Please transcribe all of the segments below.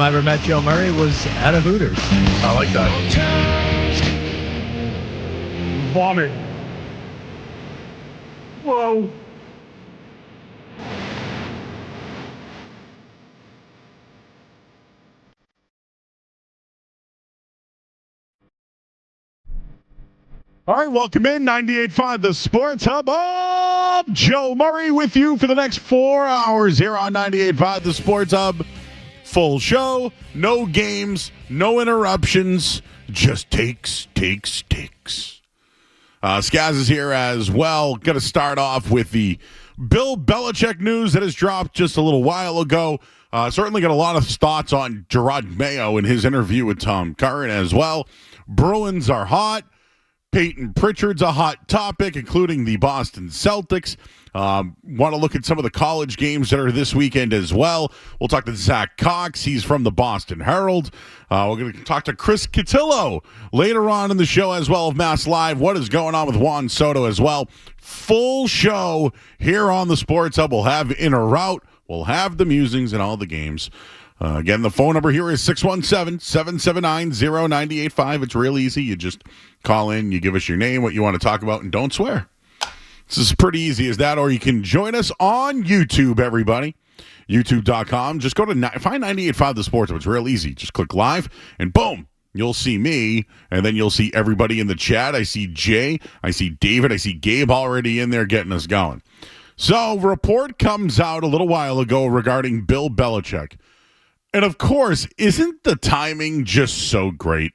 I ever met Joe Murray was at a Hooters. I like that. Vomit. Whoa. All right, welcome in 98.5 The Sports Hub. Joe Murray with you for the next 4 hours here on 98.5 The Sports Hub. Full show, no games, no interruptions, just takes. Skaz is here as well. Going to start off with the Bill Belichick news that has dropped just a little while ago. Certainly got a lot of thoughts on Gerard Mayo in his interview with Tom Curran as well. Bruins are hot. Peyton Pritchard's a hot topic, including the Boston Celtics. Want to look at some of the college games that are this weekend as well. We'll talk to Zack. He's from the Boston Herald. We're going to talk to Chris Cotillo later on in the show as well of Mass Live. What is going on with Juan Soto as well? Full show here on the Sports Hub. We'll have in or out. We'll have the musings and all the games. Again, the phone number here is 617-779-0985. It's real easy. You just call in, you give us your name, what you want to talk about, and don't swear. This is pretty easy as that, or you can join us on YouTube, everybody. YouTube.com. Just go to find 98.5 The Sports. It's real easy. Just click live, and boom, you'll see me, and then you'll see everybody in the chat. I see Jay, I see David, I see Gabe already in there getting us going. So, report comes out a little while ago regarding Bill Belichick. And, of course, isn't the timing just so great?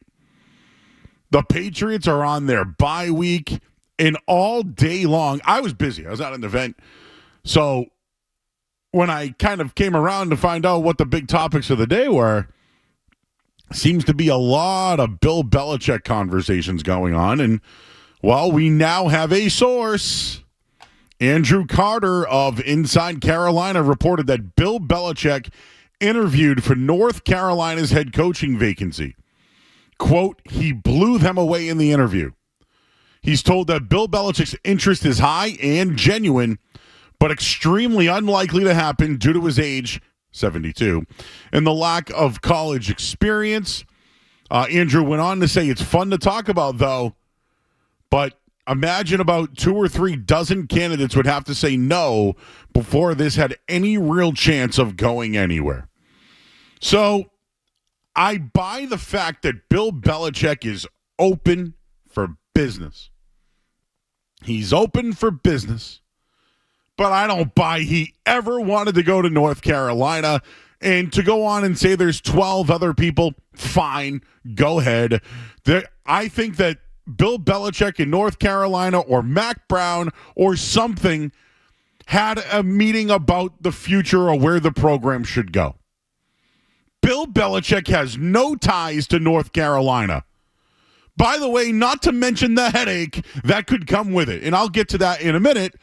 The Patriots are on their bye week, and all day long, I was busy. I was at an event. So when I kind of came around to find out what the big topics of the day were, seems to be a lot of Bill Belichick conversations going on. And, well, we now have a source. Andrew Carter of Inside Carolina reported that Bill Belichick interviewed for North Carolina's head coaching vacancy. Quote, he blew them away in the interview. He's told that Bill Belichick's interest is high and genuine, but extremely unlikely to happen due to his age, 72, and the lack of college experience. Andrew went on to say it's fun to talk about, though, but imagine about 2 or 3 dozen candidates would have to say no before this had any real chance of going anywhere. So I buy the fact that Bill Belichick is open for business. He's open for business, but I don't buy he ever wanted to go to North Carolina. And to go on and say there's 12 other people, fine, go ahead. I think that Bill Belichick in North Carolina or Mac Brown or something had a meeting about the future or where the program should go. Bill Belichick has no ties to North Carolina. By the way, not to mention the headache that could come with it, and I'll get to that in a minute,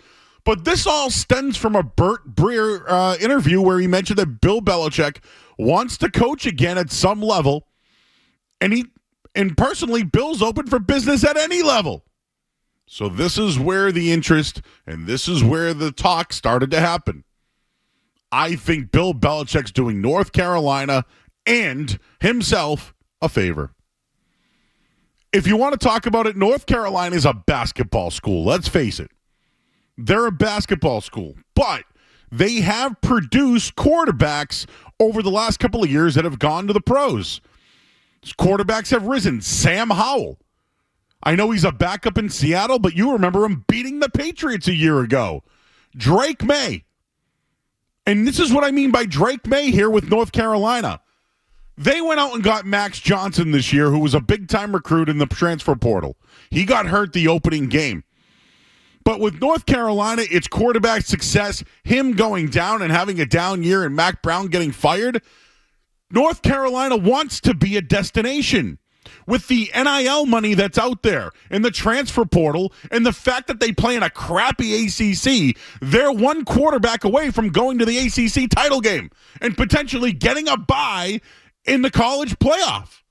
but this all stems from a Bert Breer interview where he mentioned that Bill Belichick wants to coach again at some level, and personally, Bill's open for business at any level. So this is where the interest and this is where the talk started to happen. I think Bill Belichick's doing North Carolina and himself a favor. If you want to talk about it, North Carolina is a basketball school. Let's face it. They're a basketball school, but they have produced quarterbacks over the last couple of years that have gone to the pros. Quarterbacks have risen. Sam Howell. I know he's a backup in Seattle, but you remember him beating the Patriots a year ago. Drake May. And this is what I mean by Drake May here with North Carolina. They went out and got Max Johnson this year, who was a big-time recruit in the transfer portal. He got hurt the opening game. But with North Carolina, it's quarterback success, him going down and having a down year and Mac Brown getting fired. North Carolina wants to be a destination. With the NIL money that's out there and the transfer portal and the fact that they play in a crappy ACC, they're one quarterback away from going to the ACC title game and potentially getting a bye in the college playoff.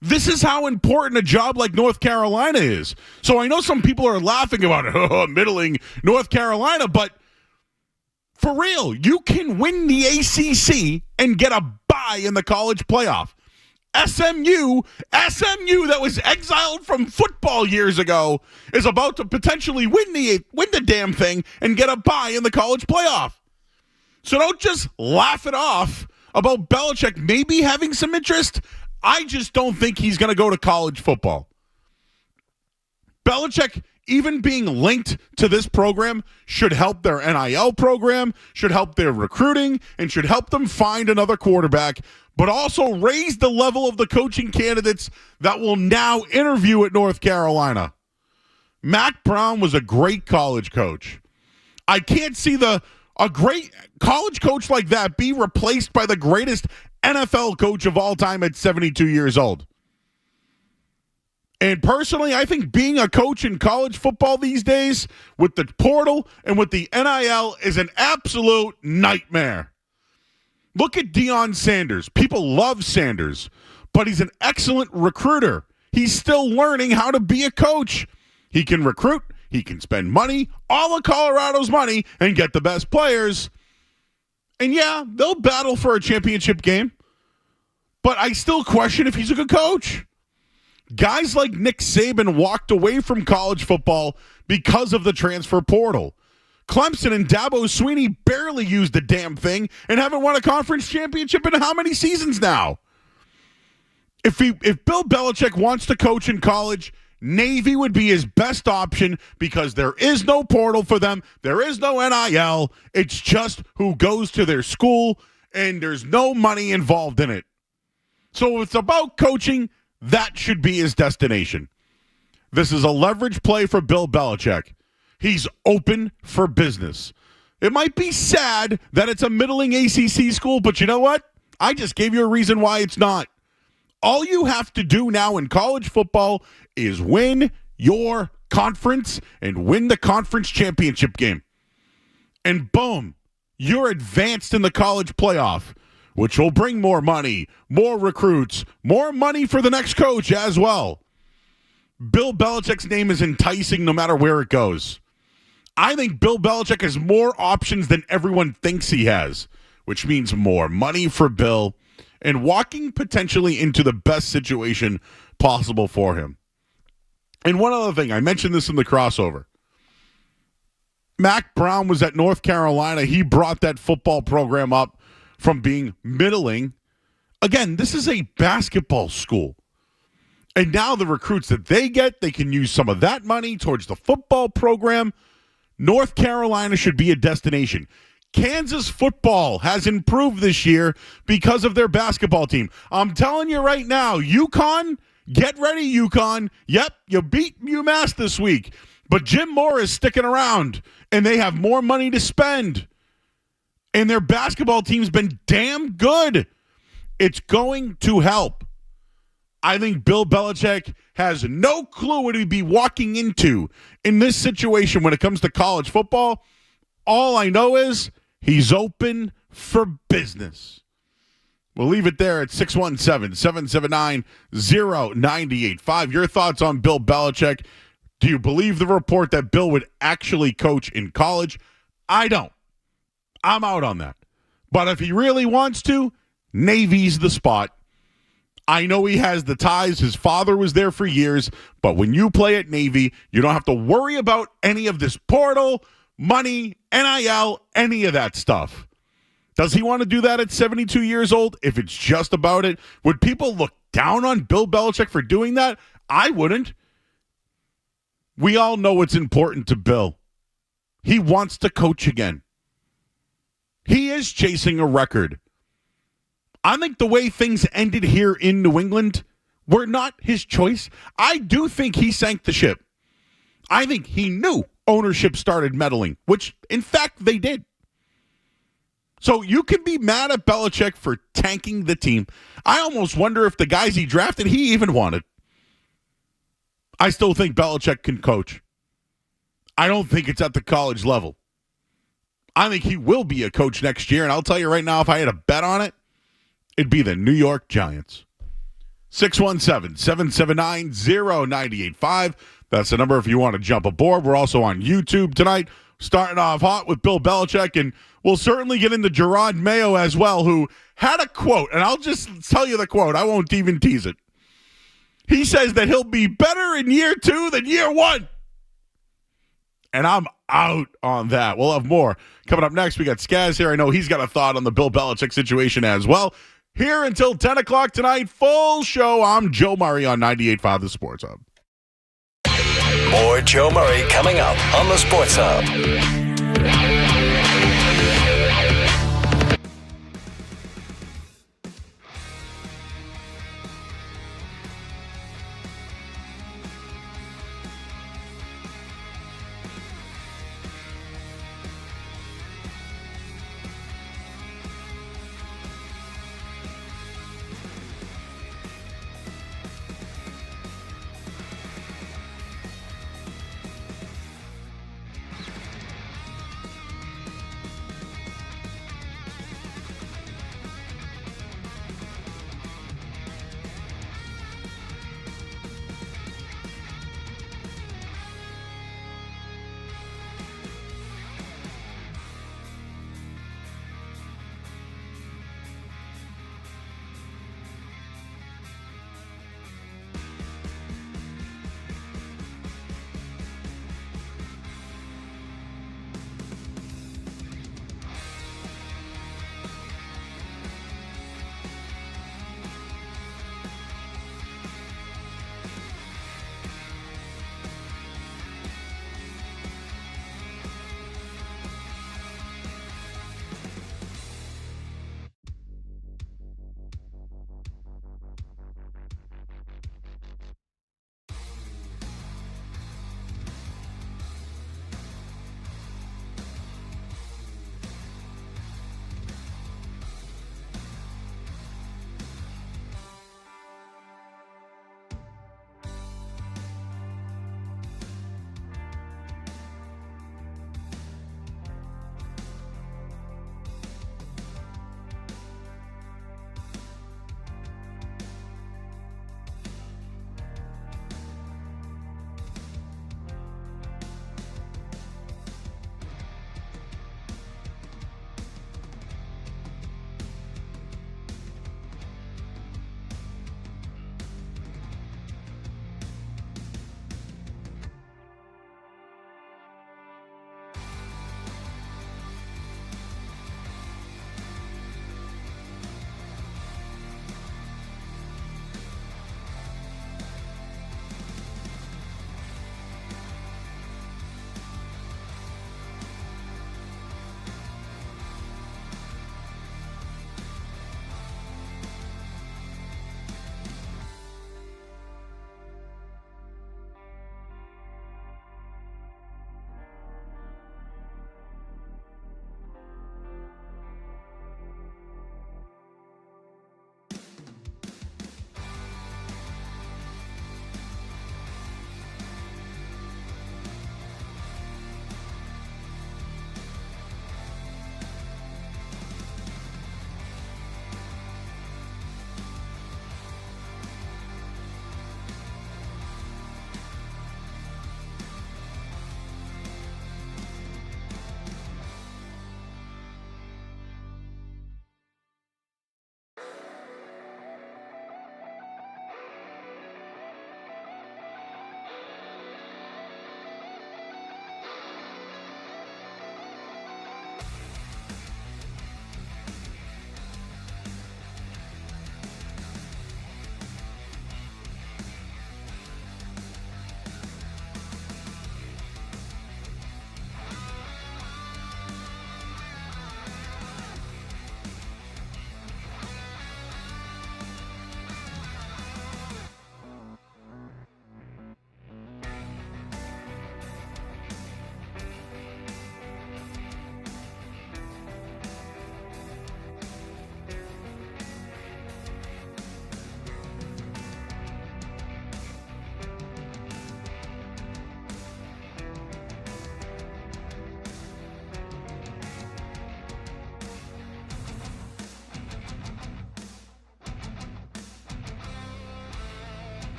This is how important a job like North Carolina is. So I know some people are laughing about it, middling North Carolina, but For real, you can win the ACC and get a bye in the college playoff. SMU that was exiled from football years ago is about to potentially win the damn thing and get a bye in the college playoff. So don't just laugh it off about Belichick maybe having some interest. I just don't think he's going to go to college football. Belichick, even being linked to this program, should help their NIL program, should help their recruiting, and should help them find another quarterback, but also raise the level of the coaching candidates that will now interview at North Carolina. Mac Brown was a great college coach. I can't see a great college coach like that be replaced by the greatest NFL coach of all time at 72 years old. And personally, I think being a coach in college football these days with the portal and with the NIL is an absolute nightmare. Look at Deion Sanders. People love Sanders, but he's an excellent recruiter. He's still learning how to be a coach. He can recruit. He can spend money, all of Colorado's money, and get the best players. And yeah, they'll battle for a championship game, but I still question if he's a good coach. Guys like Nick Saban walked away from college football because of the transfer portal. Clemson and Dabo Swinney barely used the damn thing and haven't won a conference championship in how many seasons now? If Bill Belichick wants to coach in college, Navy would be his best option because there is no portal for them. There is no NIL. It's just who goes to their school, and there's no money involved in it. So if it's about coaching, that should be his destination. This is a leverage play for Bill Belichick. He's open for business. It might be sad that it's a middling ACC school, but you know what? I just gave you a reason why it's not. All you have to do now in college football is win your conference and win the conference championship game. And boom, you're advanced in the college playoff, which will bring more money, more recruits, more money for the next coach as well. Bill Belichick's name is enticing no matter where it goes. I think Bill Belichick has more options than everyone thinks he has, which means more money for Bill and walking potentially into the best situation possible for him. And one other thing, I mentioned this in the crossover. Mac Brown was at North Carolina. He brought that football program up from being middling. Again, this is a basketball school. And now the recruits that they get, they can use some of that money towards the football program. North Carolina should be a destination. Kansas football has improved this year because of their basketball team. I'm telling you right now, UConn, get ready, UConn. Yep, you beat UMass this week. But Jim Moore is sticking around, and they have more money to spend. And their basketball team's been damn good. It's going to help. I think Bill Belichick has no clue what he'd be walking into in this situation when it comes to college football. All I know is he's open for business. We'll leave it there at 617-779-0985. Your thoughts on Bill Belichick. Do you believe the report that Bill would actually coach in college? I don't. I'm out on that. But if he really wants to, Navy's the spot. I know he has the ties. His father was there for years. But when you play at Navy, you don't have to worry about any of this portal, money, NIL, any of that stuff. Does he want to do that at 72 years old? If it's just about it, would people look down on Bill Belichick for doing that? I wouldn't. We all know what's important to Bill. He wants to coach again. He is chasing a record. I think the way things ended here in New England were not his choice. I do think he sank the ship. I think he knew ownership started meddling, which, in fact, they did. So you can be mad at Belichick for tanking the team. I almost wonder if the guys he drafted, he even wanted. I still think Belichick can coach. I don't think it's at the college level. I think he will be a coach next year, and I'll tell you right now, if I had a bet on it, it'd be the New York Giants. 617-779-0985. That's the number if you want to jump aboard. We're also on YouTube tonight, starting off hot with Bill Belichick. And We'll certainly get into Gerard Mayo as well, who had a quote, and I'll just tell you the quote. I won't even tease it. He says that he'll be better in year 2 than year 1. And I'm out on that. We'll have more. Coming up next, we got Skaz here. I know he's got a thought on the Bill Belichick situation as well. Here until 10 o'clock tonight, full show. I'm Joe Murray on 98.5 The Sports Hub. More Joe Murray coming up on The Sports Hub.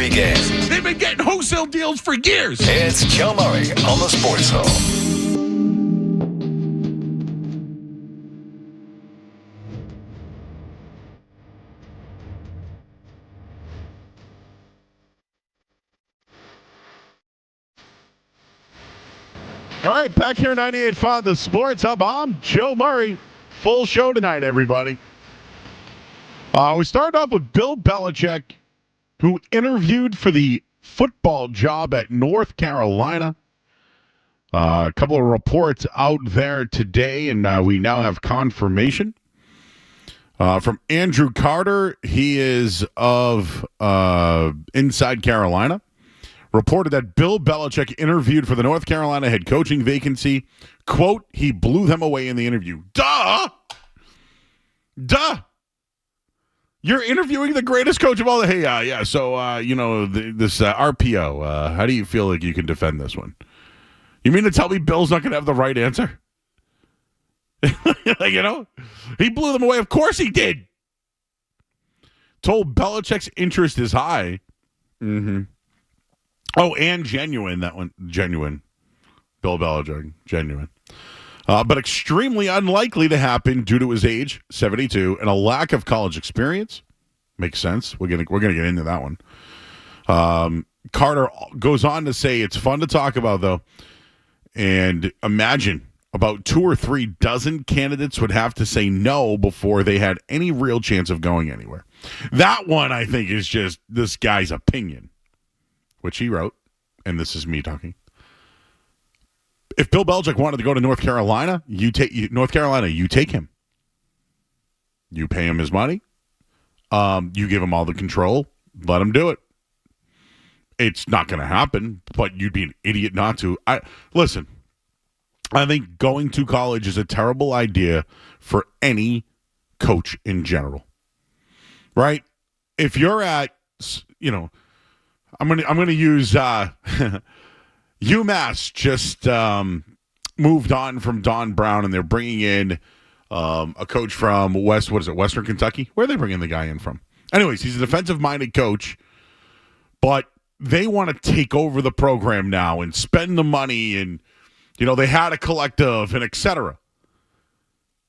pregame. They've been getting wholesale deals for years. It's Joe Murray on the Sports Zone. All right, back here 98.5 The Sports Hub. I'm Joe Murray. Full show tonight, everybody. We started off with Bill Belichick, who interviewed for the football job at North Carolina. A couple of reports out there today, and we now have confirmation. From Andrew Carter, he is of Inside Carolina. Reported that Bill Belichick interviewed for the North Carolina head coaching vacancy. Quote, he blew them away in the interview. Duh! You're interviewing the greatest coach of all the... Hey, this RPO, how do you feel like you can defend this one? You mean to tell me Bill's not going to have the right answer? He blew them away. Of course he did. Told Belichick's interest is high. Mm-hmm. Oh, and genuine, that one. Genuine. Bill Belichick. Genuine. But extremely unlikely to happen due to his age, 72, and a lack of college experience. Makes sense. We're gonna get into that one. Carter goes on to say it's fun to talk about, though. And imagine about 2 or 3 dozen candidates would have to say no before they had any real chance of going anywhere. That one, I think, is just this guy's opinion, which he wrote, and this is me talking. If Bill Belichick wanted to go to North Carolina, you take him. You pay him his money. You give him all the control. Let him do it. It's not going to happen, but you'd be an idiot not to. Listen, I think going to college is a terrible idea for any coach in general. Right? If you're at, I'm gonna use UMass just moved on from Don Brown, and they're bringing in a coach from Western Kentucky? Where are they bringing the guy in from? Anyways, he's a defensive-minded coach, but they want to take over the program now and spend the money, and they had a collective and etc.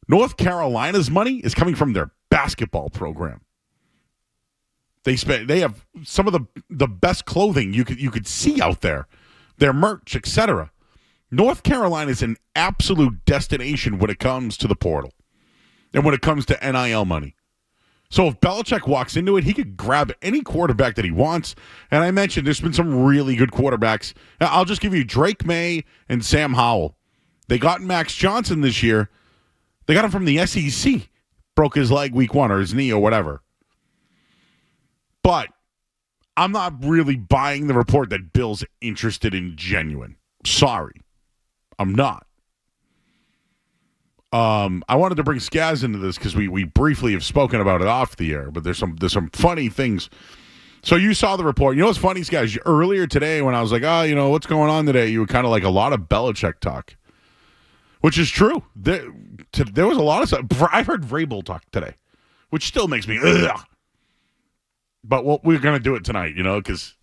North Carolina's money is coming from their basketball program. They have some of the best clothing you could see out there, their merch, etc. North Carolina is an absolute destination when it comes to the portal and when it comes to NIL money. So if Belichick walks into it, he could grab any quarterback that he wants. And I mentioned there's been some really good quarterbacks. I'll just give you Drake May and Sam Howell. They got Max Johnson this year. They got him from the SEC. Broke his leg week 1 or his knee or whatever. But I'm not really buying the report that Bill's interested in genuine. Sorry. I'm not. I wanted to bring Skaz into this because we briefly have spoken about it off the air, but there's some funny things. So you saw the report. You know what's funny, Skaz? Earlier today when I was like, what's going on today? You were kind of like a lot of Belichick talk, which is true. There was a lot of stuff. I heard Vrabel talk today, which still makes me ugh. But we're going to do it tonight, because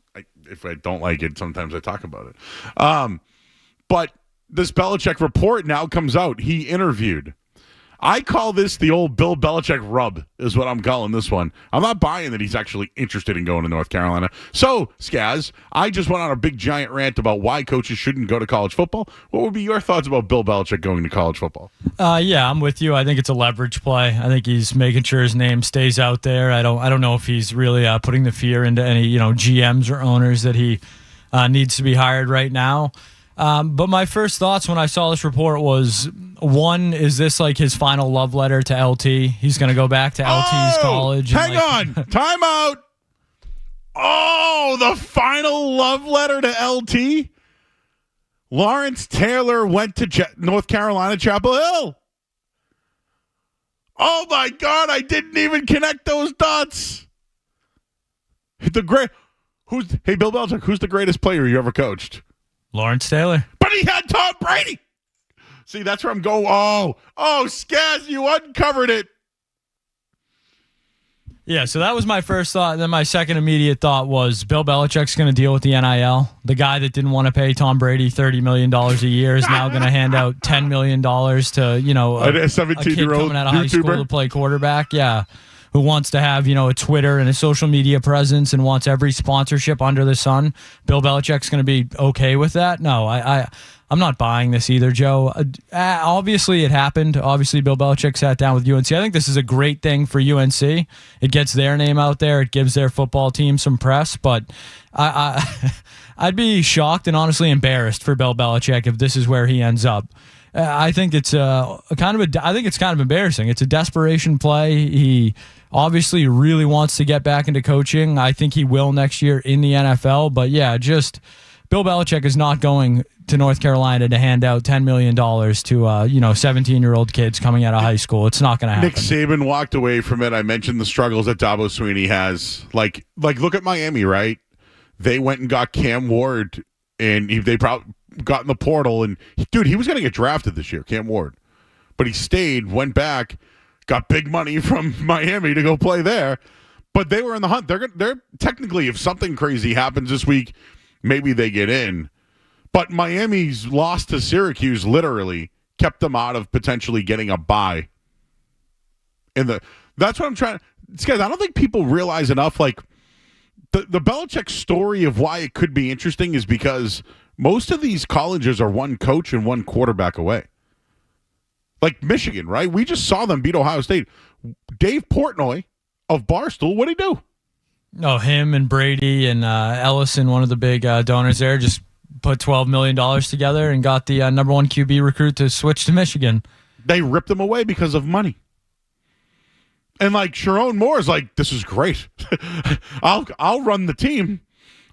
if I don't like it, sometimes I talk about it. But this Belichick report now comes out. He interviewed. I call this the old Bill Belichick rub, is what I'm calling this one. I'm not buying that he's actually interested in going to North Carolina. So, Skaz, I just went on a big giant rant about why coaches shouldn't go to college football. What would be your thoughts about Bill Belichick going to college football? Yeah, I'm with you. I think it's a leverage play. I think he's making sure his name stays out there. I don't know if he's really putting the fear into any GMs or owners that he needs to be hired right now. But my first thoughts when I saw this report was, one, is this like his final love letter to LT? He's going to go back to LT's college. Hang on. Time out. Oh, the final love letter to LT? Lawrence Taylor went to North Carolina, Chapel Hill. Oh, my God. I didn't even connect those dots. Hey, Bill Belichick, who's the greatest player you ever coached? Lawrence Taylor. But he had Tom Brady. See, that's where I'm going. Oh, Skaz, you uncovered it. Yeah, so that was my first thought. And then my second immediate thought was Bill Belichick's going to deal with the NIL. The guy that didn't want to pay Tom Brady $30 million a year is now going to hand out $10 million to, a 17-year-old coming out of high school YouTuber to play quarterback. Yeah, who wants to have, a Twitter and a social media presence and wants every sponsorship under the sun. Bill Belichick's going to be okay with that? No, I'm not buying this either, Joe. Obviously, it happened. Obviously, Bill Belichick sat down with UNC. I think this is a great thing for UNC. It gets their name out there. It gives their football team some press. But I'd be shocked and honestly embarrassed for Bill Belichick if this is where he ends up. I think it's kind of embarrassing. It's a desperation play. He obviously really wants to get back into coaching. I think he will next year in the NFL. But yeah, just Bill Belichick is not going to North Carolina to hand out $10 million to 17-year-old kids coming out of high school. It's not going to happen. Nick Saban walked away from it. I mentioned the struggles that Dabo Swinney has. Like look at Miami, right? They went and got Cam Ward, and they probably got in the portal. And he was going to get drafted this year, Cam Ward, but he stayed, went back, got big money from Miami to go play there. But they were in the hunt. They're technically, if something crazy happens this week, maybe they get in. But Miami's loss to Syracuse literally kept them out of potentially getting a bye. That's what I'm trying. Guys, I don't think people realize enough. Like the Belichick story of why it could be interesting is because most of these colleges are one coach and one quarterback away. Like Michigan, right? We just saw them beat Ohio State. Dave Portnoy of Barstool, what'd he do? No, him and Brady and Ellison, one of the big donors there, just put $12 million together and got the number one QB recruit to switch to Michigan. They ripped them away because of money. And like Sharon Moore is like, this is great. I'll run the team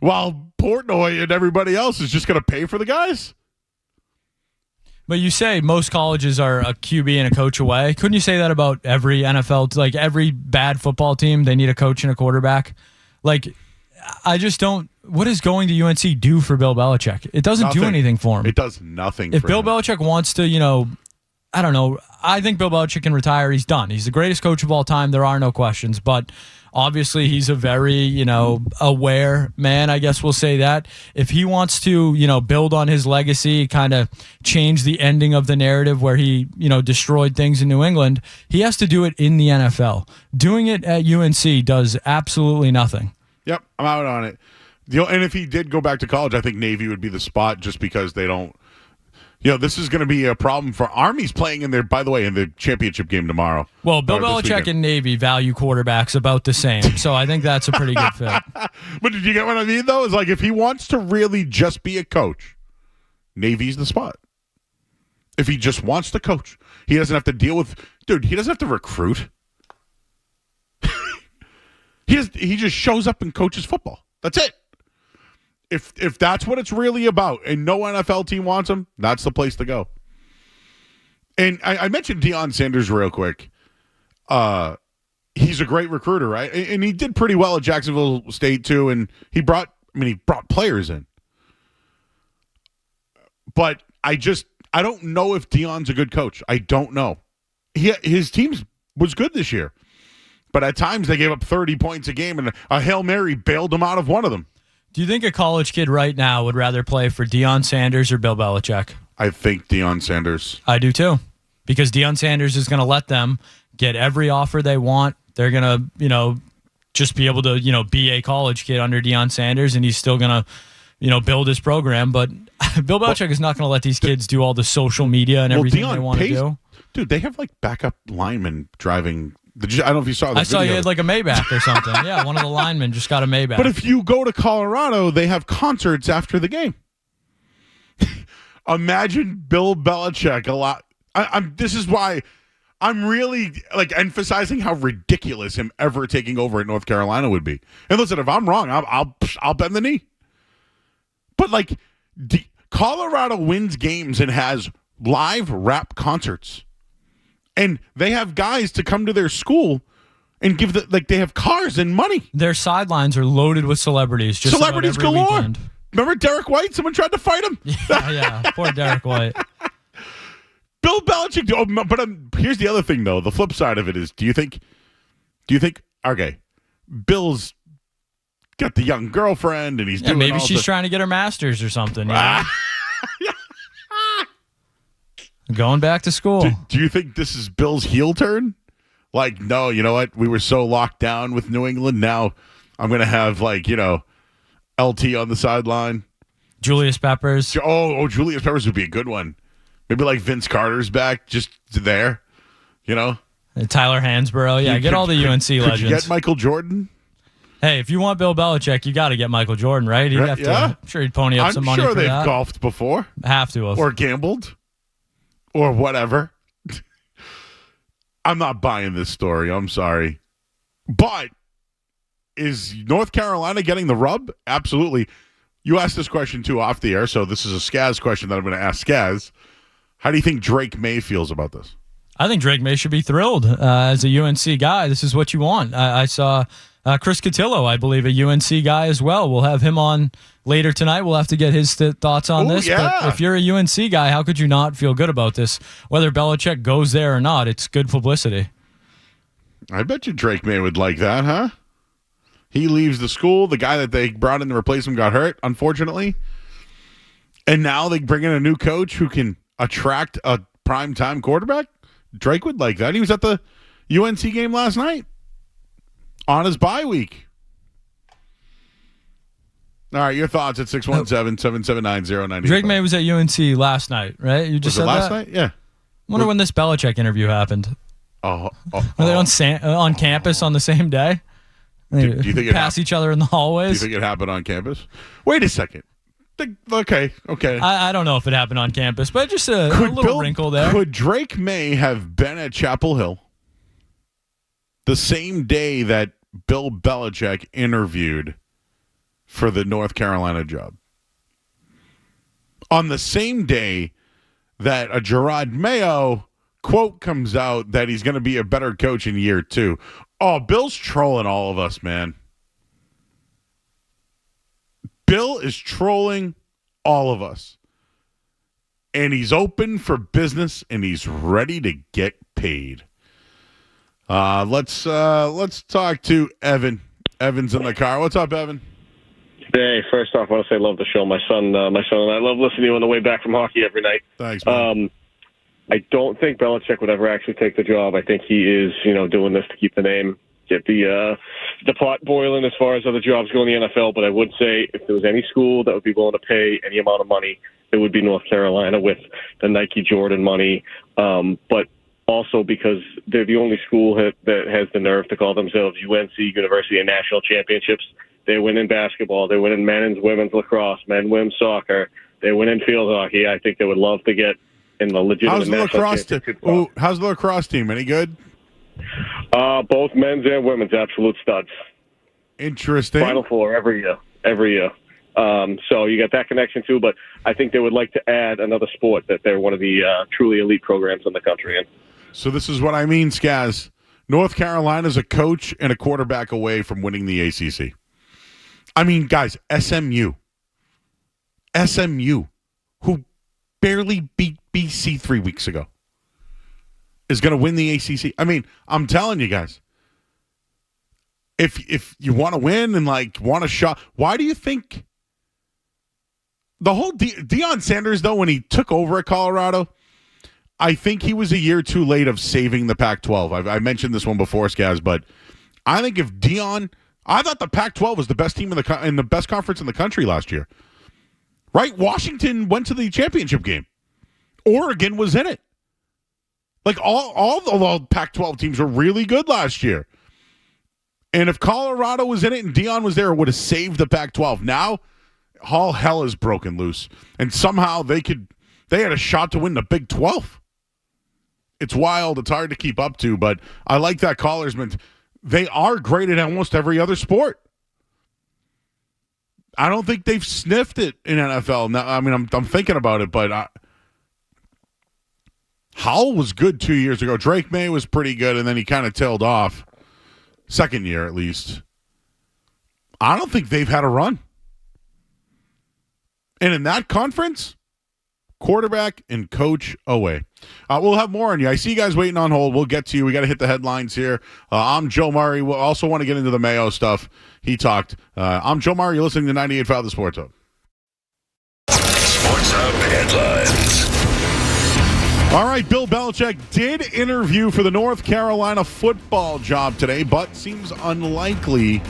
while Portnoy and everybody else is just going to pay for the guys. But you say most colleges are a QB and a coach away. Couldn't you say that about every NFL? Like every bad football team, they need a coach and a quarterback. Like I just don't. What does going to UNC do for Bill Belichick? It doesn't do anything for him. It does nothing if for Bill him. Belichick wants to, I don't know. I think Bill Belichick can retire. He's done. He's the greatest coach of all time. There are no questions. But obviously, he's a very, aware man, I guess we'll say that. If he wants to, build on his legacy, kind of change the ending of the narrative where he, destroyed things in New England, he has to do it in the NFL. Doing it at UNC does absolutely nothing. Yep, I'm out on it. And if he did go back to college, I think Navy would be the spot just because they don't. This is going to be a problem for Army's playing in there, by the way, in the championship game tomorrow. Well, Bill Belichick and Navy value quarterbacks about the same, so I think that's a pretty good fit. But did you get what I mean, though? It's like if he wants to really just be a coach, Navy's the spot. If he just wants to coach, he doesn't have to deal with. Dude, he doesn't have to recruit. He just shows up and coaches football. That's it. If that's what it's really about and no NFL team wants him, that's the place to go. And I mentioned Deion Sanders real quick. He's a great recruiter, right? And he did pretty well at Jacksonville State too, and he brought players in. But I don't know if Deion's a good coach. I don't know. His team was good this year. But at times they gave up 30 points a game, and a Hail Mary bailed them out of one of them. Do you think a college kid right now would rather play for Deion Sanders or Bill Belichick? I think Deion Sanders. I do too. Because Deion Sanders is going to let them get every offer they want. They're going to, just be able to, be a college kid under Deion Sanders, and he's still going to, build his program. But Bill Belichick is not going to let these kids do all the social media and everything they want to do. Dude, they have backup linemen driving. I don't know if you saw that. I saw you had a Maybach or something. Yeah, one of the linemen just got a Maybach. But if you go to Colorado, they have concerts after the game. Imagine Bill Belichick a lot. This is why I'm really emphasizing how ridiculous him ever taking over at North Carolina would be. And listen, if I'm wrong, I'll bend the knee. But Colorado wins games and has live rap concerts. And they have guys to come to their school and give they have cars and money. Their sidelines are loaded with celebrities. Just celebrities about every galore. Weekend. Remember Derek White? Someone tried to fight him. Yeah, poor Derek White. Bill Belichick. But here's the other thing, though. The flip side of it is, do you think? Okay, Bill's got the young girlfriend, and he's doing maybe all she's trying to get her master's or something. You know? Going back to school. Do you think this is Bill's heel turn? Like, no, you know what? We were so locked down with New England. Now I'm going to have, like, you know, LT on the sideline. Julius Peppers. Oh, Julius Peppers would be a good one. Maybe like Vince Carter's back, just there, you know? And Tyler Hansborough. Yeah, get all the UNC legends. Could you get Michael Jordan? Hey, if you want Bill Belichick, you got to get Michael Jordan, right? He'd have to, I'm sure he'd pony up some money for that. I'm sure they've golfed before. Have to have. Or gambled. Or whatever. I'm not buying this story. I'm sorry. But is North Carolina getting the rub? Absolutely. You asked this question, too, off the air, so this is a Skaz question that I'm going to ask Skaz. How do you think Drake May feels about this? I think Drake May should be thrilled. As a UNC guy, this is what you want. I saw Chris Cotillo, I believe, a UNC guy as well. We'll have him on later tonight. We'll have to get his thoughts on this. Yeah. But if you're a UNC guy, how could you not feel good about this? Whether Belichick goes there or not, it's good publicity. I bet you Drake May would like that, huh? He leaves the school. The guy that they brought in to replace him got hurt, unfortunately. And now they bring in a new coach who can attract a primetime quarterback. Drake would like that. He was at the UNC game last night on his bye week. All right, your thoughts at 617-779-0985. Drake May was at UNC last night, right? You just was said it last that? night? Yeah. Wonder when this Belichick interview happened. Were they on campus on the same day? Do you think it pass each other in the Do you hallways? think it happened on campus? Wait a second. Okay. I don't know if it happened on campus, but just a little wrinkle there. Could Drake May have been at Chapel Hill the same day that Bill Belichick interviewed for the North Carolina job? On the same day that a Gerard Mayo quote comes out that he's going to be a better coach in year 2. Oh, Bill's trolling all of us, man. Bill is trolling all of us. And he's open for business and he's ready to get paid. Let's talk to Evan. Evan's in the car. What's up, Evan? Hey, first off, I want to say I love the show. My son and I love listening to you on the way back from hockey every night. Thanks, man. I don't think Belichick would ever actually take the job. I think he is, doing this to keep the name, get the pot boiling as far as other jobs go in the NFL. But I would say if there was any school that would be willing to pay any amount of money, it would be North Carolina with the Nike Jordan money. But also because they're the only school that has the nerve to call themselves UNC University of National Championships. They win in basketball. They win in men's, women's lacrosse, women's soccer. They win in field hockey. I think they would love to get in the legitimate how's the lacrosse team? How's the lacrosse team? Any good? Both men's and women's absolute studs. Interesting. Final Four every year. So you got that connection too, but I think they would like to add another sport that they're one of the truly elite programs in the country in. So this is what I mean, Skaz. North Carolina's a coach and a quarterback away from winning the ACC. I mean, guys, SMU, who barely beat BC 3 weeks ago, is going to win the ACC. I mean, I'm telling you guys, if you want to win and want a shot, why do you think the whole Deion Sanders, though, when he took over at Colorado, I think he was a year too late of saving the Pac-12. I mentioned this one before, Skaz, but I think if Deion, I thought the Pac-12 was the best team in the best conference in the country last year. Right? Washington went to the championship game. Oregon was in it. All the Pac-12 teams were really good last year. And if Colorado was in it and Deion was there, it would have saved the Pac-12. Now, all hell is broken loose. And somehow they had a shot to win the Big 12. It's wild. It's hard to keep up to, but I like that caller's they are great at almost every other sport. I don't think they've sniffed it in NFL. Now, I mean, I'm thinking about it, but Howell was good 2 years ago. Drake May was pretty good, and then he kind of tailed off. Second year, at least. I don't think they've had a run. And in that conference, quarterback and coach away. We'll have more on you. I see you guys waiting on hold. We'll get to you. We got to hit the headlines here. I'm Joe Murray. We also want to get into the Mayo stuff. He talked. I'm Joe Murray. You're listening to 98.5 The Sports Hub. Sports Hub headlines. All right, Bill Belichick did interview for the North Carolina football job today, but seems unlikely.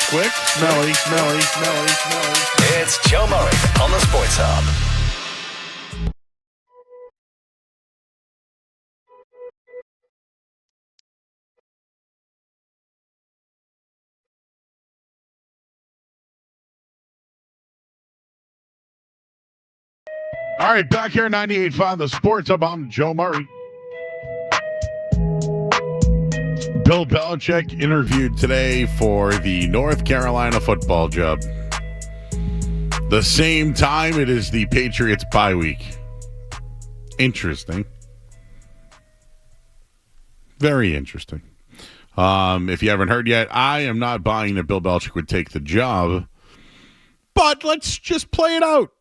quick, smelly. It's Joe Murray on the Sports Hub. All right, back here 98.5, the Sports Hub. I'm Joe Murray. Bill Belichick interviewed today for the North Carolina football job. The same time it is the Patriots bye week. Interesting. Very interesting. If you haven't heard yet, I am not buying that Bill Belichick would take the job, but let's just play it out.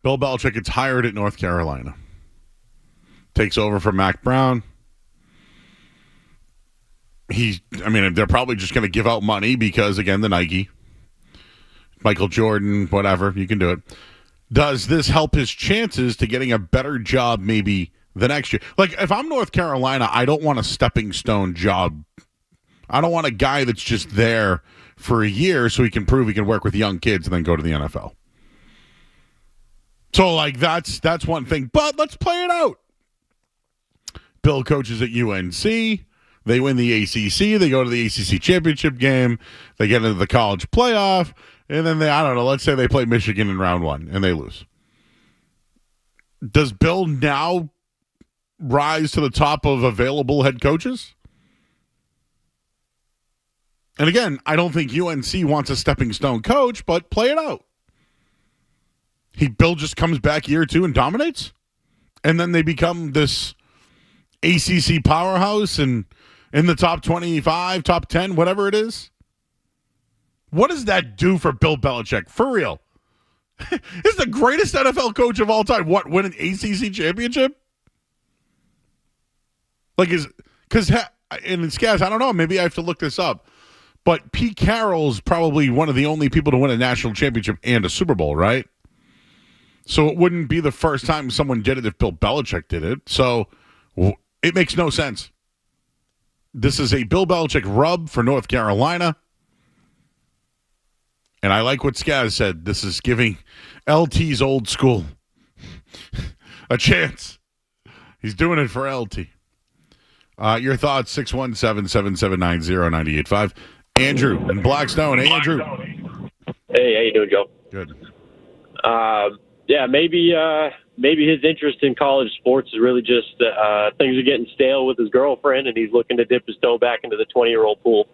Bill Belichick gets hired at North Carolina. Takes over from Mac Brown. They're probably just going to give out money because, again, the Nike. Michael Jordan, whatever, you can do it. Does this help his chances to getting a better job maybe the next year? Like, if I'm North Carolina, I don't want a stepping stone job. I don't want a guy that's just there for a year so he can prove he can work with young kids and then go to the NFL. So, like, that's one thing. But let's play it out. Bill coaches at UNC. They win the ACC. They go to the ACC championship game. They get into the college playoff. And then let's say they play Michigan in round one and they lose. Does Bill now rise to the top of available head coaches? And again, I don't think UNC wants a stepping stone coach, but play it out. Bill just comes back year two and dominates? And then they become this ACC powerhouse and in the top 25, top 10, whatever it is? What does that do for Bill Belichick? For real. He's the greatest NFL coach of all time. What, win an ACC championship? Like, and Skaz, I don't know, maybe I have to look this up. But Pete Carroll's probably one of the only people to win a national championship and a Super Bowl, right? So it wouldn't be the first time someone did it if Bill Belichick did it. So it makes no sense. This is a Bill Belichick rub for North Carolina. And I like what Skaz said. This is giving LT's old school a chance. He's doing it for LT. Your thoughts, 617-779-0985. Andrew in Blackstone. Hey, Andrew. Hey, how you doing, Joe? Good. Maybe his interest in college sports is really just things are getting stale with his girlfriend, and he's looking to dip his toe back into the 20-year-old pool.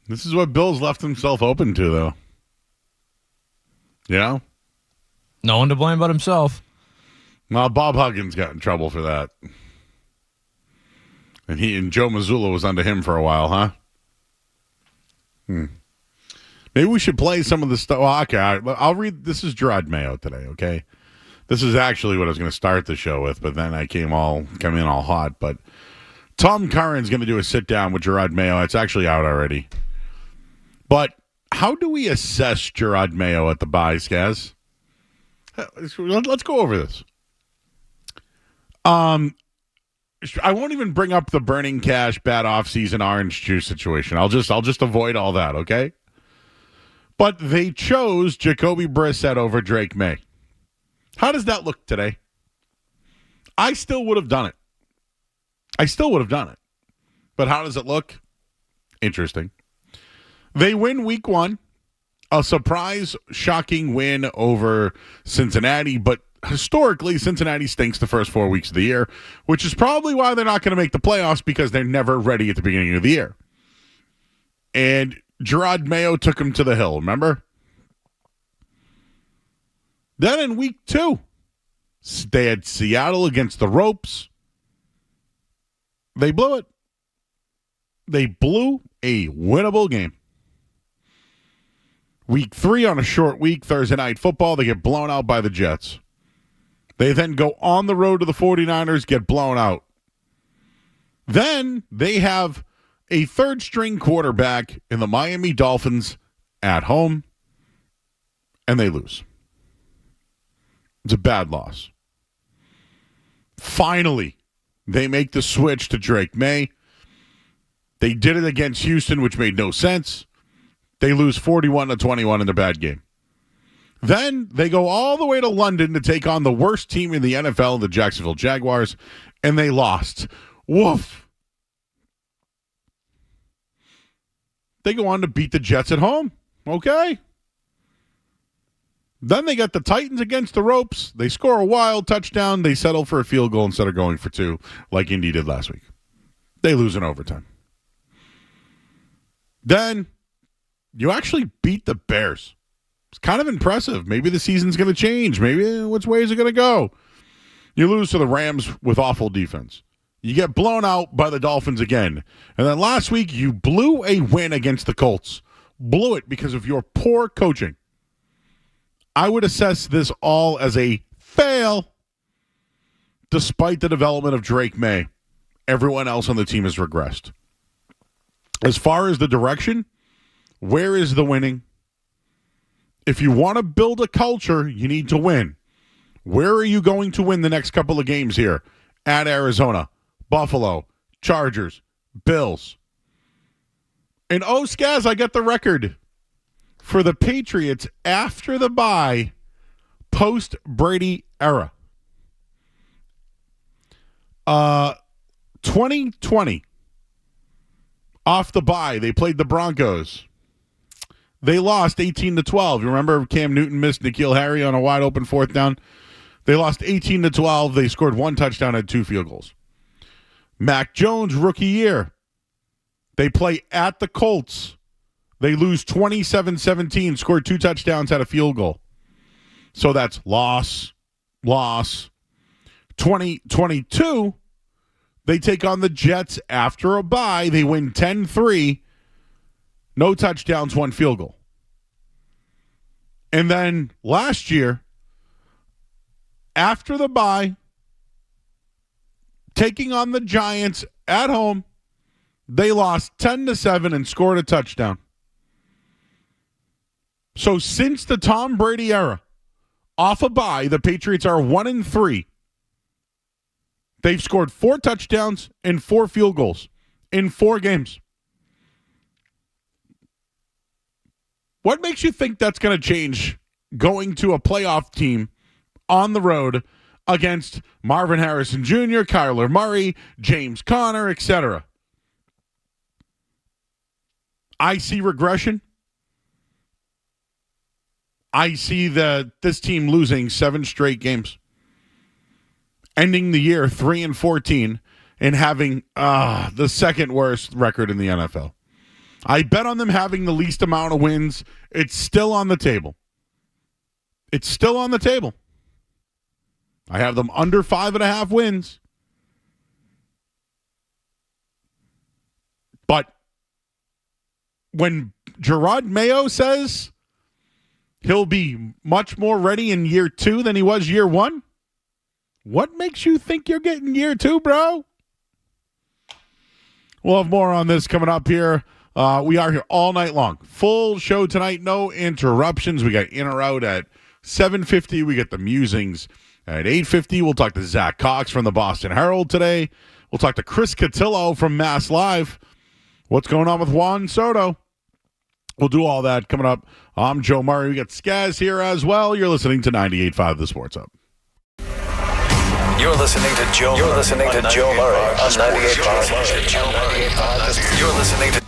This is what Bill's left himself open to, though. You know? No one to blame but himself. Well, Bob Huggins got in trouble for that. And Joe Mazzulla was under him for a while, huh? Maybe we should play some of the stuff. Well, okay, I'll read. This is Gerard Mayo today, okay? This is actually what I was going to start the show with, but then I come in all hot. But Tom Curran's going to do a sit-down with Gerard Mayo. It's actually out already. But how do we assess Gerard Mayo at the bye, Skaz? Let's go over this. I won't even bring up the burning cash, bad offseason orange juice situation. I'll just avoid all that, okay? But they chose Jacoby Brissett over Drake May. How does that look today? I still would have done it. But how does it look? Interesting. They win week one. A surprise, shocking win over Cincinnati, but historically, Cincinnati stinks the first 4 weeks of the year, which is probably why they're not going to make the playoffs because they're never ready at the beginning of the year. And Gerard Mayo took him to the hill, remember? Then in week two, they had Seattle against the ropes. They blew it. They blew a winnable game. Week three on a short week, Thursday Night Football, they get blown out by the Jets. They then go on the road to the 49ers, get blown out. Then they have a third-string quarterback in the Miami Dolphins at home, and they lose. It's a bad loss. finally, they make the switch to Drake May. They did it against Houston, which made no sense. They lose 41-21 in the bad game. Then they go all the way to London to take on the worst team in the NFL, the Jacksonville Jaguars, and they lost. Woof. They go on to beat the Jets at home. Okay. Then they got the Titans against the ropes. They score a wild touchdown. They settle for a field goal instead of going for two like Indy did last week. They lose in overtime. Then you actually beat the Bears. It's kind of impressive. Maybe the season's going to change. Maybe which way is it going to go? You lose to the Rams with awful defense. You get blown out by the Dolphins again. And then last week, you blew a win against the Colts. Blew it because of your poor coaching. I would assess this all as a fail. Despite the development of Drake May, everyone else on the team has regressed. As far as the direction, where is the winning? If you want to build a culture, you need to win. Where are you going to win the next couple of games here? At Arizona, Buffalo, Chargers, Bills. And Skaz, I get the record for the Patriots after the bye, post-Brady era. 2020, off the bye, they played the Broncos. They lost 18-12. You remember Cam Newton missed N'Keal Harry on a wide open fourth down? They lost 18-12. They scored one touchdown, had 2 field goals. Mac Jones, rookie year. They play at the Colts. They lose 27-17, scored 2 touchdowns, had a field goal. So that's loss. 2022, they take on the Jets after a bye. They win 10-3. No touchdowns, 1 field goal. And then last year, after the bye, taking on the Giants at home, they lost 10-7 and scored a touchdown. So since the Tom Brady era, off a bye, the Patriots are 1-3. They've scored 4 touchdowns and 4 field goals in 4 games. What makes you think that's going to change going to a playoff team on the road against Marvin Harrison Jr., Kyler Murray, James Conner, etc.? I see regression. I see this team losing 7 straight games, ending the year 3-14, and having the second worst record in the NFL. I bet on them having the least amount of wins. It's still on the table. It's still on the table. I have them under 5.5 wins. But when Gerard Mayo says he'll be much more ready in year 2 than he was year 1, what makes you think you're getting year 2, bro? We'll have more on this coming up here. We are here all night long. Full show tonight, no interruptions. We got in or out at 7:50. We get the musings at 8:50. We'll talk to Zack Cox from the Boston Herald today. We'll talk to Chris Cotillo from Mass Live. What's going on with Juan Soto? We'll do all that coming up. I'm Joe Murray. We got Skaz here as well. You're listening to 98.5 The Sports Hub. You're listening to Joe. You're listening to Joe Murray on 98.5. You're listening to.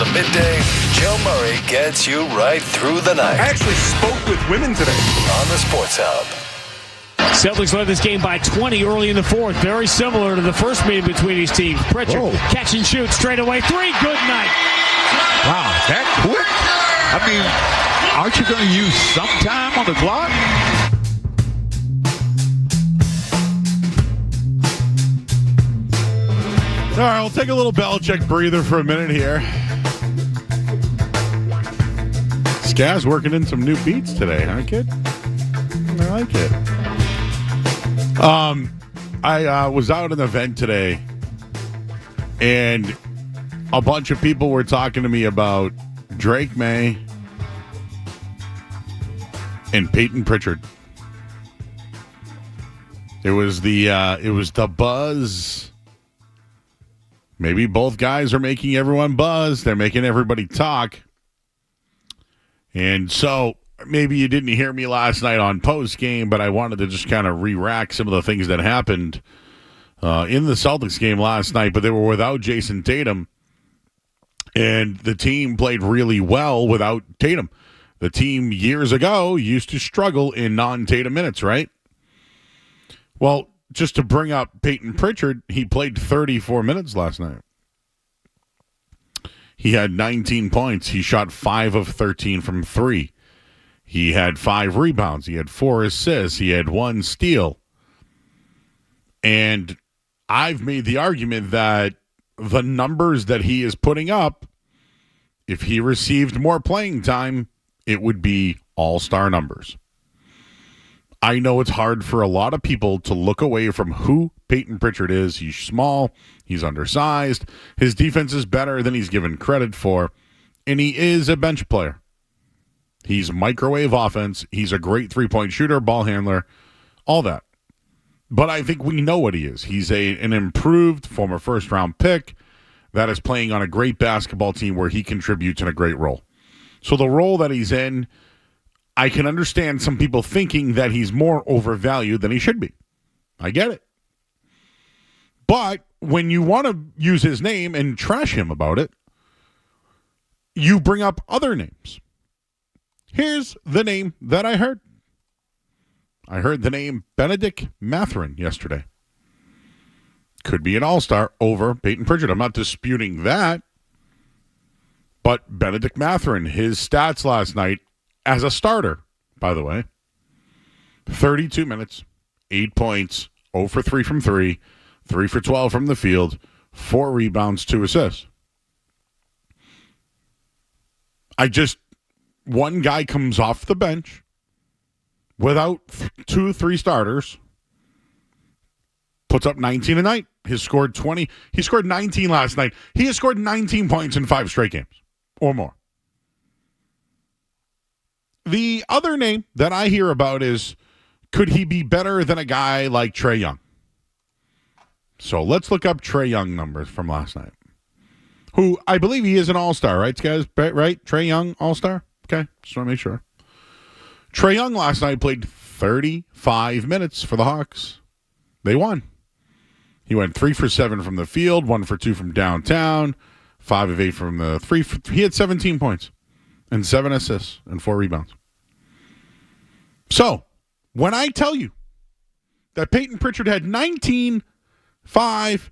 the midday, Joe Murray gets you right through the night. I actually spoke with women today. On the Sports Hub. Celtics led this game by 20 early in the fourth. Very similar to the first meeting between these teams. Pritchard, catch and shoot, straight away. Three, good night. Wow, that quick? I mean, aren't you going to use some time on the clock? All right, we'll take a little Belichick breather for a minute here. Skaz working in some new beats today, huh, kid? I like it. I was out at an event today, and a bunch of people were talking to me about Drake May and Peyton Pritchard. It was the buzz. Maybe both guys are making everyone buzz. They're making everybody talk. And so maybe you didn't hear me last night on post game, but I wanted to just kind of re-rack some of the things that happened in the Celtics game last night. But they were without Jason Tatum, and the team played really well without Tatum. The team years ago used to struggle in non-Tatum minutes, right? Well, just to bring up Peyton Pritchard, he played 34 minutes last night. He had 19 points. He shot 5 of 13 from 3. He had 5 rebounds. He had 4 assists. He had 1 steal. And I've made the argument that the numbers that he is putting up, if he received more playing time, it would be all-star numbers. I know it's hard for a lot of people to look away from who Peyton Pritchard is. He's small. He's undersized. His defense is better than he's given credit for. And he is a bench player. He's microwave offense. He's a great three-point shooter, ball handler, all that. But I think we know what he is. He's an improved former first-round pick that is playing on a great basketball team where he contributes in a great role. So the role that he's in, I can understand some people thinking that he's more overvalued than he should be. I get it. But when you want to use his name and trash him about it, you bring up other names. Here's the name that I heard. I heard the name Benedict Mathurin yesterday. Could be an all-star over Peyton Pritchard. I'm not disputing that. But Benedict Mathurin, his stats last night, as a starter, by the way, 32 minutes, 8 points, 0 for 3 from 3, 3 for 12 from the field, 4 rebounds, 2 assists. One guy comes off the bench without 2-3 starters, puts up 19 a night. He scored 20. He scored 19 last night. He has scored 19 points in 5 straight games or more. The other name that I hear about is, could he be better than a guy like Trae Young? So let's look up Trae Young numbers from last night. Who I believe he is an all-star, right, guys? Right? Trae Young, all-star? Okay, just want to make sure. Trae Young last night played 35 minutes for the Hawks. They won. He went 3 for 7 from the field, 1 for 2 from downtown, 5 of 8 from the 3. He had 17 points and 7 assists and 4 rebounds. So, when I tell you that Peyton Pritchard had 19, 5,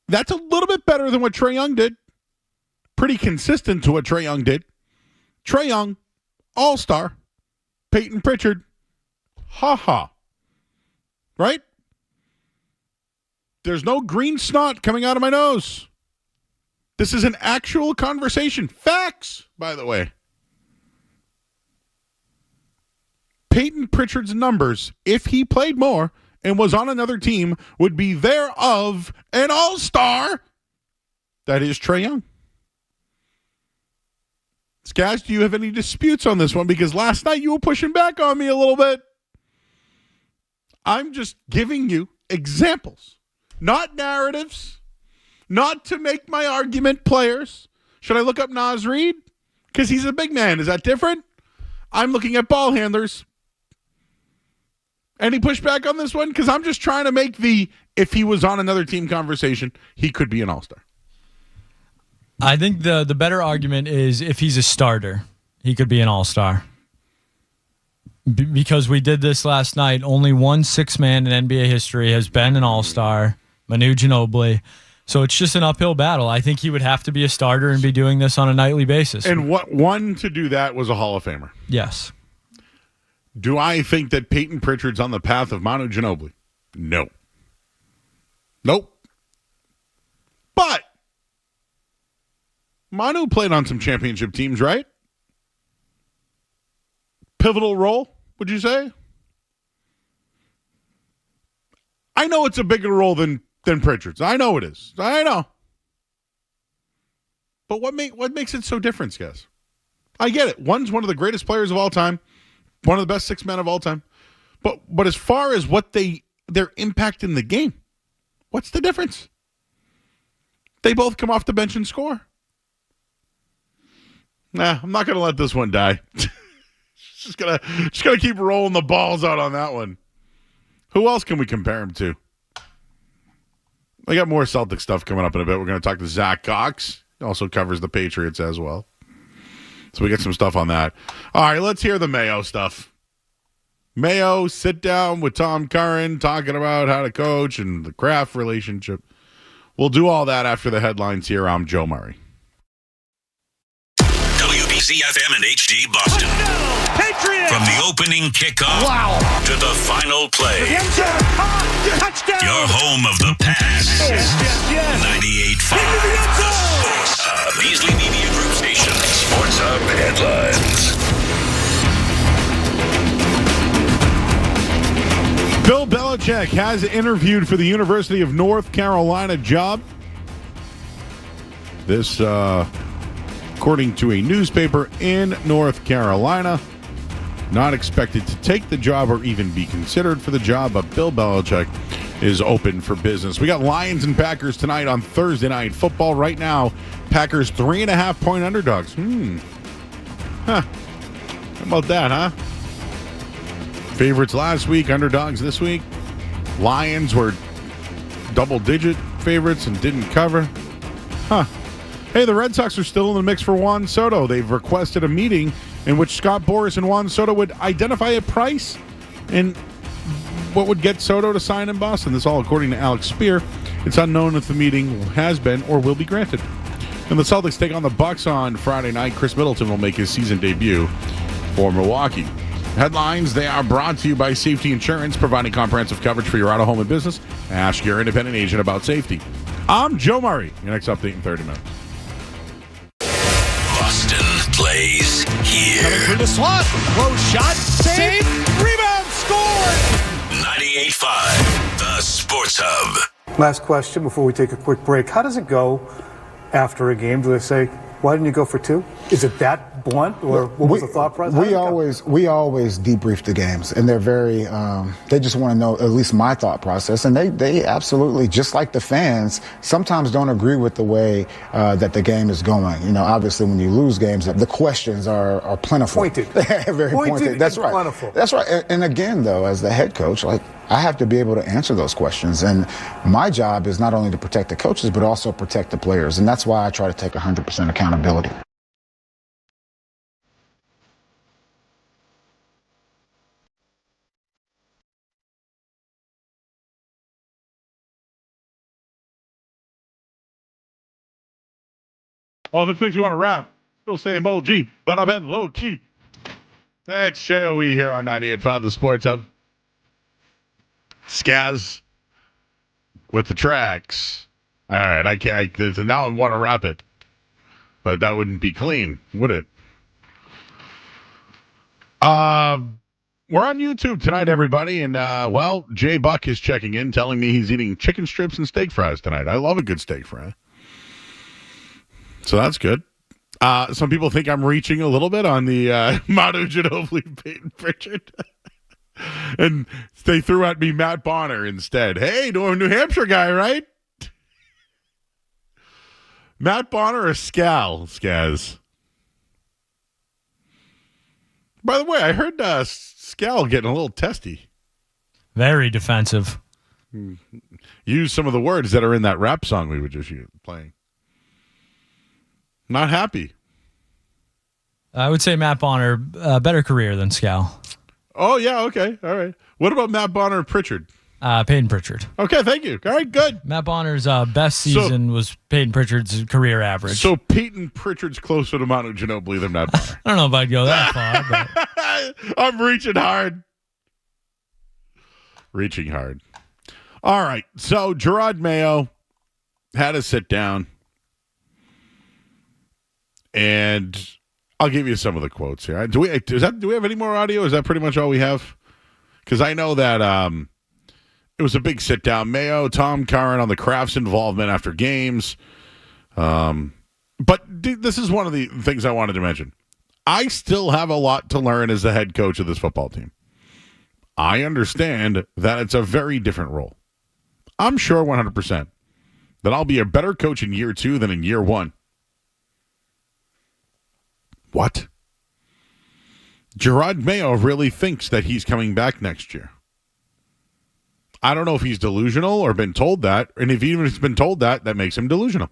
that's a little bit better than what Trae Young did. Pretty consistent to what Trae Young did. Trae Young, all-star. Peyton Pritchard, ha-ha. Right? There's no green snot coming out of my nose. This is an actual conversation. Facts, by the way. Peyton Pritchard's numbers, if he played more and was on another team, would be thereof an all-star. That is Trae Young. Skaz, do you have any disputes on this one? Because last night you were pushing back on me a little bit. I'm just giving you examples, not narratives, not to make my argument players. Should I look up Naz Reid? Because he's a big man. Is that different? I'm looking at ball handlers. Any pushback on this one? Because I'm just trying to make if he was on another team conversation, he could be an all-star. I think the better argument is if he's a starter, he could be an all-star. Because we did this last night, only one six-man in NBA history has been an all-star, Manu Ginobili. So it's just an uphill battle. I think he would have to be a starter and be doing this on a nightly basis. And what one to do that was a Hall of Famer. Yes. Do I think that Peyton Pritchard's on the path of Manu Ginobili? No. Nope. But Manu played on some championship teams, right? Pivotal role, would you say? I know it's a bigger role than Pritchard's. I know it is. I know. But what makes it so different, guys? I get it. One's one of the greatest players of all time, one of the best six men of all time. But as far as what their impact in the game, what's the difference? They both come off the bench and score. Nah, I'm not going to let this one die. just gonna keep rolling the balls out on that one. Who else can we compare him to? I got more Celtic stuff coming up in a bit. We're going to talk to Zack. He also covers the Patriots as well. So we get some stuff on that. All right, let's hear the Mayo stuff. Mayo, sit down with Tom Curran, talking about how to coach and the Kraft relationship. We'll do all that after the headlines here. I'm Joe Murray. WBC-FM and HD Boston. Patriots! From the opening kickoff to the final play. Touchdown! Your home of the pass. Yes. 98.5. The Sports Hub. Beasley Media Group Station. Sports Hub headlines. Bill Belichick has interviewed for the University of North Carolina job. This, according to a newspaper in North Carolina, not expected to take the job or even be considered for the job, but Bill Belichick is open for business. We got Lions and Packers tonight on Thursday Night Football. Right now, Packers 3.5-point underdogs. How about that, huh? Favorites last week, underdogs this week. Lions were double-digit favorites and didn't cover. Hey, the Red Sox are still in the mix for Juan Soto. They've requested a meeting in which Scott Boras and Juan Soto would identify a price and what would get Soto to sign in Boston. This all according to Alex Spear. It's unknown if the meeting has been or will be granted. And the Celtics take on the Bucks on Friday night. Chris Middleton will make his season debut for Milwaukee. Headlines, they are brought to you by Safety Insurance, providing comprehensive coverage for your auto, home, and business. Ask your independent agent about safety. I'm Joe Murray. Your next update in 30 minutes. Boston plays here. Coming through the slot. Close shot. Save. Rebound. Score. 98.5. The Sports Hub. Last question before we take a quick break. How does it go after a game? Do they say, why didn't you go for two? Is it that blunt, or what was the thought process? We always debrief the games, and they're very. They just want to know at least my thought process, and they absolutely, just like the fans, sometimes don't agree with the way that the game is going. You know, obviously when you lose games, the questions are plentiful. Pointed. Very pointed. That's right. Plentiful. That's right. And again, though, as the head coach, like, I have to be able to answer those questions. And my job is not only to protect the coaches, but also protect the players. And that's why I try to take 100% accountability. All the things you want to rap. Still saying OG, but I've been low key. That's Joey here on 98.5 The Sports Hub. Skaz with the tracks. All right, I can't. Now I want to rap it, but that wouldn't be clean, would it? We're on YouTube tonight, everybody, and well, Jay Buck is checking in, telling me he's eating chicken strips and steak fries tonight. I love a good steak fry, so that's good. Some people think I'm reaching a little bit on the Manu Ginobili, Peyton Pritchard. And they threw at me Matt Bonner instead. Hey, New Hampshire guy, right? Matt Bonner or Skaz? By the way, I heard Scal getting a little testy. Very defensive. Use some of the words that are in that rap song we were just playing. Not happy. I would say Matt Bonner, better career than Scal. Oh, yeah, okay. All right. What about Matt Bonner and Pritchard? Peyton Pritchard. Okay, thank you. All right, good. Matt Bonner's best season was Peyton Pritchard's career average. So Peyton Pritchard's closer to Manu Ginobili than Matt Bonner. I don't know if I'd go that far. But. I'm reaching hard. Reaching hard. All right, so Gerard Mayo had to sit down, and I'll give you some of the quotes here. Do we have any more audio? Is that pretty much all we have? Because I know that it was a big sit down. Mayo, Tom Curran on the Kraft's involvement after games. But this is one of the things I wanted to mention. I still have a lot to learn as the head coach of this football team. I understand that it's a very different role. I'm sure 100% that I'll be a better coach in year 2 than in year 1. What? Gerard Mayo really thinks that he's coming back next year. I don't know if he's delusional or been told that, and if even if he's been told that, that makes him delusional.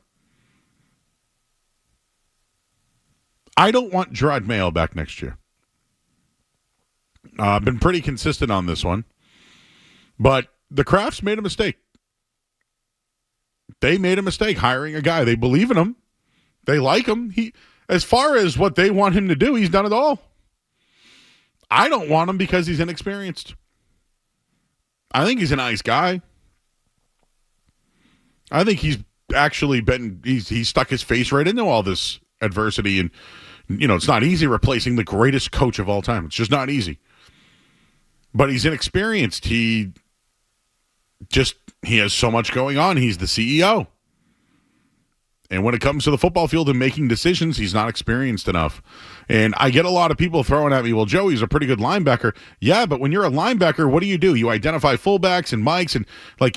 I don't want Gerard Mayo back next year. I've been pretty consistent on this one, but the Krafts made a mistake. They made a mistake hiring a guy. They believe in him. They like him. As far as what they want him to do, he's done it all. I don't want him because he's inexperienced. I think he's a nice guy. I think he's actually he's stuck his face right into all this adversity. And, it's not easy replacing the greatest coach of all time. It's just not easy. But he's inexperienced. He has so much going on. He's the CEO. And when it comes to the football field and making decisions, he's not experienced enough. And I get a lot of people throwing at me, well, Joey's a pretty good linebacker. Yeah, but when you're a linebacker, what do? You identify fullbacks and mics and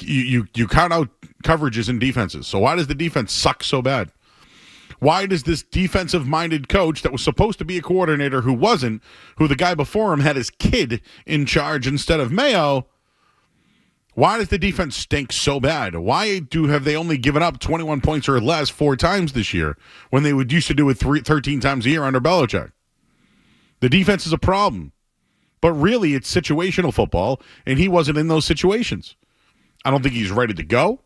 you count out coverages and defenses. So why does the defense suck so bad? Why does this defensive-minded coach that was supposed to be a coordinator who wasn't, who the guy before him had his kid in charge instead of Mayo, why does the defense stink so bad? Why have they only given up 21 points or less 4 times this year when they used to do it 13 times a year under Belichick? The defense is a problem. But really, it's situational football, and he wasn't in those situations. I don't think he's ready to go.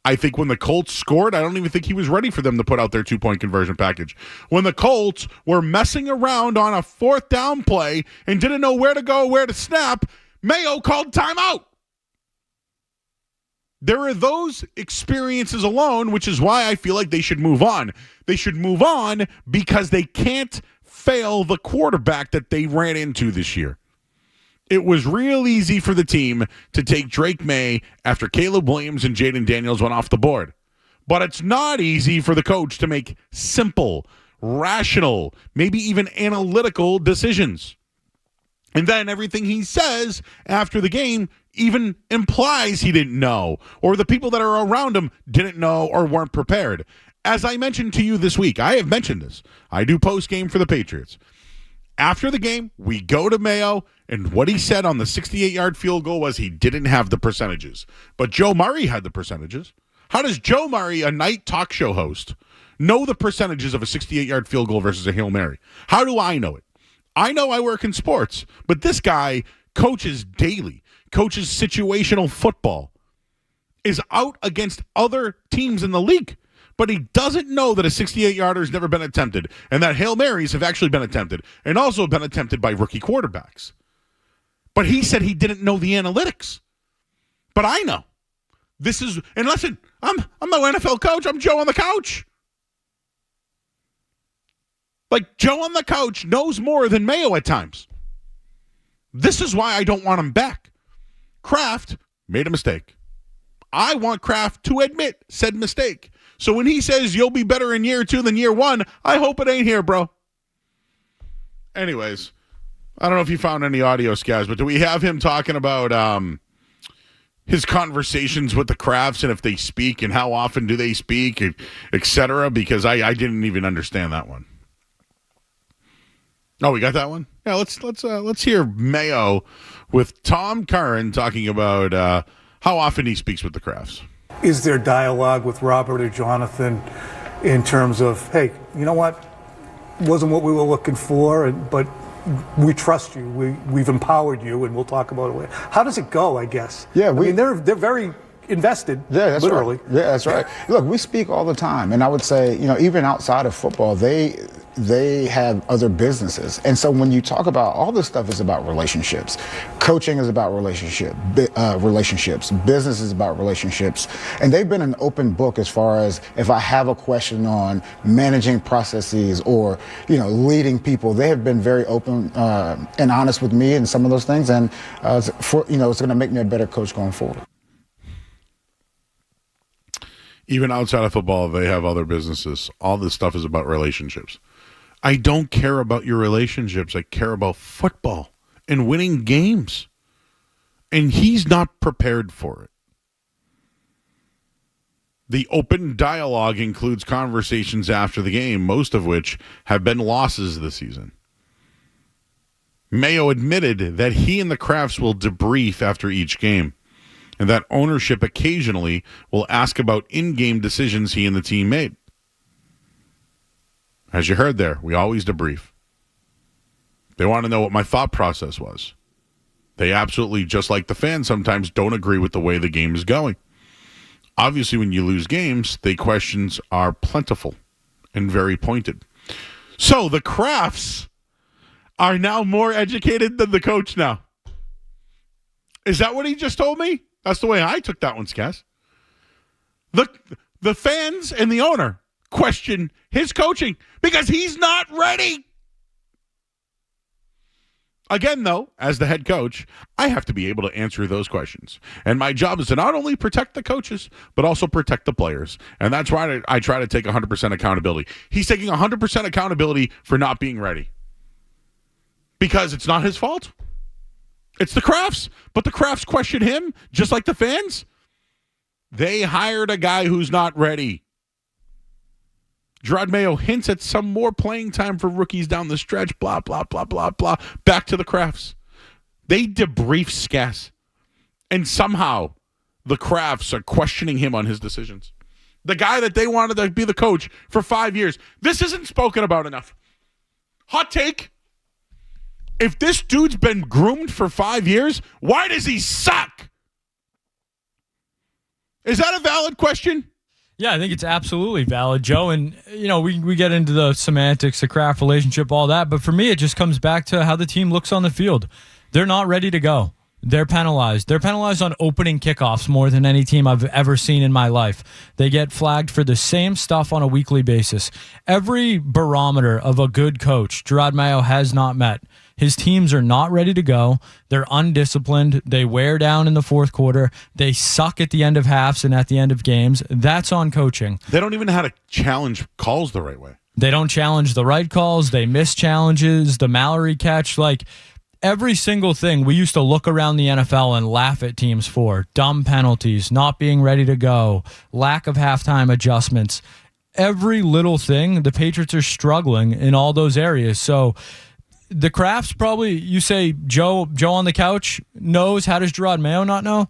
I think when the Colts scored, I don't even think he was ready for them to put out their 2-point conversion package. When the Colts were messing around on a 4th down play and didn't know where to go, where to snap, Mayo called timeout. There are those experiences alone, which is why I feel like they should move on. They should move on because they can't fail the quarterback that they ran into this year. It was real easy for the team to take Drake May after Caleb Williams and Jaden Daniels went off the board. But it's not easy for the coach to make simple, rational, maybe even analytical decisions. And then everything he says after the game even implies he didn't know, or the people that are around him didn't know or weren't prepared. As I mentioned to you this week, I have mentioned this. I do post-game for the Patriots. After the game, we go to Mayo, and what he said on the 68-yard field goal was he didn't have the percentages. But Joe Murray had the percentages. How does Joe Murray, a night talk show host, know the percentages of a 68-yard field goal versus a Hail Mary? How do I know it? I know I work in sports, but this guy coaches daily, coaches situational football, is out against other teams in the league. But he doesn't know that a 68-yarder has never been attempted and that Hail Marys have actually been attempted and also been attempted by rookie quarterbacks. But he said he didn't know the analytics. But I know. And listen, I'm no NFL coach. I'm Joe on the couch. Like, Joe on the couch knows more than Mayo at times. This is why I don't want him back. Kraft made a mistake. I want Kraft to admit said mistake. So when he says you'll be better in year 2 than year 1, I hope it ain't here, bro. Anyways, I don't know if you found any audio, guys, but do we have him talking about his conversations with the Krafts and if they speak and how often do they speak, et cetera? Because I didn't even understand that one. Oh, we got that one? Yeah, let's hear Mayo with Tom Curran talking about how often he speaks with the Krafts. Is there dialogue with Robert or Jonathan in terms of, hey, you know what? Wasn't what we were looking for, but we trust you. We've empowered you, and we'll talk about it later. How does it go, I guess? Yeah, I mean, they're very invested, yeah, that's literally. Right. Yeah, that's right. Look, we speak all the time, and I would say, even outside of football, they have other businesses. And so when you talk about all this stuff is about relationships. Coaching is about relationships. Business is about relationships. And they've been an open book as far as if I have a question on managing processes or, leading people, they have been very open and honest with me and some of those things. And, it's going to make me a better coach going forward. Even outside of football, they have other businesses. All this stuff is about relationships. I don't care about your relationships. I care about football and winning games. And he's not prepared for it. The open dialogue includes conversations after the game, most of which have been losses this season. Mayo admitted that he and the Crafts will debrief after each game, and that ownership occasionally will ask about in-game decisions he and the team made. As you heard there, we always debrief. They want to know what my thought process was. They absolutely, just like the fans, sometimes don't agree with the way the game is going. Obviously, when you lose games, the questions are plentiful and very pointed. So the Crafts are now more educated than the coach now. Is that what he just told me? That's the way I took that one, Skaz. The fans and the owner question his coaching because he's not ready. Again, though, as the head coach, I have to be able to answer those questions. And my job is to not only protect the coaches, but also protect the players. And that's why I try to take 100% accountability. He's taking 100% accountability for not being ready. Because it's not his fault. It's the Crafts. But the Crafts question him, just like the fans. They hired a guy who's not ready. Gerard Mayo hints at some more playing time for rookies down the stretch, blah, blah, blah, blah, blah. Back to the Crafts. They debrief Skess. And somehow the Crafts are questioning him on his decisions. The guy that they wanted to be the coach for 5 years. This isn't spoken about enough. Hot take. If this dude's been groomed for 5 years, why does he suck? Is that a valid question? Yeah, I think it's absolutely valid, Joe. And, we get into the semantics, the Kraft relationship, all that. But for me, it just comes back to how the team looks on the field. They're not ready to go. They're penalized. They're penalized on opening kickoffs more than any team I've ever seen in my life. They get flagged for the same stuff on a weekly basis. Every barometer of a good coach, Gerard Mayo has not met. His teams are not ready to go. They're undisciplined. They wear down in the fourth quarter. They suck at the end of halves and at the end of games. That's on coaching. They don't even know how to challenge calls the right way. They don't challenge the right calls. They miss challenges. The Mallory catch, every single thing we used to look around the NFL and laugh at teams for. Dumb penalties, not being ready to go, lack of halftime adjustments. Every little thing, the Patriots are struggling in all those areas. So the Crafts probably, you say Joe on the couch knows. How does Gerard Mayo not know?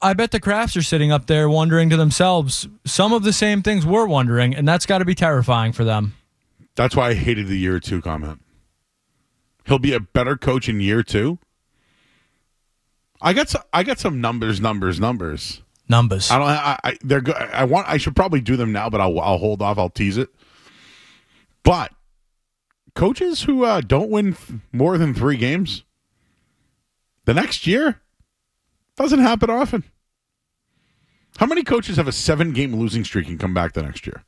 I bet the Crafts are sitting up there wondering to themselves some of the same things we're wondering, and that's got to be terrifying for them. That's why I hated the year 2 comment. He'll be a better coach in year 2. I got some numbers. Numbers. They're good. I should probably do them now, but I'll hold off. I'll tease it. But coaches who don't win more than 3 games the next year doesn't happen often. How many coaches have a 7-game losing streak and come back the next year?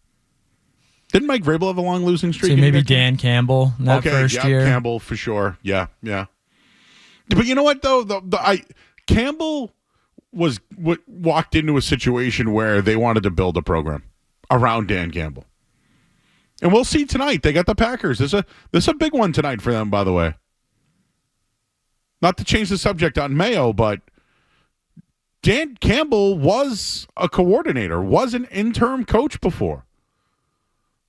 Didn't Mike Vrabel have a long losing streak? So maybe Dan Campbell in that first year. Campbell for sure. Yeah. But you know what though? Campbell walked into a situation where they wanted to build a program around Dan Campbell. And we'll see tonight. They got the Packers. This is a big one tonight for them, by the way. Not to change the subject on Mayo, but Dan Campbell was a coordinator, was an interim coach before.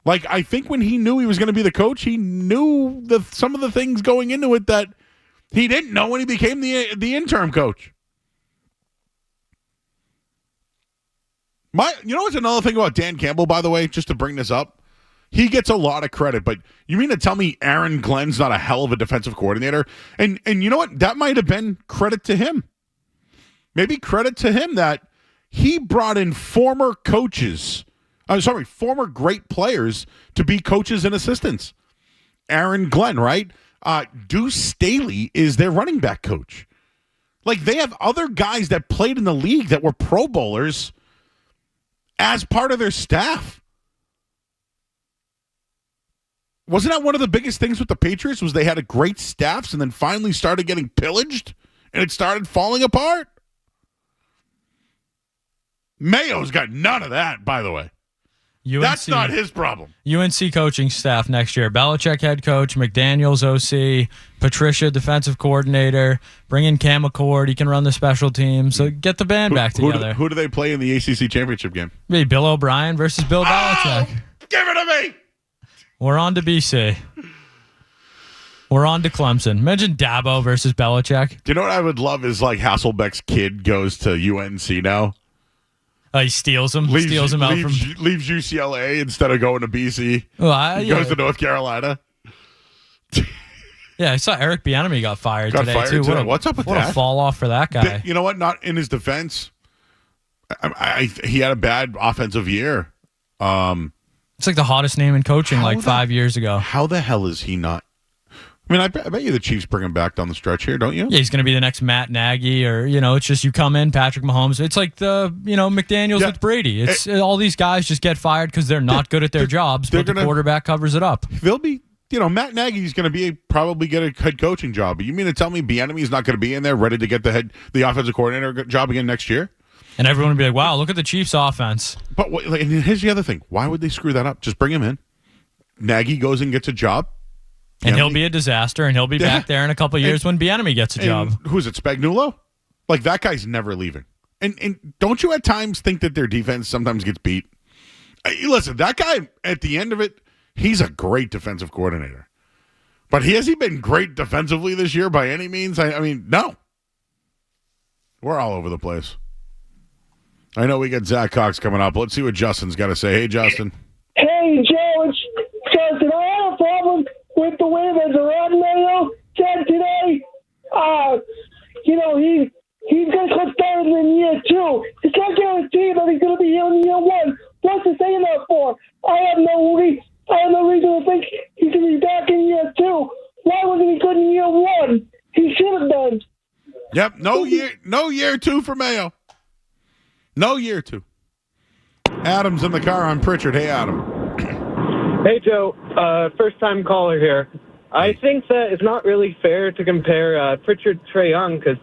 I think when he knew he was going to be the coach, he knew some of the things going into it that he didn't know when he became the interim coach. You know what's another thing about Dan Campbell, by the way, just to bring this up? He gets a lot of credit, but you mean to tell me Aaron Glenn's not a hell of a defensive coordinator? And you know what? That might have been credit to him. Maybe credit to him that he brought in former great players to be coaches and assistants. Aaron Glenn, right? Deuce Staley is their running back coach. Like, they have other guys that played in the league that were Pro Bowlers as part of their staff. Wasn't that one of the biggest things with the Patriots was they had a great staffs and then finally started getting pillaged and it started falling apart? Mayo's got none of that, by the way. That's not his problem. UNC coaching staff next year. Belichick head coach, McDaniels OC, Patricia defensive coordinator, bring in Cam McCord. He can run the special teams. So get the band back together. Who do they play in the ACC championship game? Maybe Bill O'Brien versus Bill Belichick. Give it to me! We're on to BC. We're on to Clemson. Imagine Dabo versus Belichick. Do you know what I would love is like Hasselbeck's kid goes to UNC now. He steals him. Leaves UCLA instead of going to BC. He goes to North Carolina. Yeah, I saw Eric Bieniemy got fired today, too. What's up with that? What a fall off for that guy. You know what? Not in his defense. He had a bad offensive year. It's like the hottest name in coaching 5 years ago. How the hell is he not? I mean, I bet you the Chiefs bring him back down the stretch here, don't you? Yeah, he's going to be the next Matt Nagy, or, it's just you come in, Patrick Mahomes. It's like the, McDaniels with Brady. It's all these guys just get fired because they're not good at their jobs, but the quarterback covers it up. They'll be, Matt Nagy's going to probably get a head coaching job. But you mean to tell me Bieniemy's not going to be in there ready to get the offensive coordinator job again next year? And everyone would be like, wow, look at the Chiefs offense. But and here's the other thing. Why would they screw that up? Just bring him in. Nagy goes and gets a job. And he'll be a disaster, and he'll be back there in a couple of years when Bieniemy gets a job. Who's it, Spagnuolo? Like, that guy's never leaving. And don't you at times think that their defense sometimes gets beat? Listen, that guy, at the end of it, he's a great defensive coordinator. But has he been great defensively this year by any means? I mean, no. We're all over the place. I know we got Zack Cox coming up. Let's see what Justin's got to say. Hey, Justin. Hey, Joe. It's Justin. I have a problem with the way that Rod Mayo said today. He's going to come started in year 2. It's not guaranteed that he's going to be here in year 1. What's he saying that for? I have no reason to think he's going to be back in year 2. Why wasn't he good in year 1? He should have been. Yep, no year 2 for Mayo. No year 2. Adam's in the car. I'm Pritchard. Hey, Adam. Hey, Joe. First-time caller here. I think that it's not really fair to compare Pritchard to Trae Young because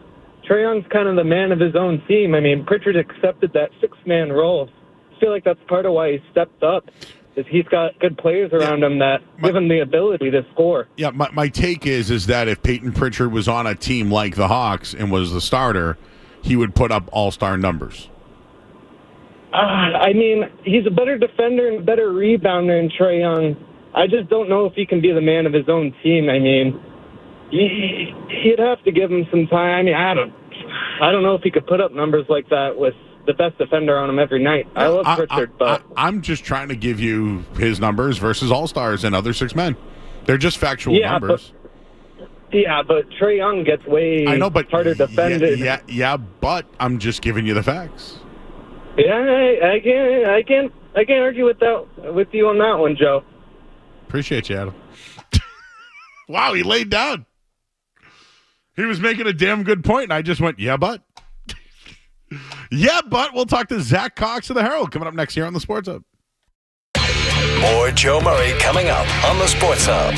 Trae Young's kind of the man of his own team. I mean, Pritchard accepted that 6-man role. I feel like that's part of why he stepped up. Is he's got good players around him that give him the ability to score. Yeah, my take is that if Peyton Pritchard was on a team like the Hawks and was the starter, he would put up all-star numbers. I mean, he's a better defender and a better rebounder than Trae Young. I just don't know if he can be the man of his own team. I mean, he'd have to give him some time. I mean, I don't know if he could put up numbers like that with the best defender on him every night. I love Pritchard, but I'm just trying to give you his numbers versus all-stars and other 6 men. They're just factual numbers. But Trae Young gets way harder defended. Yeah, but I'm just giving you the facts. Yeah, I can't argue with you on that one, Joe. Appreciate you, Adam. Wow, he laid down. He was making a damn good point, and I just went, yeah, but. Yeah, but we'll talk to Zack Cox of the Herald coming up next here on the Sports Hub. More Joe Murray coming up on the Sports Hub.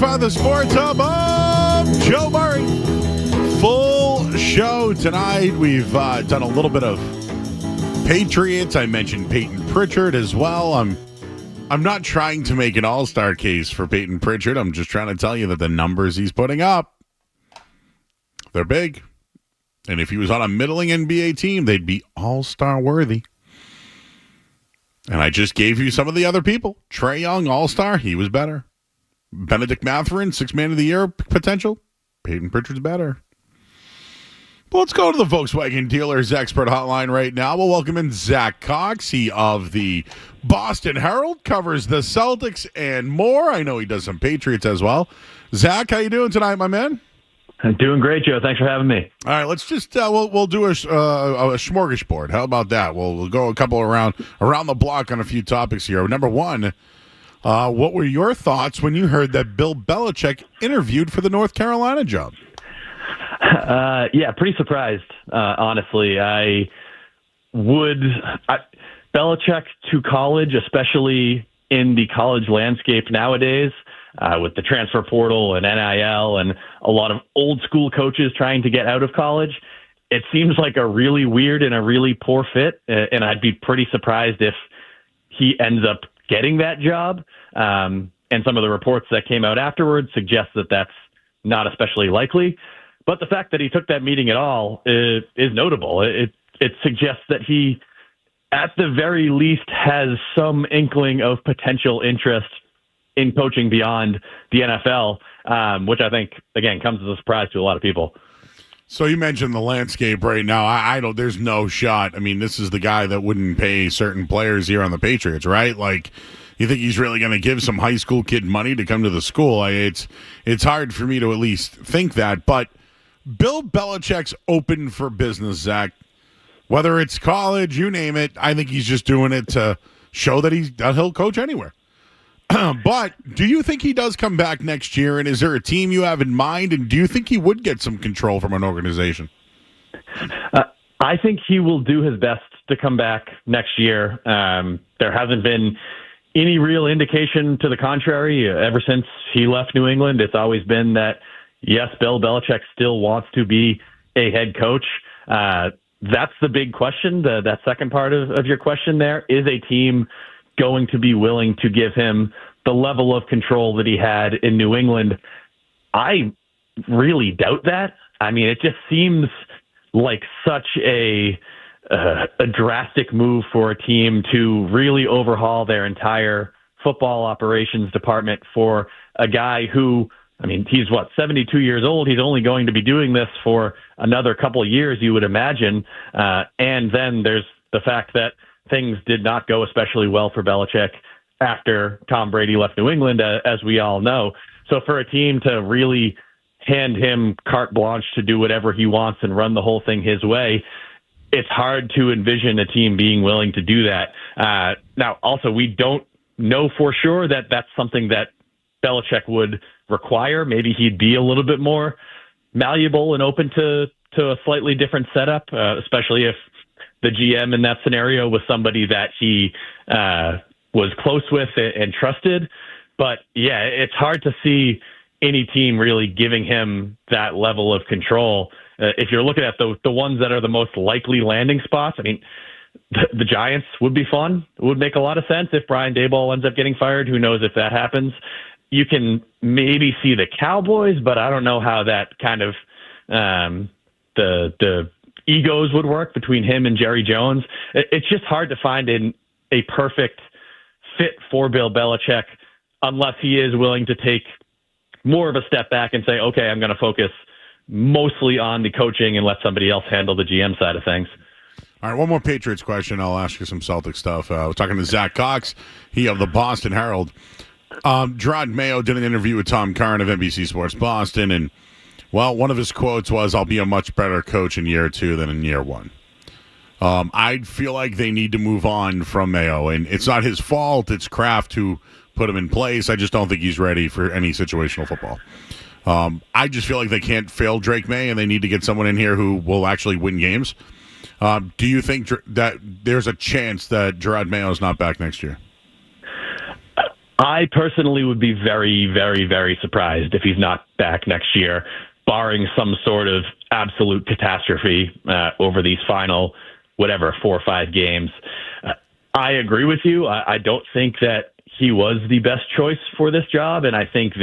105, the Sports Hub of Joe Murray. Full show tonight. We've done a little bit of Patriots. I mentioned Peyton Pritchard as well. I'm not trying to make an all-star case for Peyton Pritchard. I'm just trying to tell you that the numbers he's putting up, they're big. And if he was on a middling NBA team, they'd be all-star worthy. And I just gave you some of the other people. Trae Young, all-star, he was better. Benedict Mathurin, 6 Man of the Year potential. Peyton Pritchard's better. But let's go to the Volkswagen Dealers Expert Hotline right now. We'll welcome in Zack Cox. He of the Boston Herald, covers the Celtics and more. I know he does some Patriots as well. Zack, how you doing tonight, my man? I'm doing great, Joe. Thanks for having me. All right, let's just we'll do a smorgasbord. How about that? We'll go a couple around the block on a few topics here. Number one, what were your thoughts when you heard that Bill Belichick interviewed for the North Carolina job? Yeah, pretty surprised, honestly. Belichick to college, especially in the college landscape nowadays, with the transfer portal and NIL and a lot of old school coaches trying to get out of college, it seems like a really weird and a really poor fit. And I'd be pretty surprised if he ends up getting that job. And some of the reports that came out afterwards suggest that that's not especially likely. But the fact that he took that meeting at all is notable. It suggests that he, at the very least, has some inkling of potential interest in coaching beyond the NFL, which I think, again, comes as a surprise to a lot of people. So you mentioned the landscape right now. I don't. There's no shot. I mean, this is the guy that wouldn't pay certain players here on the Patriots, right? Like, you think he's really going to give some high school kid money to come to the school? It's hard for me to at least think that, but Bill Belichick's open for business, Zach. Whether it's college, you name it, I think he's just doing it to show that he'll coach anywhere. But do you think he does come back next year, and is there a team you have in mind, and do you think he would get some control from an organization? I think he will do his best to come back next year. There hasn't been any real indication to the contrary. Ever since he left New England, it's always been that, yes, Bill Belichick still wants to be a head coach. That's the big question. That second part of your question there, is a team going to be willing to give him the level of control that he had in New England? I really doubt that. I mean, it just seems like such a drastic move for a team to really overhaul their entire football operations department for a guy who, I mean, he's 72 years old. He's only going to be doing this for another couple of years, you would imagine. And then there's the fact that things did not go especially well for Belichick after Tom Brady left New England, as we all know. So for a team to really hand him carte blanche to do whatever he wants and run the whole thing his way, it's hard to envision a team being willing to do that. Now, also, we don't know for sure that that's something that Belichick would require. Maybe he'd be a little bit more malleable and open to a slightly different setup, especially if the GM in that scenario was somebody that he was close with and trusted. But yeah, it's hard to see any team really giving him that level of control. If you're looking at the ones that are the most likely landing spots, I mean, the Giants would be fun. It would make a lot of sense if Brian Daboll ends up getting fired. Who knows if that happens? You can maybe see the Cowboys, but I don't know how that kind of the egos would work between him and Jerry Jones. It's just hard to find a perfect fit for Bill Belichick unless he is willing to take more of a step back and say, okay, I'm going to focus mostly on the coaching and let somebody else handle the GM side of things. All right, one more Patriots question. I'll ask you some Celtic stuff. I was talking to Zack Cox, he of the Boston Herald. Gerard Mayo did an interview with Tom Curran of NBC Sports Boston, and, well, one of his quotes was, "I'll be a much better coach in year 2 than in year 1." I feel like they need to move on from Mayo, and it's not his fault. It's Kraft who put him in place. I just don't think he's ready for any situational football. I just feel like they can't fail Drake May, and they need to get someone in here who will actually win games. Do you think that there's a chance that Gerard Mayo is not back next year? I personally would be very, very, very surprised if he's not back next year, barring some sort of absolute catastrophe over these final, 4 or 5 games. I agree with you. I don't think that he was the best choice for this job, and I think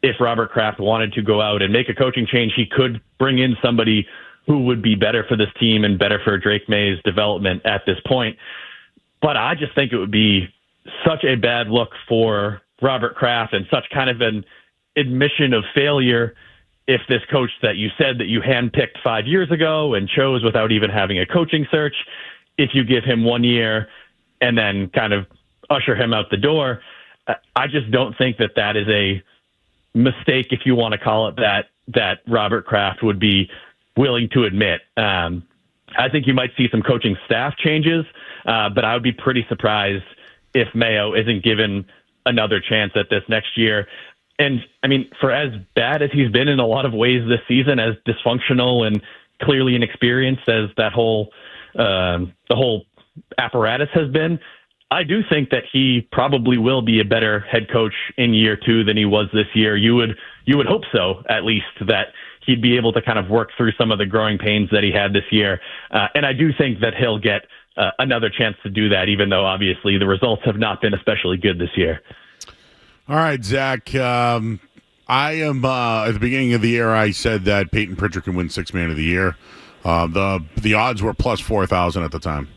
if Robert Kraft wanted to go out and make a coaching change, he could bring in somebody who would be better for this team and better for Drake May's development at this point. But I just think it would be such a bad look for Robert Kraft and such kind of an admission of failure if this coach that you said that you handpicked 5 years ago and chose without even having a coaching search, if you give him 1 year and then kind of usher him out the door. I just don't think that is a mistake, if you want to call it that Robert Kraft would be willing to admit. I think you might see some coaching staff changes, but I would be pretty surprised if Mayo isn't given another chance at this next year. And I mean, for as bad as he's been in a lot of ways this season, as dysfunctional and clearly inexperienced as the whole apparatus has been, I do think that he probably will be a better head coach in year 2 than he was this year. You would hope so, at least, that he'd be able to kind of work through some of the growing pains that he had this year. And I do think that he'll get another chance to do that, even though obviously the results have not been especially good this year. All right, Zach. I am at the beginning of the year. I said that Peyton Pritchard can win Sixth Man of the Year. The odds were plus 4,000 at the time.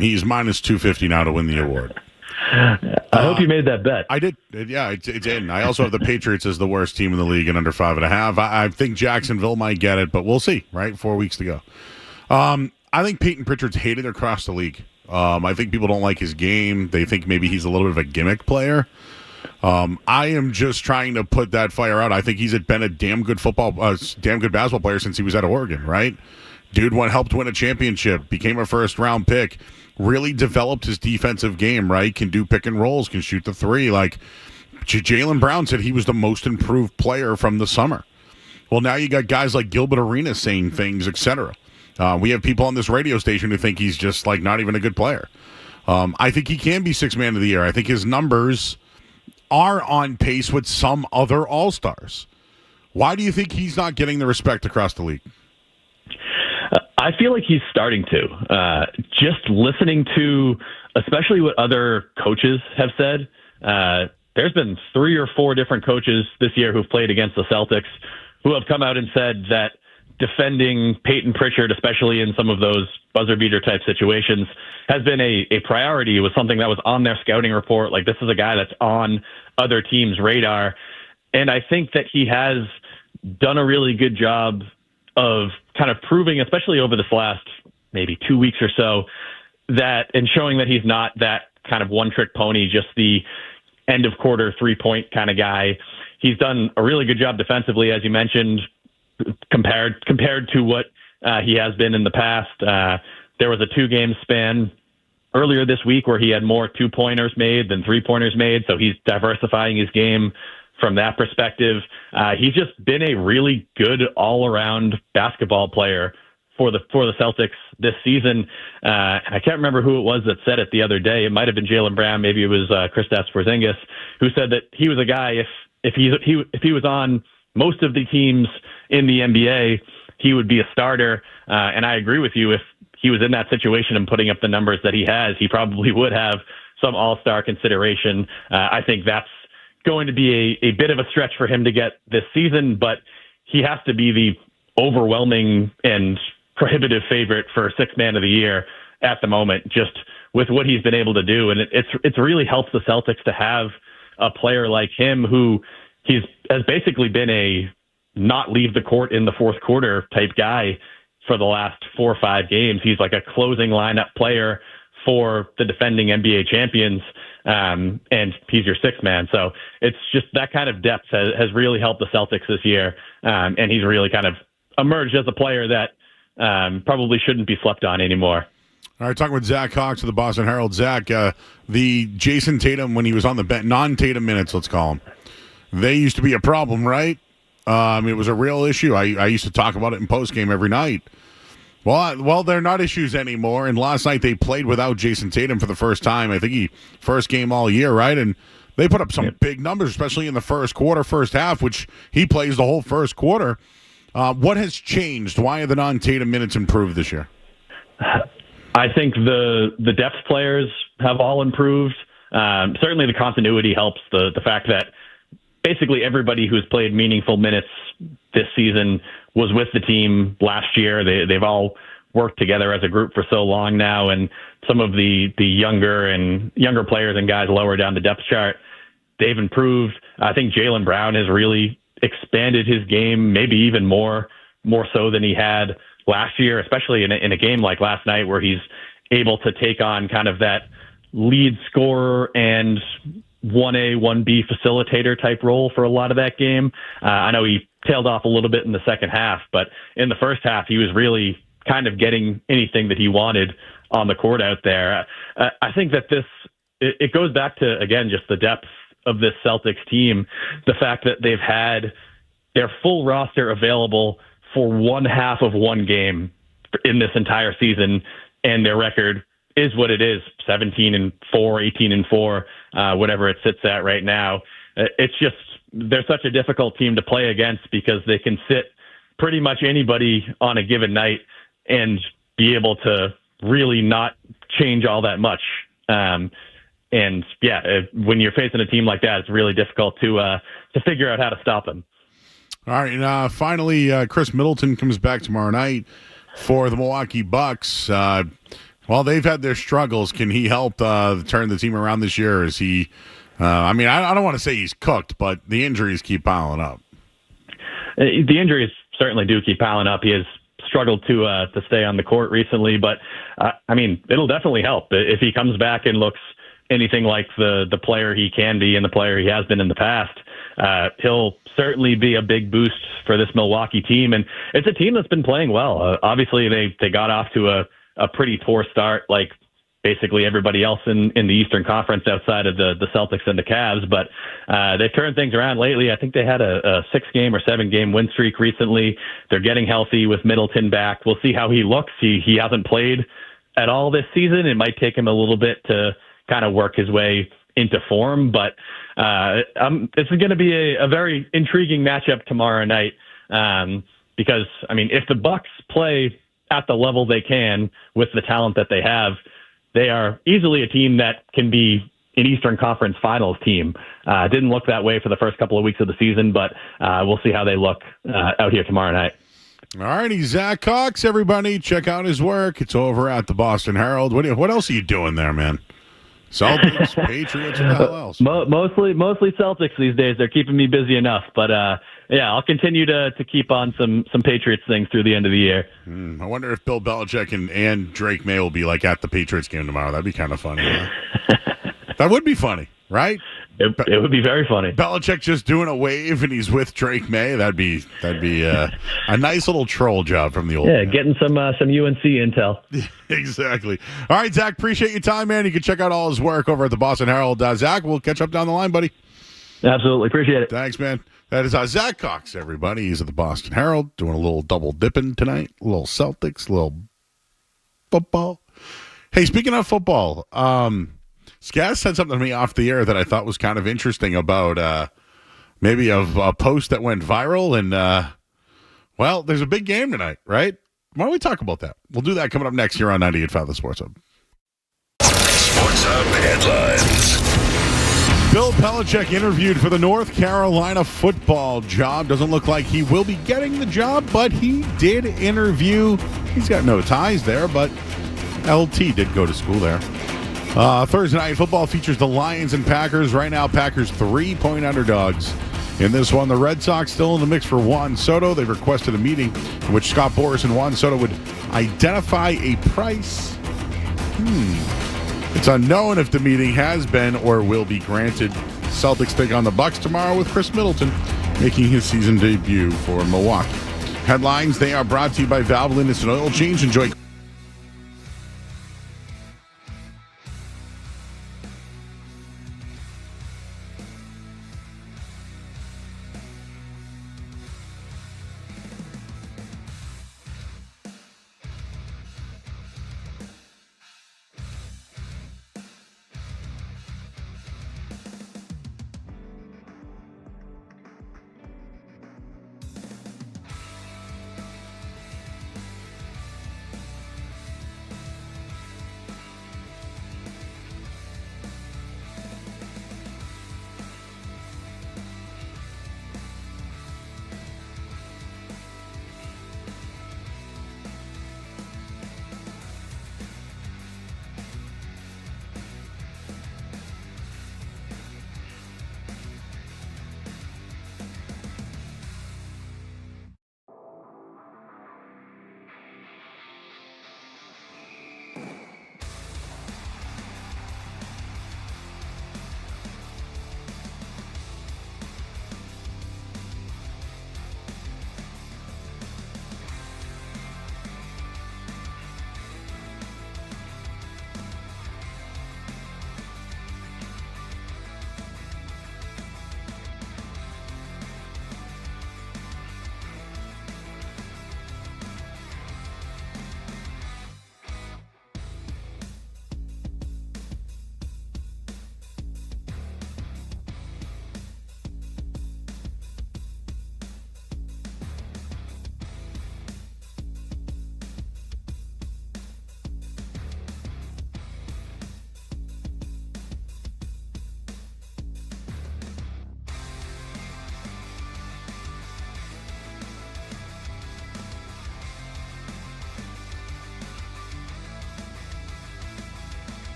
He's minus 250 now to win the award. I hope you made that bet. I did. Yeah, it's in. I also have the Patriots as the worst team in the league and under 5.5. I think Jacksonville might get it, but we'll see. Right, 4 weeks to go. I think Peyton Pritchard's hated across the league. I think people don't like his game. They think maybe he's a little bit of a gimmick player. I am just trying to put that fire out. I think he's been a damn good basketball player since he was at Oregon, right? Dude helped win a championship, became a first-round pick, really developed his defensive game, right? Can do pick and rolls, can shoot the three. Like, Jaylen Brown said he was the most improved player from the summer. Well, now you got guys like Gilbert Arenas saying things, etc. We have people on this radio station who think he's just, like, not even a good player. I think he can be Sixth Man of the Year. I think his numbers are on pace with some other All-Stars. Why do you think he's not getting the respect across the league? I feel like he's starting to. Just listening to, especially what other coaches have said, there's been 3 or 4 different coaches this year who've played against the Celtics who have come out and said that defending Peyton Pritchard, especially in some of those buzzer beater type situations, has been a priority. It was something that was on their scouting report. Like, this is a guy that's on other teams' radar. And I think that he has done a really good job of kind of proving, especially over this last maybe 2 weeks or so, that and showing that he's not that kind of one-trick pony, just the end of quarter 3-point kind of guy. He's done a really good job defensively, as you mentioned, compared to what he has been in the past. There was a 2-game span earlier this week where he had more 2-pointers made than 3-pointers made, so he's diversifying his game from that perspective. He's just been a really good all-around basketball player for the Celtics this season. I can't remember who it was that said it the other day. It might have been Jaylen Brown, maybe it was Kristaps Porzingis, who said that he was a guy, if he was on most of the teams in the NBA, he would be a starter. And I agree with you. If he was in that situation and putting up the numbers that he has, he probably would have some all-star consideration. I think that's going to be a bit of a stretch for him to get this season, but he has to be the overwhelming and prohibitive favorite for Sixth Man of the Year at the moment, just with what he's been able to do. And it's really helped the Celtics to have a player like him who has basically been a not leave the court in the fourth quarter type guy for the last 4 or 5 games. He's like a closing lineup player for the defending NBA champions, and he's your sixth man. So it's just that kind of depth has really helped the Celtics this year, and he's really kind of emerged as a player that probably shouldn't be slept on anymore. All right, talking with Zack Cox of the Boston Herald. Zack, the Jason Tatum, when he was on the bench, non-Tatum minutes, let's call them, they used to be a problem, right? It was a real issue. I used to talk about it in postgame every night. Well, they're not issues anymore. And last night they played without Jason Tatum for the first time. I think first game all year, right? And they put up some big numbers, especially in the first quarter, first half, which he plays the whole first quarter. What has changed? Why have the non-Tatum minutes improved this year? I think the depth players have all improved. Certainly the continuity helps. The fact that basically everybody who's played meaningful minutes this season was with the team last year. They've all worked together as a group for so long now, and some of the younger players and guys lower down the depth chart, they've improved. I think Jaylen Brown has really expanded his game, maybe even more so than he had last year, especially in a game like last night where he's able to take on kind of that lead scorer and 1A, 1B facilitator type role for a lot of that game. I know he tailed off a little bit in the second half, but in the first half, he was really kind of getting anything that he wanted on the court out there. I think that it goes back to, again, just the depth of this Celtics team, the fact that they've had their full roster available for one half of one game in this entire season, and their record is what it is, 17-4, 18-4, whatever it sits at right now. It's just, they're such a difficult team to play against because they can sit pretty much anybody on a given night and be able to really not change all that much. And yeah, when you're facing a team like that, it's really difficult to figure out how to stop them. All right, and finally, Chris Middleton comes back tomorrow night for the Milwaukee Bucks. Well, they've had their struggles. Can he help turn the team around this year? Is he? I don't want to say he's cooked, but the injuries keep piling up. The injuries certainly do keep piling up. He has struggled to stay on the court recently, but it'll definitely help if he comes back and looks anything like the player he can be and the player he has been in the past. He'll certainly be a big boost for this Milwaukee team, and it's a team that's been playing well. Obviously, they got off to a pretty poor start, like basically everybody else in the Eastern Conference outside of the Celtics and the Cavs, but they've turned things around lately. I think they had a 6-game or 7-game win streak recently. They're getting healthy with Middleton back. We'll see how he looks. He hasn't played at all this season. It might take him a little bit to kind of work his way into form, but it's going to be a very intriguing matchup tomorrow night because, if the Bucks play at the level they can with the talent that they have, they are easily a team that can be an Eastern Conference Finals team. Didn't look that way for the first couple of weeks of the season, but we'll see how they look out here tomorrow night. All righty, Zack Cox, everybody, check out his work. It's over at the Boston Herald. What else are you doing there, man? Celtics, Patriots, what the hell else? Mostly Celtics these days. They're keeping me busy enough, but I'll continue to keep on some Patriots things through the end of the year. I wonder if Bill Belichick and Drake May will be like at the Patriots game tomorrow. That'd be kind of funny. Huh? That would be funny, right? It would be very funny. Belichick just doing a wave and he's with Drake May. That'd be a nice little troll job from the old man. Getting some UNC intel. Exactly. All right, Zach, appreciate your time, man. You can check out all his work over at the Boston Herald. Zach, we'll catch up down the line, buddy. Absolutely. Appreciate it. Thanks, man. That is Zack Cox, everybody. He's at the Boston Herald doing a little double dipping tonight. A little Celtics, a little football. Hey, speaking of football, Skaz said something to me off the air that I thought was kind of interesting about maybe a post that went viral. And, there's a big game tonight, right? Why don't we talk about that? We'll do that coming up next here on 98.5 The Sports Hub. Sports Hub headlines. Bill Belichick interviewed for the North Carolina football job. Doesn't look like he will be getting the job, but he did interview. He's got no ties there, but LT did go to school there. Thursday Night Football features the Lions and Packers. Right now, Packers 3-point underdogs. In this one, the Red Sox still in the mix for Juan Soto. They've requested a meeting in which Scott Boras and Juan Soto would identify a price. It's unknown if the meeting has been or will be granted. Celtics take on the Bucks tomorrow with Chris Middleton making his season debut for Milwaukee. Headlines, they are brought to you by Valvoline Instant Oil Change. Enjoy.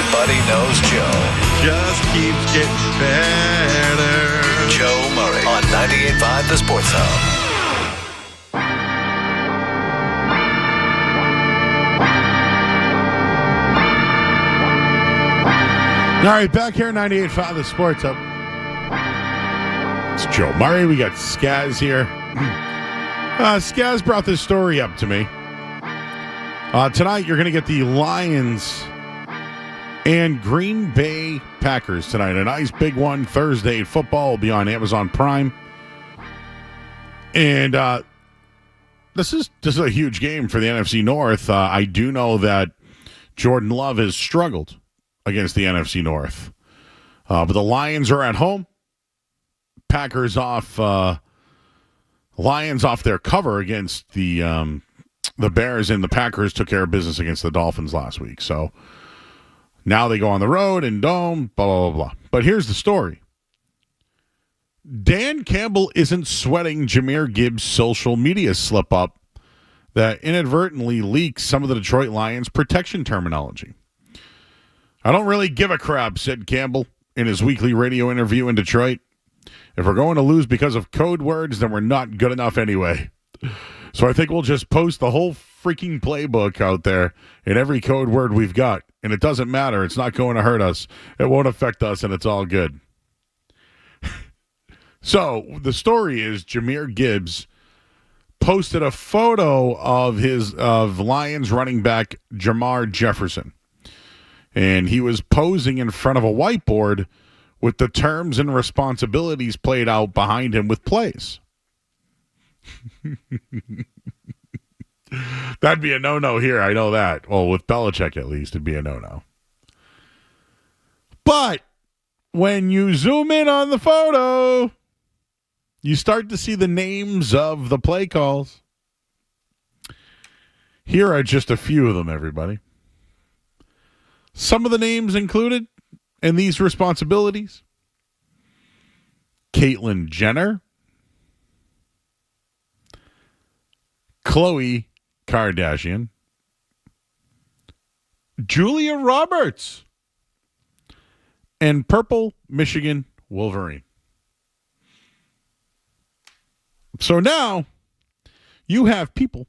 everybody knows Joe. Just keeps getting better. Joe Murray on 98.5 The Sports Hub. All right, back here, 98.5 The Sports Hub. It's Joe Murray. We got Skaz here. Skaz brought this story up to me. Tonight, you're going to get the Lions and Green Bay Packers tonight. A nice big one. Thursday football will be on Amazon Prime. And this is a huge game for the NFC North. I do know that Jordan Love has struggled against the NFC North. But the Lions are at home. Packers off. Lions off their cover against the Bears, and the Packers took care of business against the Dolphins last week. So now they go on the road and dome, blah, blah, blah, blah. But here's the story. Dan Campbell isn't sweating Jahmyr Gibbs' social media slip-up that inadvertently leaks some of the Detroit Lions' protection terminology. I don't really give a crap, said Campbell in his weekly radio interview in Detroit. If we're going to lose because of code words, then we're not good enough anyway. So I think we'll just post the whole freaking playbook out there in every code word we've got. And it doesn't matter. It's not going to hurt us. It won't affect us, and it's all good. So the story is Jahmyr Gibbs posted a photo of Lions running back Jamar Jefferson. And he was posing in front of a whiteboard with the terms and responsibilities played out behind him with plays. That'd be a no-no here, I know that. Well, with Belichick at least, it'd be a no-no. But when you zoom in on the photo, you start to see the names of the play calls. Here are just a few of them, everybody. Some of the names included in these responsibilities: Caitlyn Jenner, Khloe Kardashian, Julia Roberts, and Purple Michigan Wolverine. So now you have people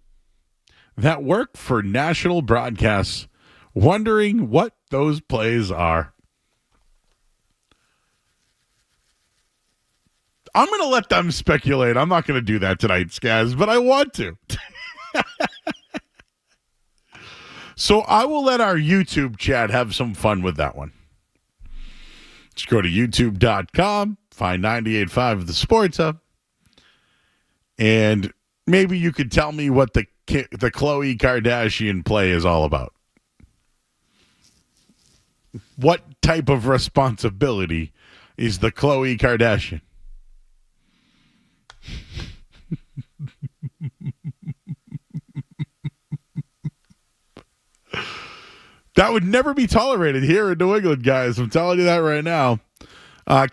that work for national broadcasts wondering what those plays are. I'm going to let them speculate. I'm not going to do that tonight, Skaz, but I want to. So I will let our YouTube chat have some fun with that one. Just go to youtube.com, find 98.5 The Sports Hub, and maybe you could tell me what the Khloe Kardashian play is all about. What type of responsibility is the Khloe Kardashian? That would never be tolerated here in New England, guys. I'm telling you that right now.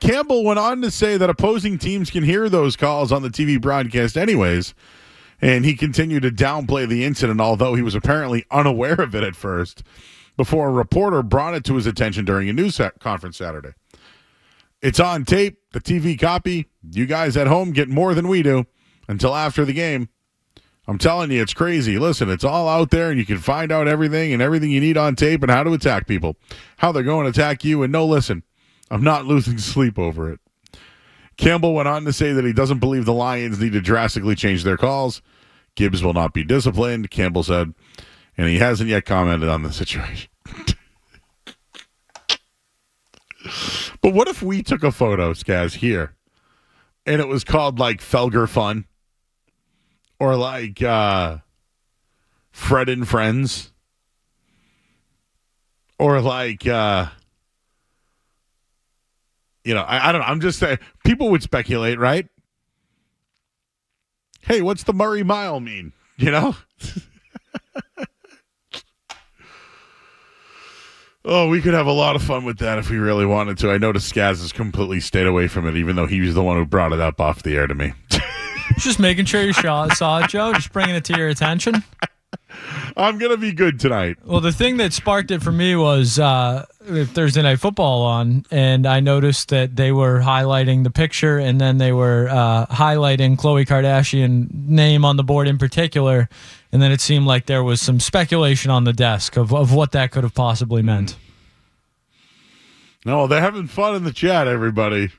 Campbell went on to say that opposing teams can hear those calls on the TV broadcast anyways, and he continued to downplay the incident, although he was apparently unaware of it at first, before a reporter brought it to his attention during a news conference Saturday. It's on tape, the TV copy. You guys at home get more than we do until after the game. I'm telling you, it's crazy. Listen, it's all out there, and you can find out everything and everything you need on tape and how to attack people, how they're going to attack you. And no, listen, I'm not losing sleep over it. Campbell went on to say that he doesn't believe the Lions need to drastically change their calls. Gibbs will not be disciplined, Campbell said, and he hasn't yet commented on the situation. But what if we took a photo, Skaz, here, and it was called, like, Felger Fun? Or like Fred and Friends. Or like, I don't know. I'm just saying, people would speculate, right? Hey, what's the Murray Mile mean? You know? Oh, we could have a lot of fun with that if we really wanted to. I noticed Skaz has completely stayed away from it, even though he was the one who brought it up off the air to me. Just making sure you saw it, Joe. Just bringing it to your attention. I'm going to be good tonight. Well, the thing that sparked it for me was Thursday Night Football on, and I noticed that they were highlighting the picture, and then they were highlighting Khloe Kardashian name on the board in particular, and then it seemed like there was some speculation on the desk of what that could have possibly meant. No, they're having fun in the chat, everybody.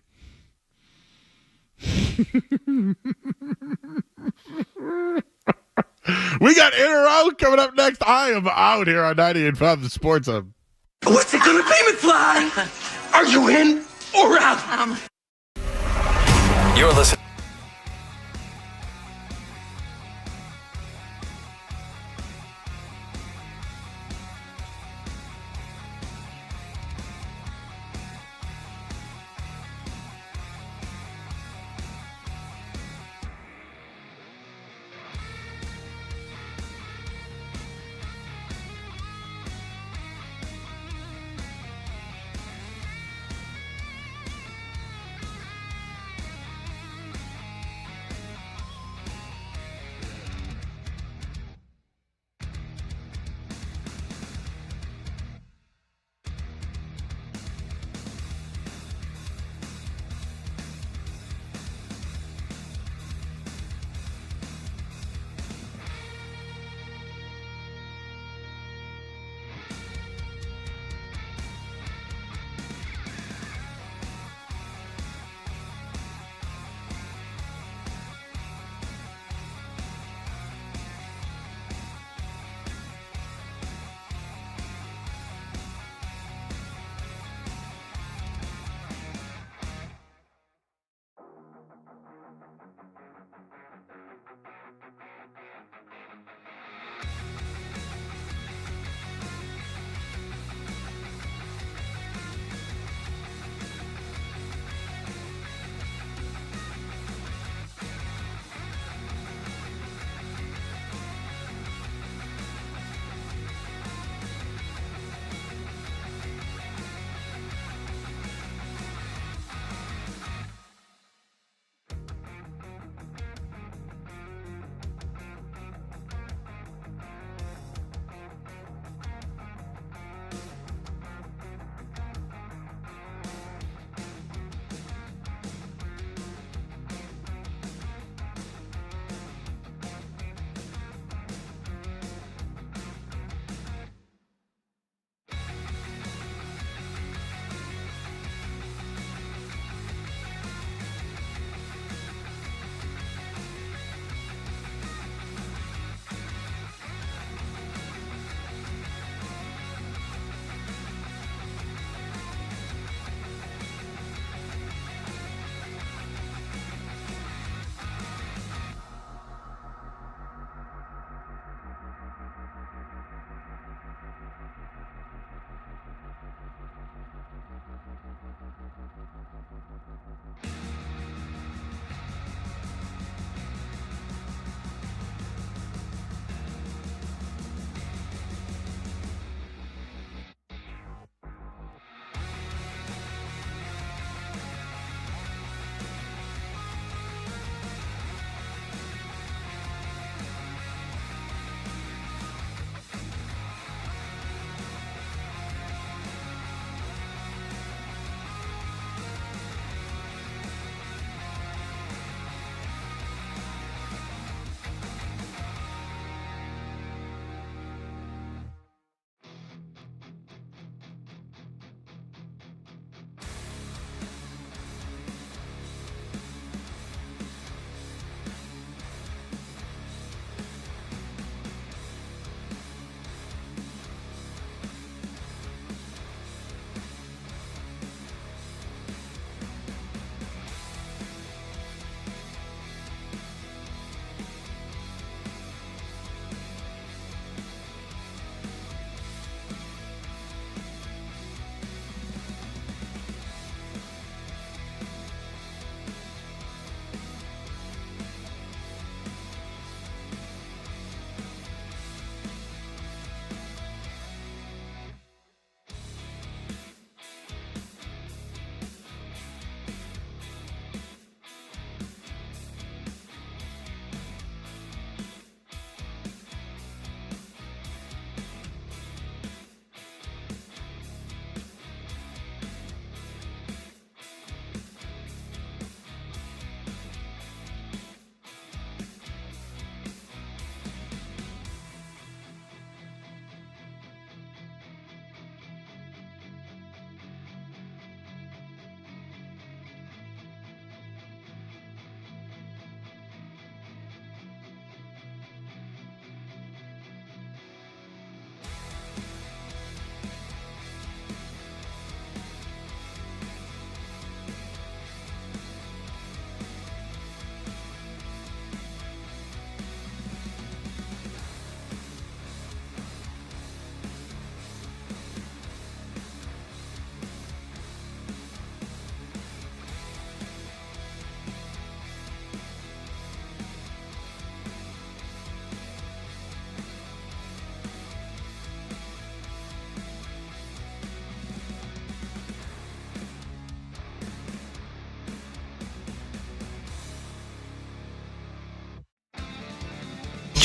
We got in or out coming up next. I am out here on 98.5 The Sports Hub. What's it gonna be, McFly? Are you in or out? You're listening.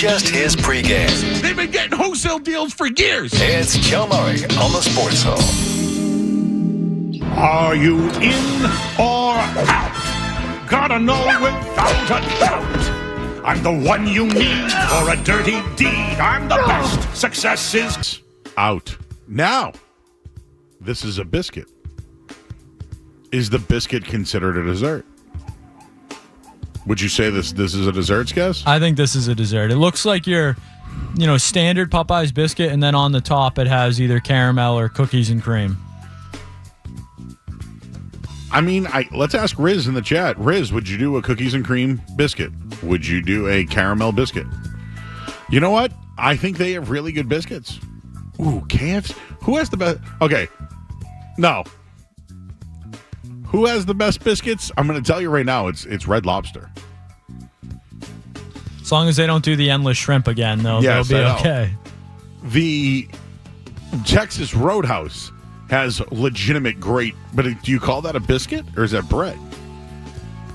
just his pregame. They've been getting wholesale deals for years. It's Joe Murray on the Sports Zone. Are you in or out? Gotta know without a doubt. I'm the one you need for a dirty deed. I'm the best. Success is out. Now, this is a biscuit. Is the biscuit considered a dessert? Would you say this is a dessert, guess? I think this is a dessert. It looks like your, standard Popeyes biscuit, and then on the top it has either caramel or cookies and cream. I mean, let's ask Riz in the chat. Riz, would you do a cookies and cream biscuit? Would you do a caramel biscuit? You know what? I think they have really good biscuits. Ooh, KFC. Who has the best? Okay. No. Who has the best biscuits? I'm going to tell you right now, it's Red Lobster. As long as they don't do the endless shrimp again, they'll be okay. The Texas Roadhouse has legitimate great, but do you call that a biscuit or is that bread?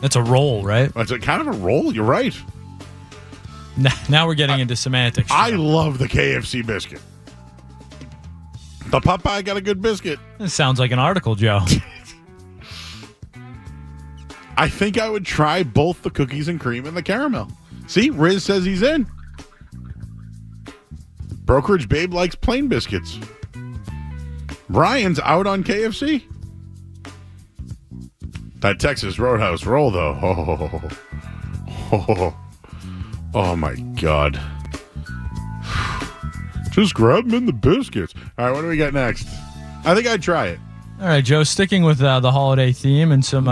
It's a roll, right? It's a kind of a roll. You're right. Now we're getting into semantics. I love the KFC biscuit. The Popeye got a good biscuit. It sounds like an article, Joe. I think I would try both the cookies and cream and the caramel. See, Riz says he's in. Brokerage Babe likes plain biscuits. Brian's out on KFC. That Texas Roadhouse roll, though. Oh my God. Just grab them in the biscuits. All right, what do we got next? I think I'd try it. All right, Joe, sticking with the holiday theme and some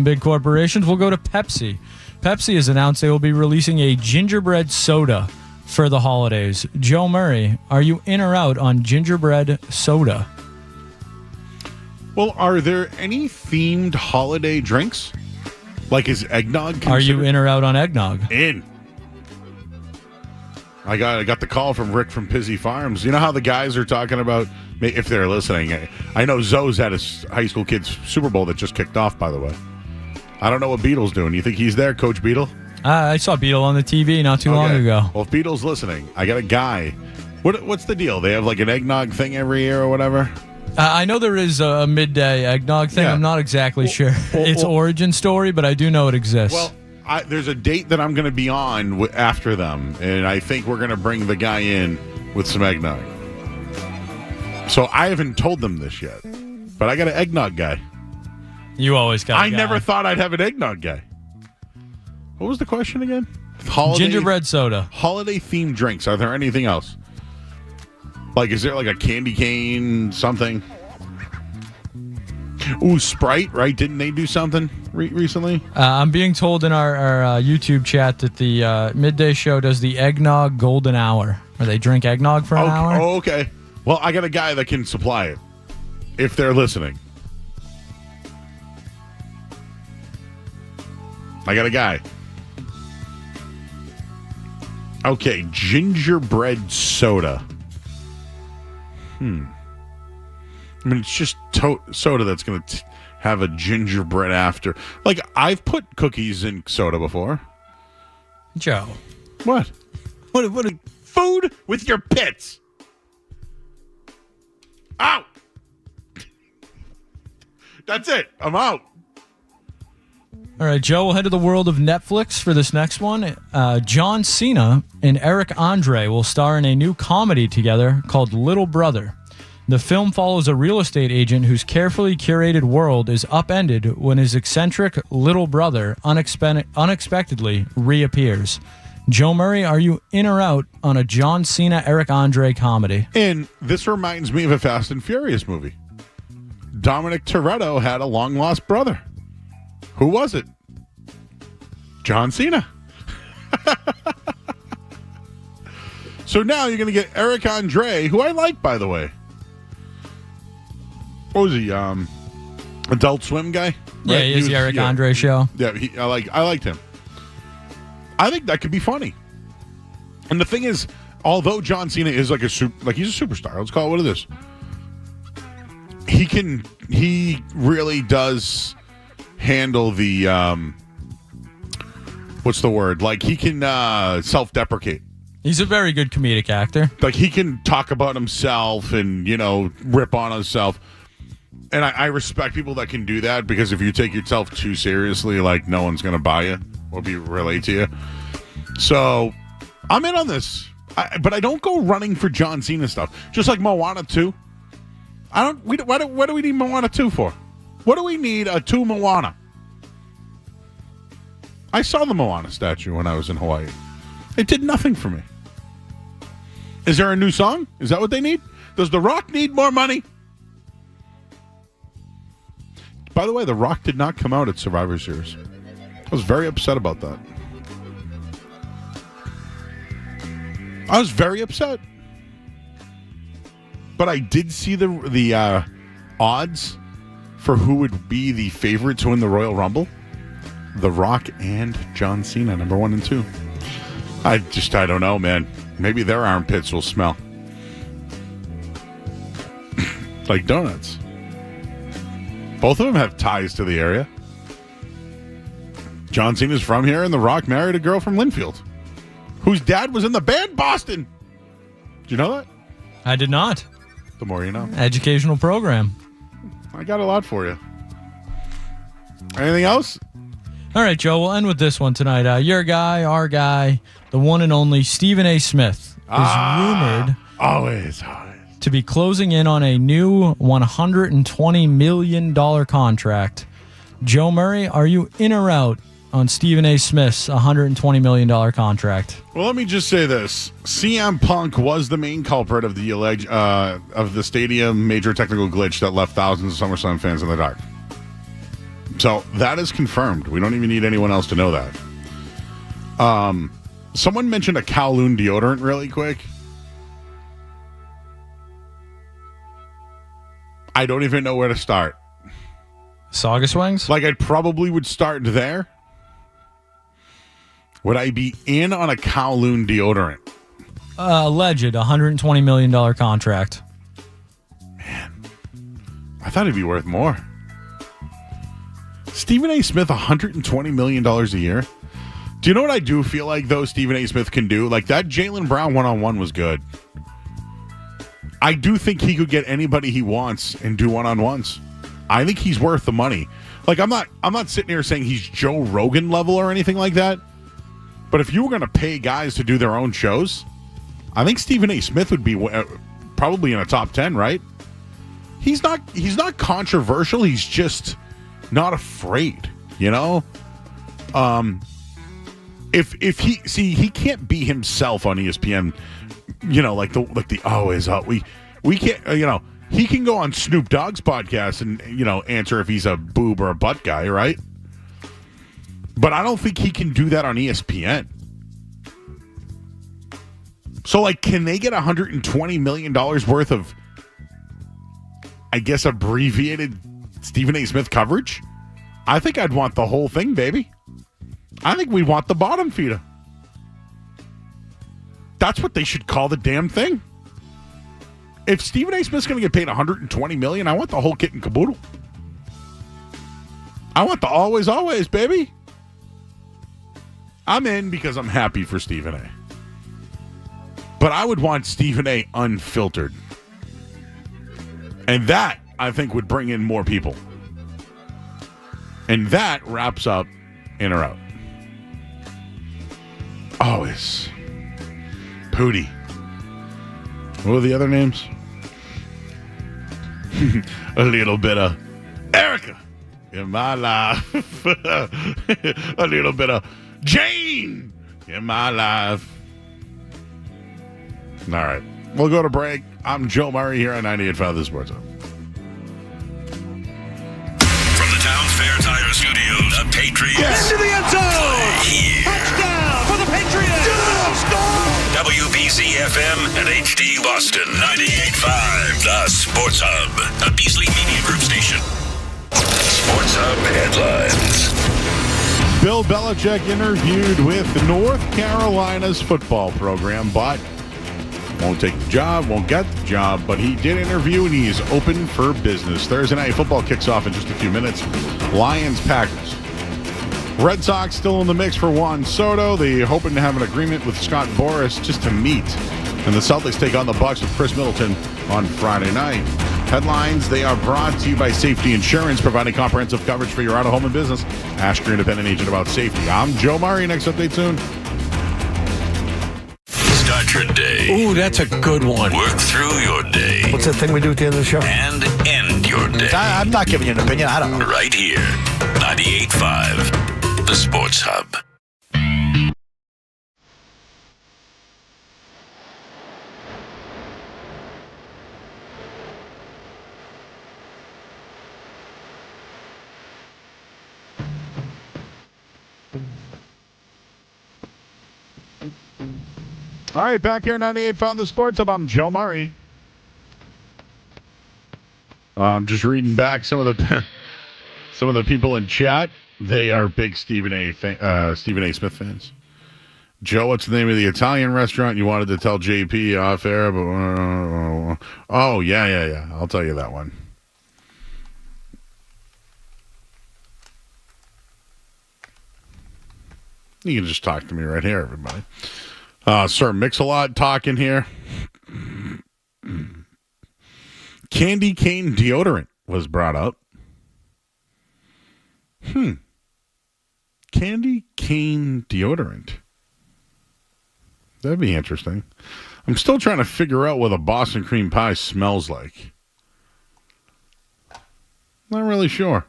big corporations, we'll go to Pepsi. Pepsi has announced they will be releasing a gingerbread soda for the holidays. Joe Murray, are you in or out on gingerbread soda? Well, are there any themed holiday drinks? Like, is eggnog considered? Are you in or out on eggnog? In. I got the call from Rick from Pizzy Farms. You know how the guys are talking about, if they're listening, I know Zoe's had a high school kids Super Bowl that just kicked off, by the way. I don't know what Beetle's doing. You think he's there, Coach Beetle? I saw Beetle on the TV not too long ago. Well, if Beetle's listening, I got a guy. What's the deal? They have like an eggnog thing every year or whatever? I know there is a midday eggnog thing. Yeah. I'm not exactly sure its origin story, but I do know it exists. Well, there's a date that I'm going to be on after them, and I think we're going to bring the guy in with some eggnog. So I haven't told them this yet, but I got an eggnog guy. You always got a guy. I never thought I'd have an eggnog guy. What was the question again? Gingerbread soda. Holiday-themed drinks. Are there anything else? Like, is there like a candy cane something? Ooh, Sprite, right? Didn't they do something recently? I'm being told in our YouTube chat that the midday show does the eggnog golden hour, where they drink eggnog for an hour. Oh, okay. Well, I got a guy that can supply it, if they're listening. I got a guy. Okay, gingerbread soda. I mean, it's just soda that's going to have a gingerbread after. Like, I've put cookies in soda before. Joe. What? What? Food with your pits. Out. That's it. I'm out. All right, Joe, we'll head to the world of Netflix for this next one. John Cena and Eric Andre will star in a new comedy together called Little Brother. The film follows a real estate agent whose carefully curated world is upended when his eccentric little brother unexpectedly reappears. Joe Murray, are you in or out on a John Cena, Eric Andre comedy? And this reminds me of a Fast and Furious movie. Dominic Toretto had a long-lost brother. Who was it? John Cena. So now you're going to get Eric Andre, who I like, by the way. What was he? Adult Swim guy? Yeah, right? he is the Eric Andre show. Yeah, I liked him. I think that could be funny. And the thing is, although John Cena is he's a superstar. Let's call it what it is. He really does handle the what's the word? Like, he can self-deprecate. He's a very good comedic actor. Like, he can talk about himself and, rip on himself. And I respect people that can do that, because if you take yourself too seriously, like, no one's going to buy you or relate to you. So, I'm in on this. But I don't go running for John Cena stuff. Just like Moana 2. What do we need Moana 2 for? What do we need a 2 Moana? I saw the Moana statue when I was in Hawaii. It did nothing for me. Is there a new song? Is that what they need? Does The Rock need more money? By the way, The Rock did not come out at Survivor Series. I was very upset about that. I was very upset. But I did see the odds for who would be the favorite to win the Royal Rumble. The Rock and John Cena, number 1 and 2. I don't know, man. Maybe their armpits will smell like donuts. Both of them have ties to the area. John Cena's from here, and The Rock married a girl from Linfield, whose dad was in the band Boston. Did you know that? I did not. The more you know. Educational program. I got a lot for you. Anything else? All right, Joe, we'll end with this one tonight. Your guy, our guy, the one and only Stephen A. Smith is rumored always to be closing in on a new $120 million contract. Joe Murray, are you in or out on Stephen A. Smith's $120 million contract? Well, let me just say this. CM Punk was the main culprit of the stadium major technical glitch that left thousands of SummerSlam fans in the dark. So that is confirmed. We don't even need anyone else to know that. Someone mentioned a Kowloon deodorant really quick. I don't even know where to start. Saugus Wings? Like, I probably would start there. Would I be in on a Kowloon deodorant? Alleged $120 million contract. Man, I thought it'd be worth more. Stephen A. Smith, $120 million a year. Do you know what I do feel like, though, Stephen A. Smith can do? Like, that Jaylen Brown one-on-one was good. I do think he could get anybody he wants and do one-on-ones. I think he's worth the money. Like, I'm not sitting here saying he's Joe Rogan level or anything like that. But if you were going to pay guys to do their own shows, I think Stephen A. Smith would be probably in a top 10, right? He's not controversial. He's just not afraid, you know? If he can't be himself on ESPN, you know, like the always we can't, you know, he can go on Snoop Dogg's podcast and, you know, answer if he's a boob or a butt guy, right? But I don't think he can do that on ESPN. So, like, can they get $120 million worth of, I guess, abbreviated Stephen A. Smith coverage? I think I'd want the whole thing, baby. I think we'd want the bottom feeder. That's what they should call the damn thing. If Stephen A. Smith's going to get paid $120 million, I want the whole kit and caboodle. I want the always, baby. I'm in because I'm happy for Stephen A. But I would want Stephen A. unfiltered. And that, I think, would bring in more people. And that wraps up In or Out. Always. Pootie. What were the other names? A little bit of Erica in my life. A little bit of Jane in my life. All right. We'll go to break. I'm Joe Murray here on 98.5 The Sports Hub. From the Towns Fair Tire Studios, the Patriots. Into the end zone! Touchdown for the Patriots! WBC FM and HD Boston 98.5 The Sports Hub, a Beasley Media Group station. Sports Hub headlines. Bill Belichick interviewed with North Carolina's football program, but won't take the job, won't get the job, but he did interview and he is open for business. Thursday Night Football kicks off in just a few minutes. Lions-Packers. Red Sox still in the mix for Juan Soto. They're hoping to have an agreement with Scott Boras just to meet. And the Celtics take on the Bucks with Chris Middleton on Friday night. Headlines, they are brought to you by Safety Insurance, providing comprehensive coverage for your auto, home, and business. Ask your independent agent about safety. I'm Joe Murray. Next update soon. Start your day. Ooh, that's a good one. Work through your day. What's that thing we do at the end of the show? And end your day. I'm not giving you an opinion. I don't know. Right here. 98.5. The Sports Hub. All right, back here, 98.5 The Sports Hub. I'm Joe Murray. I'm just reading back some of the people in chat. They are big Stephen A. Smith fans. Joe, what's the name of the Italian restaurant you wanted to tell JP off air? But oh yeah. I'll tell you that one. You can just talk to me right here, everybody. Sir Mix-a-Lot talking here. Candy cane deodorant was brought up. Candy cane deodorant. That'd be interesting. I'm still trying to figure out what a Boston cream pie smells like. Not really sure.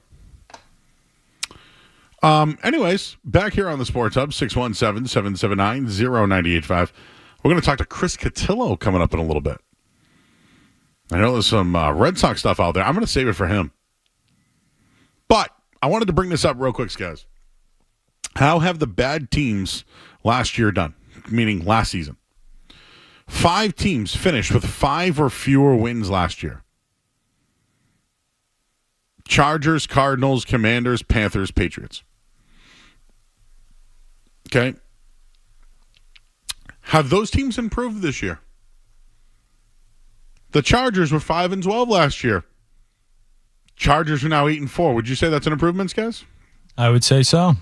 Anyways, back here on the Sports Hub, 617-779-0985. We're going to talk to Chris Cotillo coming up in a little bit. I know there's some Red Sox stuff out there. I'm going to save it for him. But I wanted to bring this up real quick, guys. How have the bad teams last year done? Meaning last season. 5 teams finished with 5 or fewer wins last year. Chargers, Cardinals, Commanders, Panthers, Patriots. Okay. Have those teams improved this year? The Chargers were 5-12 last year. Chargers are now 8-4. Would you say that's an improvement, guys? I would say so.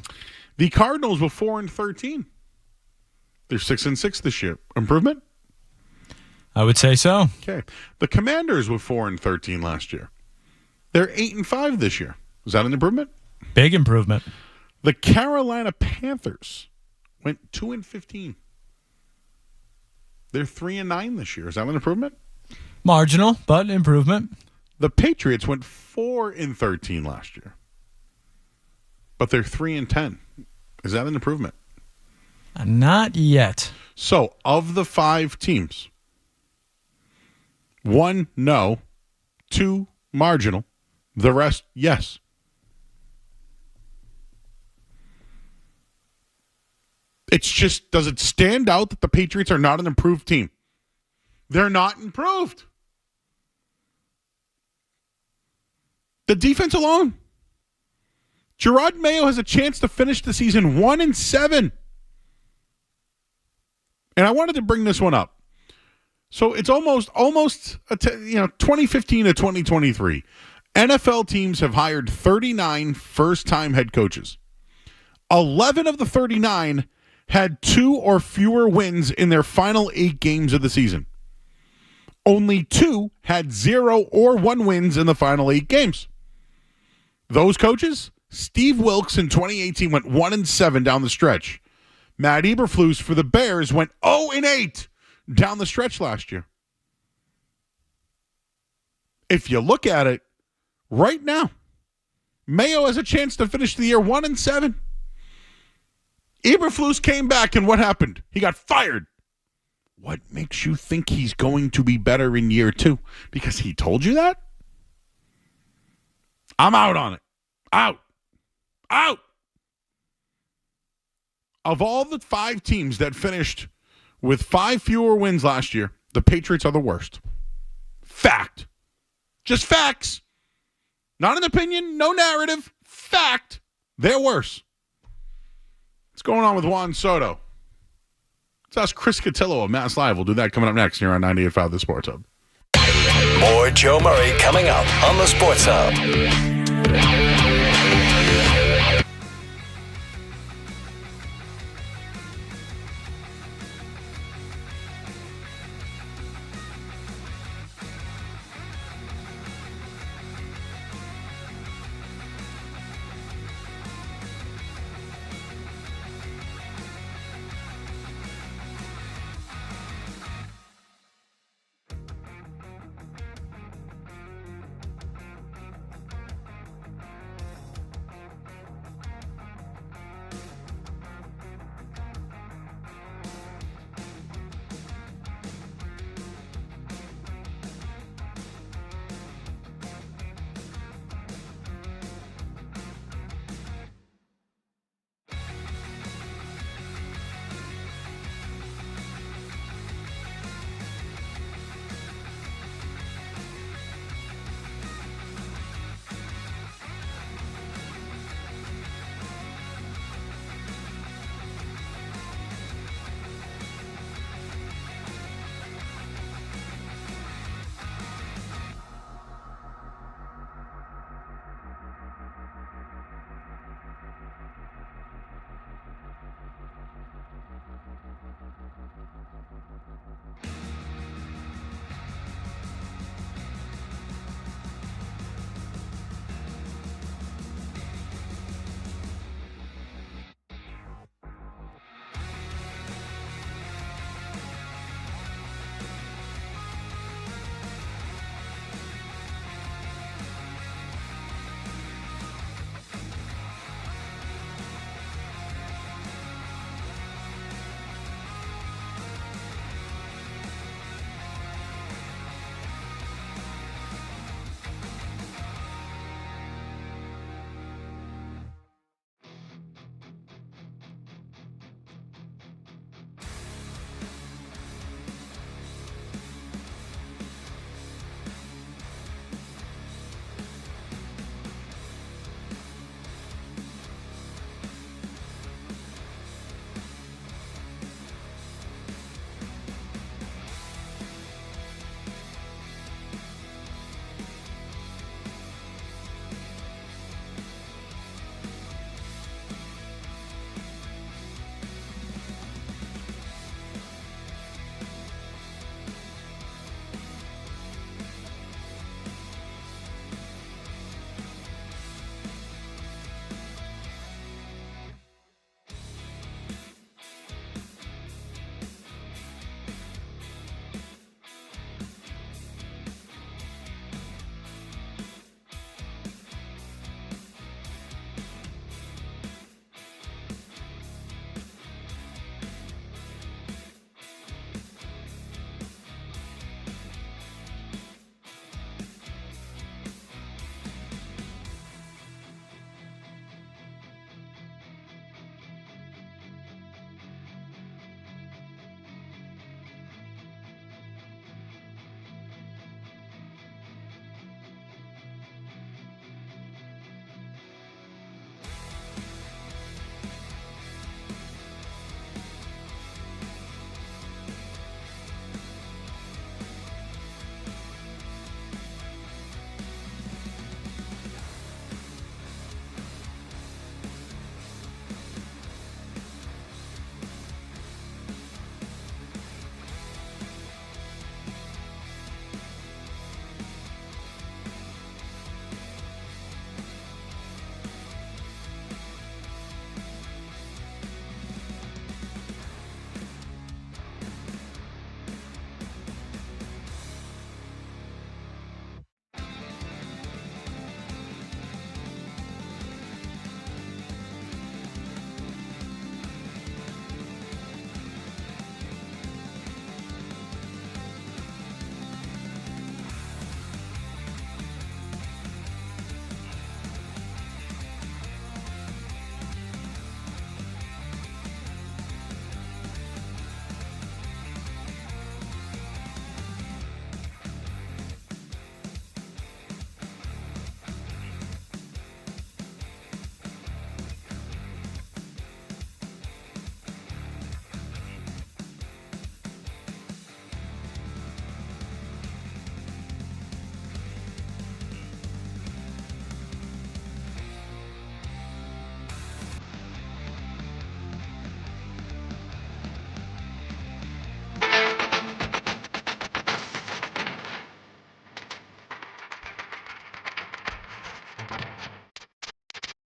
The Cardinals were 4-13. They're 6-6 this year. Improvement? I would say so. Okay. The Commanders were 4-13 last year. They're 8-5 this year. Is that an improvement? Big improvement. The Carolina Panthers went 2-15. They're 3-9 this year. Is that an improvement? Marginal, but improvement. The Patriots went 4-13 last year, but they're 3-10. Is that an improvement? Not yet. So, of the 5 teams, 1, no. 2, marginal. The rest, yes. It's just, does it stand out that the Patriots are not an improved team? They're not improved. The defense alone. Gerard Mayo has a chance to finish the season 1-7. And I wanted to bring this one up. So it's almost 2015 to 2023. NFL teams have hired 39 first-time head coaches. 11 of the 39 had 2 or fewer wins in their final 8 games of the season. Only 2 had 0 or 1 wins in the final 8 games. Those coaches, Steve Wilkes in 2018 went 1-7 down the stretch. Matt Eberflus for the Bears went 0-8 down the stretch last year. If you look at it right now, Mayo has a chance to finish the year 1-7. Eberflus came back, and what happened? He got fired. What makes you think he's going to be better in year 2? Because he told you that? I'm out on it. Out. Of all the 5 teams that finished with 5 fewer wins last year, the Patriots are the worst. Fact. Just facts. Not an opinion, no narrative. Fact. They're worse. What's going on with Juan Soto? Let's ask Chris Cotillo of Mass Live. We'll do that coming up next here on 98.5 The Sports Hub. More Joe Murray coming up on the Sports Hub.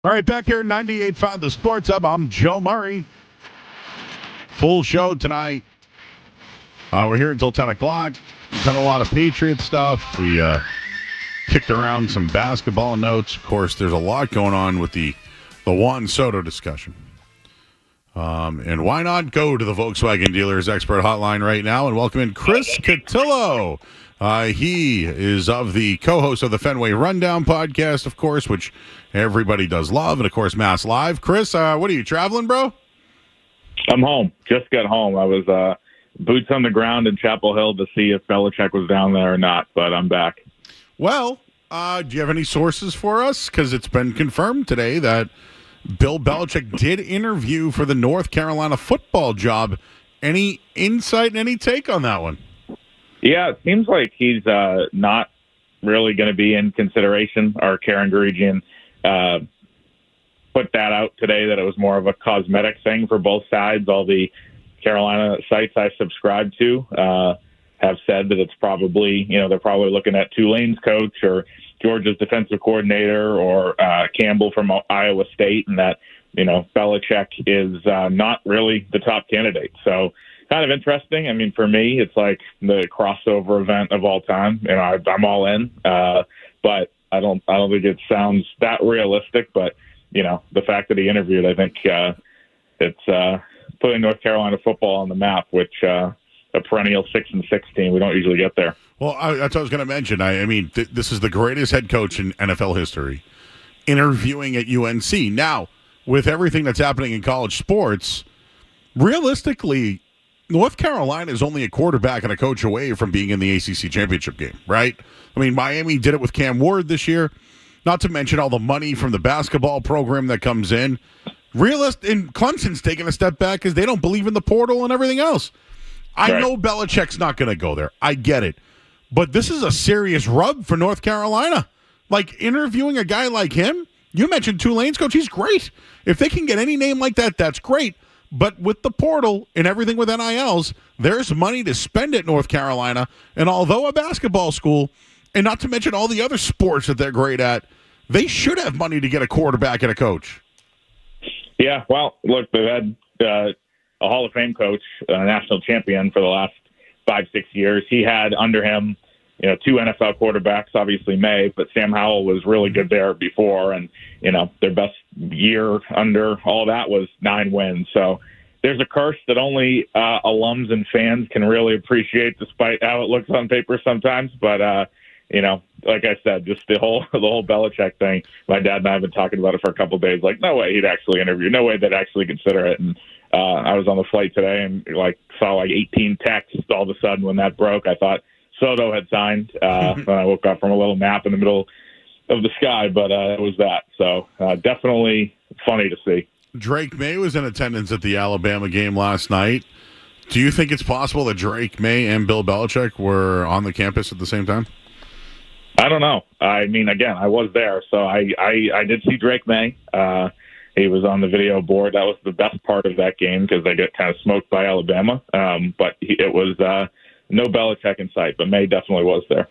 All right, back here at 98.5 The Sports Hub. I'm Joe Murray. Full show tonight. We're here until 10 o'clock. Done a lot of Patriot stuff. We kicked around some basketball notes. Of course, there's a lot going on with the Juan Soto discussion. And why not go to the Volkswagen Dealers Expert Hotline right now and welcome in Chris Cotillo. He is of the co-host of the Fenway Rundown podcast, of course, which everybody does love, and, of course, Mass Live. Chris, what are you, traveling, bro? I'm home. Just got home. I was boots on the ground in Chapel Hill to see if Belichick was down there or not, but I'm back. Well, do you have any sources for us? Because it's been confirmed today that Bill Belichick did interview for the North Carolina football job. Any insight and any take on that one? Yeah, it seems like he's not really going to be in consideration. Our Karen Garigian put that out today, that it was more of a cosmetic thing for both sides. All the Carolina sites I subscribe to have said that it's probably, they're probably looking at Tulane's coach or Georgia's defensive coordinator or Campbell from Iowa State, and that, Belichick is not really the top candidate. So kind of interesting. I mean, for me, it's like the crossover event of all time. I'm all in, but I don't think it sounds that realistic. But the fact that he interviewed, I think it's putting North Carolina football on the map, which a perennial 6-6 team. We don't usually get there. Well, that's what I was going to mention. I mean, this is the greatest head coach in NFL history, interviewing at UNC. Now, with everything that's happening in college sports, realistically, North Carolina is only a quarterback and a coach away from being in the ACC championship game, right? I mean, Miami did it with Cam Ward this year, not to mention all the money from the basketball program that comes in. And Clemson's taking a step back because they don't believe in the portal and everything else. I know Belichick's not going to go there. I get it. But this is a serious rub for North Carolina. Like, interviewing a guy like him, you mentioned Tulane's coach, he's great. If they can get any name like that, that's great. But with the portal and everything with NILs, there's money to spend at North Carolina. And although a basketball school, and not to mention all the other sports that they're great at, they should have money to get a quarterback and a coach. Yeah, well, look, they've had a Hall of Fame coach, a national champion for the last 5-6 years. He had under him, 2 NFL quarterbacks, obviously May, but Sam Howell was really good there before. And, their best year under all that was 9 wins. So there's a curse that only alums and fans can really appreciate, despite how it looks on paper sometimes. But, like I said, just the whole Belichick thing, my dad and I have been talking about it for a couple of days. Like, no way he'd actually interview. No way they'd actually consider it. And I was on the flight today and saw 18 texts all of a sudden when that broke. I thought Soto had signed when I woke up from a little nap in the middle of the sky, but it was that. So definitely funny to see. Drake May was in attendance at the Alabama game last night. Do you think it's possible that Drake May and Bill Belichick were on the campus at the same time? I don't know. I mean, again, I was there, so I did see Drake May. He was on the video board. That was the best part of that game because they get kind of smoked by Alabama. But it was no Belichick in sight, but May definitely was there.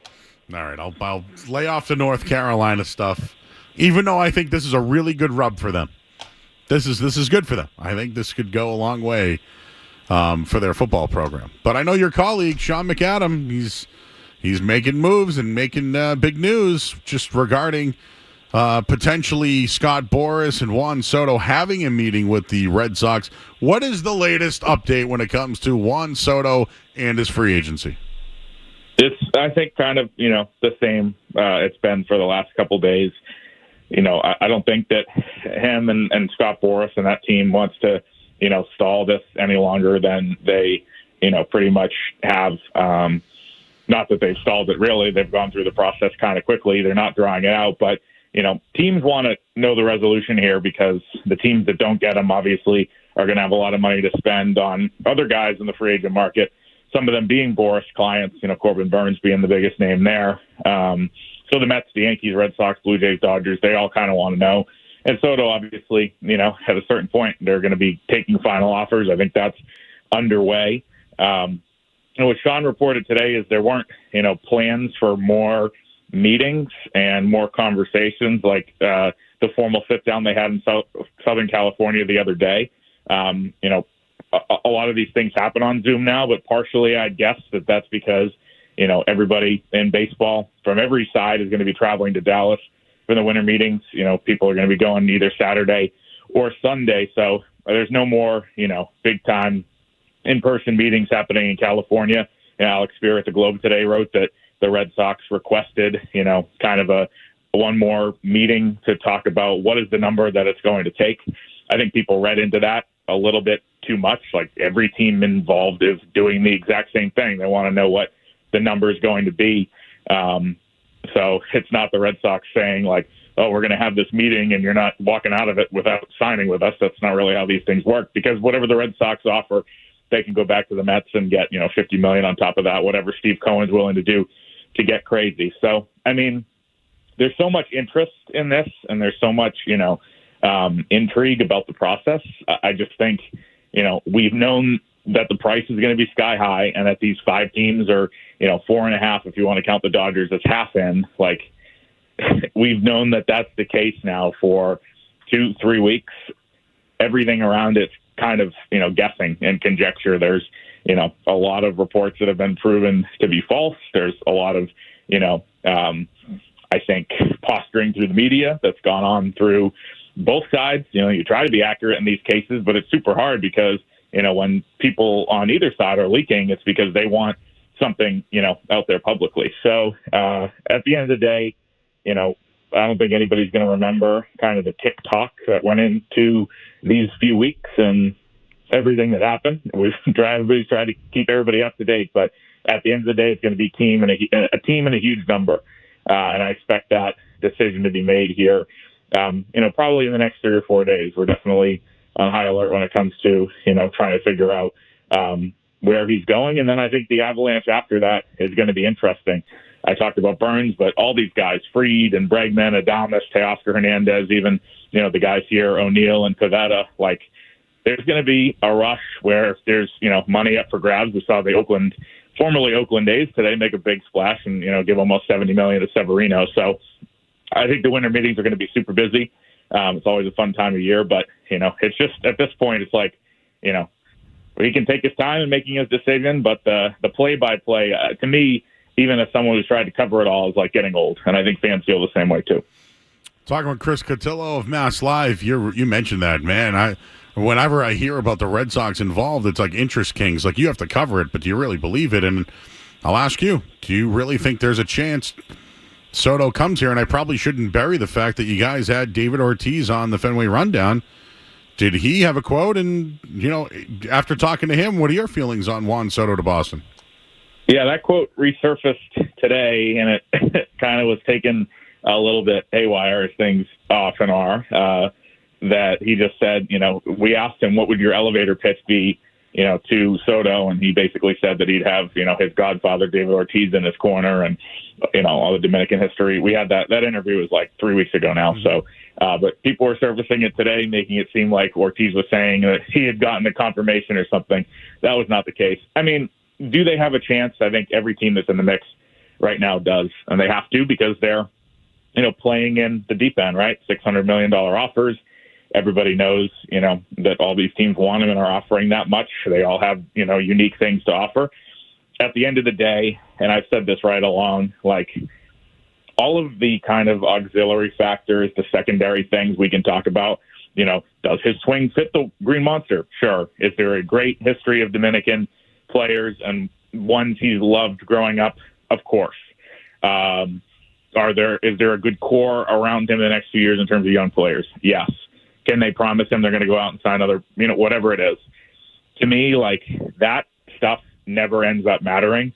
All right, I'll lay off the North Carolina stuff, even though I think this is a really good rub for them. This is good for them. I think this could go a long way for their football program. But I know your colleague, Sean McAdam, he's making moves and making big news just regarding potentially Scott Boras and Juan Soto having a meeting with the Red Sox. What is the latest update when it comes to Juan Soto and his free agency? It's, I think, kind of, the same it's been for the last couple of days. I don't think that him and Scott Boras and that team wants to, stall this any longer than they, pretty much have. Not that they've stalled it, really. They've gone through the process kind of quickly. They're not drawing it out. But, teams want to know the resolution here because the teams that don't get them, obviously, are going to have a lot of money to spend on other guys in the free agent market, some of them being Boras clients, Corbin Burns being the biggest name there. So the Mets, the Yankees, Red Sox, Blue Jays, Dodgers, they all kind of want to know. And Soto, obviously, at a certain point, they're going to be taking final offers. I think that's underway. And what Sean reported today is there weren't, plans for more meetings and more conversations like the formal sit down they had in Southern California the other day. A lot of these things happen on Zoom now, but partially I guess that's because, everybody in baseball from every side is going to be traveling to Dallas for the winter meetings. People are going to be going either Saturday or Sunday. So there's no more, big time in-person meetings happening in California. Alex Spear at the Globe today wrote that the Red Sox requested, kind of a one more meeting to talk about what is the number that it's going to take. I think people read into that a little bit too much. Like every team involved is doing the exact same thing. They want to know what the number is going to be. So it's not the Red Sox saying like, oh, we're going to have this meeting and you're not walking out of it without signing with us. That's not really how these things work, because whatever the Red Sox offer, they can go back to the Mets and get, $50 million on top of that, whatever Steve Cohen's willing to do to get crazy. So, I mean, there's so much interest in this and there's so much, intrigue about the process. I just think, we've known that the price is going to be sky high and that these 5 teams are, 4.5, if you want to count the Dodgers as half in, like we've known that that's the case now for 2-3 weeks. Everything around it's kind of, guessing and conjecture. There's, a lot of reports that have been proven to be false. There's a lot of, I think posturing through the media that's gone on through both sides. You try to be accurate in these cases, but it's super hard because, when people on either side are leaking, it's because they want something, out there publicly. So at the end of the day, I don't think anybody's going to remember kind of the tick-tock that went into these few weeks and everything that happened. Everybody's trying to keep everybody up to date, but at the end of the day, it's going to be a team and a huge number. And I expect that decision to be made here, probably in the next 3 or 4 days. We're definitely on high alert when it comes to, trying to figure out where he's going. And then I think the avalanche after that is going to be interesting. I talked about Burns, but all these guys, Fried and Bregman, Adames, Teoscar Hernandez, even, the guys here, O'Neill and Pivetta, like there's going to be a rush where there's, money up for grabs. We saw the formerly Oakland A's today make a big splash and, give almost $70 million to Severino. So I think the winter meetings are going to be super busy. It's always a fun time of year, but, it's just at this point, it's like, he can take his time in making his decision, but the play-by-play, to me, even as someone who's tried to cover it all, is like getting old. And I think fans feel the same way, too. Talking with Chris Cotillo of Mass Live, you mentioned that, man. Whenever I hear about the Red Sox involved, it's like interest kings. Like, you have to cover it, but do you really believe it? And I'll ask you, do you really think there's a chance Soto comes here? And I probably shouldn't bury the fact that you guys had David Ortiz on the Fenway Rundown. Did he have a quote? And, after talking to him, what are your feelings on Juan Soto to Boston? Yeah, that quote resurfaced today, and it kind of was taken a little bit haywire as things often are. That he just said, we asked him, what would your elevator pitch be, to Soto? And he basically said that he'd have, his godfather, David Ortiz, in his corner and, all the Dominican history. We had that interview was like 3 weeks ago now. So, but people were surfacing it today, making it seem like Ortiz was saying that he had gotten a confirmation or something. That was not the case. I mean, do they have a chance? I think every team that's in the mix right now does, and they have to because they're, playing in the deep end, right? $600 million offers. Everybody knows, that all these teams want them and are offering that much. They all have, unique things to offer. At the end of the day, and I've said this right along, like all of the kind of auxiliary factors, the secondary things we can talk about, does his swing fit the Green Monster? Sure. Is there a great history of Dominican players and ones he's loved growing up? Of course. Is there a good core around him in the next few years in terms of young players? Yes. Can they promise him they're going to go out and sign other, whatever it is? To me, like that stuff never ends up mattering.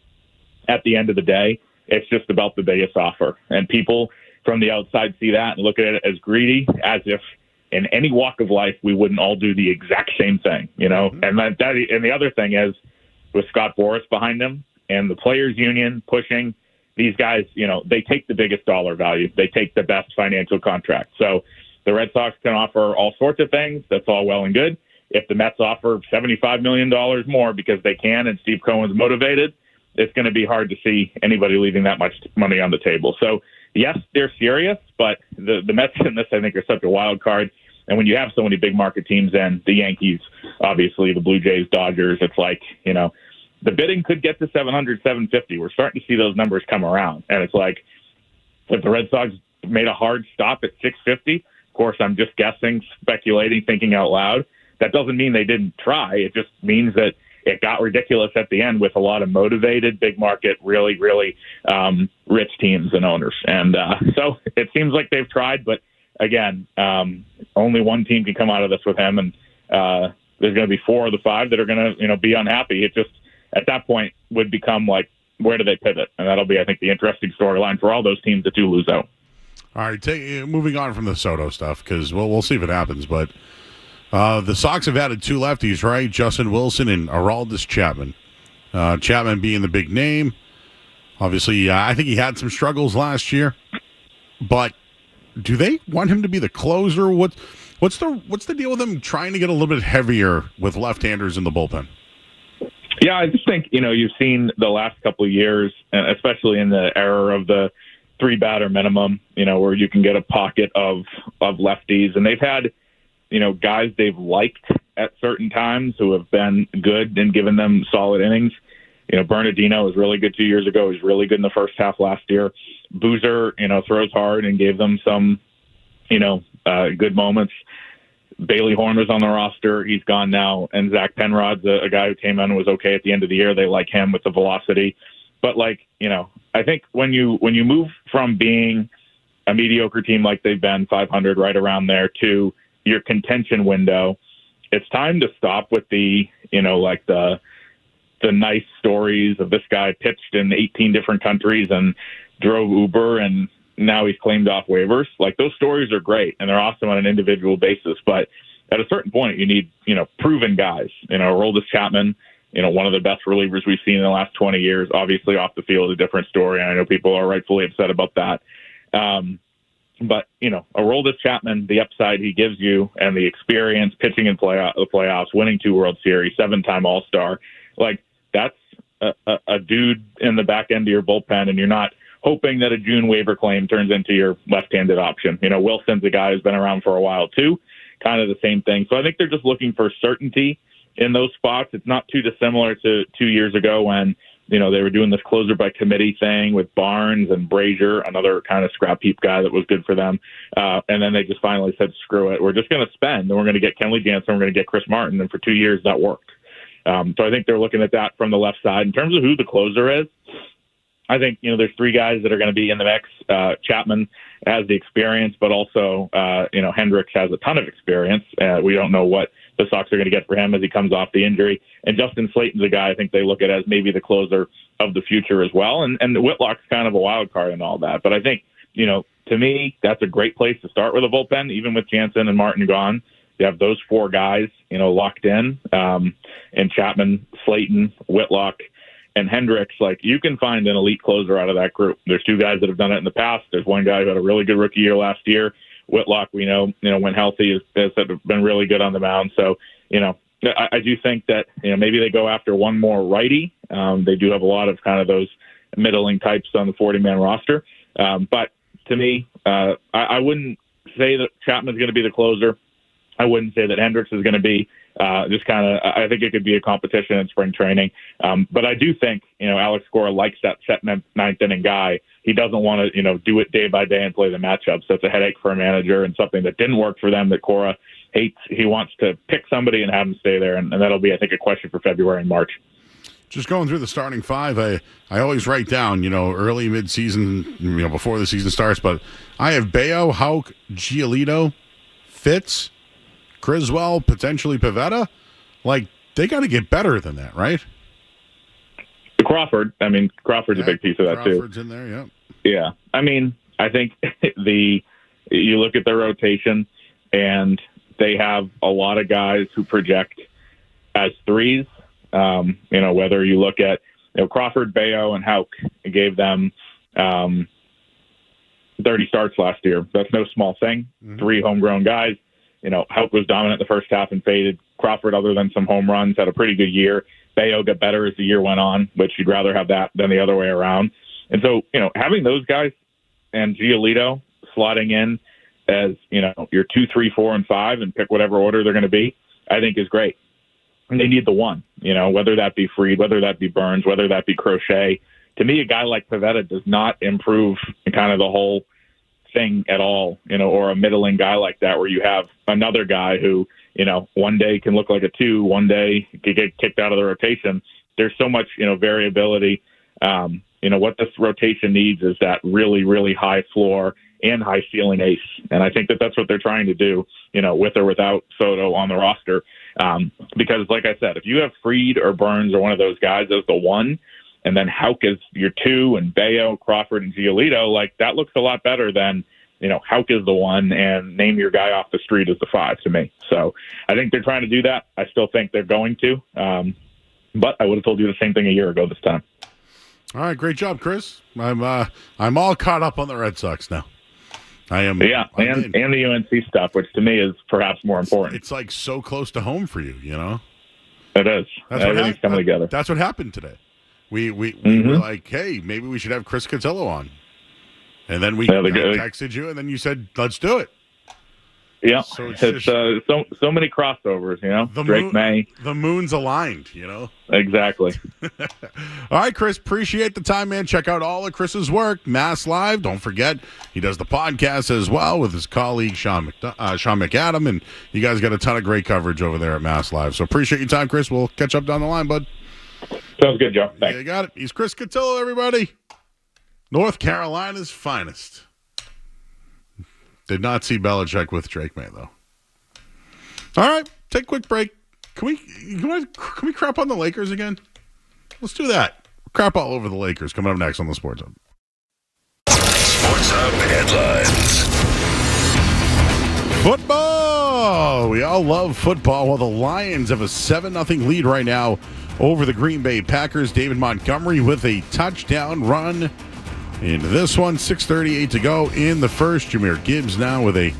At the end of the day, it's just about the biggest offer. And people from the outside see that and look at it as greedy, as if in any walk of life, we wouldn't all do the exact same thing, Mm-hmm. And the other thing is with Scott Boras behind him and the players union pushing these guys, they take the biggest dollar value. They take the best financial contract. So the Red Sox can offer all sorts of things. That's all well and good. If the Mets offer $75 million more because they can and Steve Cohen's motivated, it's going to be hard to see anybody leaving that much money on the table. So yes, they're serious, but the Mets in this, I think, are such a wild card. And when you have so many big market teams in, the Yankees, obviously, the Blue Jays, Dodgers, it's like, the bidding could get to 700, 750. We're starting to see those numbers come around. And it's like, if the Red Sox made a hard stop at 650, of course, I'm just guessing, speculating, thinking out loud. That doesn't mean they didn't try. It just means that it got ridiculous at the end with a lot of motivated, big market, really, really rich teams and owners. And so it seems like they've tried, but again, only one team can come out of this with him, and there's going to be 4 of the 5 that are going to, be unhappy. It just, at that point, would become like, where do they pivot? And that'll be, I think, the interesting storyline for all those teams that do lose out. All right, moving on from the Soto stuff, because we'll see if it happens, but the Sox have added 2 lefties, right? Justin Wilson and Aroldis Chapman. Chapman being the big name. Obviously, I think he had some struggles last year, but do they want him to be the closer? What's the deal with him trying to get a little bit heavier with left-handers in the bullpen? Yeah, I just think, you've seen the last couple of years, especially in the era of the 3-batter minimum, where you can get a pocket of lefties. And they've had, guys they've liked at certain times who have been good and given them solid innings. Bernardino was really good 2 years ago. He was really good in the first half last year. Boozer, throws hard and gave them some, good moments. Bailey Horn was on the roster. He's gone now. And Zach Penrod's a guy who came in and was okay at the end of the year. They like him with the velocity. But I think when you move from being a mediocre team like they've been, 500 right around there, to your contention window, it's time to stop with the nice stories of this guy pitched in 18 different countries and drove Uber and now he's claimed off waivers. Like, those stories are great and they're awesome on an individual basis. But at a certain point, you need, proven guys. Aroldis Chapman, one of the best relievers we've seen in the last 20 years. Obviously, off the field, a different story. And I know people are rightfully upset about that. But, Aroldis Chapman, the upside he gives you and the experience pitching in the playoffs, winning 2 World Series, 7-time All-Star, that's a dude in the back end of your bullpen, and you're not hoping that a June waiver claim turns into your left-handed option. Wilson's a guy who's been around for a while too, kind of the same thing. So I think they're just looking for certainty in those spots. It's not too dissimilar to 2 years ago when, they were doing this closer by committee thing with Barnes and Brazier, another kind of scrap heap guy that was good for them. And then they just finally said, screw it. We're just going to spend, and we're going to get Kenley Jansen, we're going to get Chris Martin. And for 2 years, that worked. So I think they're looking at that from the left side. In terms of who the closer is, I think, there's 3 guys that are going to be in the mix. Chapman has the experience, but also, Hendricks has a ton of experience. We don't know what the Sox are going to get for him as he comes off the injury. And Justin Slayton's a guy I think they look at as maybe the closer of the future as well. And Whitlock's kind of a wild card and all that. But I think, to me, that's a great place to start with a bullpen, even with Jansen and Martin gone. You have those 4 guys, locked in, and Chapman, Slayton, Whitlock, and Hendricks. You can find an elite closer out of that group. There's 2 guys that have done it in the past. There's one guy who had a really good rookie year last year. Whitlock, we know, when healthy, has been really good on the mound. So, I do think that, maybe they go after one more righty. They do have a lot of kind of those middling types on the 40-man roster. But to me, I wouldn't say that Chapman's going to be the closer. I wouldn't say that Hendricks is going to be just kind of. I think it could be a competition in spring training. But I do think Alex Cora likes that set 9th inning guy. He doesn't want to do it day by day and play the matchups. That's a headache for a manager and something that didn't work for them that Cora hates. He wants to pick somebody and have him stay there, and that'll be, I think, a question for February and March. Just going through the starting 5, I always write down, early, mid-season, before the season starts, but I have Bayo, Houck, Giolito, Fitz, Criswell, potentially Pivetta. They got to get better than that, right? Crawford's a big piece of that too. Crawford's in there, yeah. Yeah. I think you look at their rotation and they have a lot of guys who project as 3s. Whether you look at Crawford, Bayo, and Houck gave them 30 starts last year. That's no small thing. 3 homegrown guys. Houck was dominant the first half and faded. Crawford, other than some home runs, had a pretty good year. Bayo got better as the year went on, which you'd rather have that than the other way around. And so, having those guys and Giolito slotting in as, your 2, 3, 4, and 5 and pick whatever order they're going to be, I think is great. And they need the one, whether that be Fried, whether that be Burns, whether that be Crochet. To me, a guy like Pivetta does not improve kind of the whole thing at all, or a middling guy like that where you have another guy who, one day can look like a 2, one day can get kicked out of the rotation. There's so much, variability. What this rotation needs is that really, really high floor and high ceiling ace. And I think that that's what they're trying to do, with or without Soto on the roster. Because like I said, if you have Fried or Burns or one of those guys as the 1, and then Houck is your 2, and Bayo, Crawford, and Giolito, like that looks a lot better than, Houck is the 1 and name your guy off the street as the 5 to me. So I think they're trying to do that. I still think they're going to. But I would have told you the same thing a year ago this time. All right, great job, Chris. I'm all caught up on the Red Sox now. I am. Yeah, and the UNC stuff, which to me is perhaps more important. It's like so close to home for you, It is. Everything's coming together. That's what happened today. We were like, hey, maybe we should have Chris Cotillo on. And then we texted you, and then you said, let's do it. Yeah, so it's so many crossovers, Drake May. The moon's aligned, Exactly. All right, Chris, appreciate the time, man. Check out all of Chris's work, Mass Live. Don't forget, he does the podcast as well with his colleague, Sean McAdam, and you guys got a ton of great coverage over there at Mass Live. So appreciate your time, Chris. We'll catch up down the line, bud. Sounds good, Joe. Thanks. Yeah, you got it. He's Chris Cotillo, everybody. North Carolina's finest. Did not see Belichick with Drake May, though. All right, take a quick break. Can we crap on the Lakers again? Let's do that. Crap all over the Lakers. Coming up next on the Sports Hub. Sports Hub headlines. Football. We all love football. While the Lions have a 7-0 lead right now over the Green Bay Packers. David Montgomery with a touchdown run into this one. 6:38 to go in the first. Jahmyr Gibbs now with a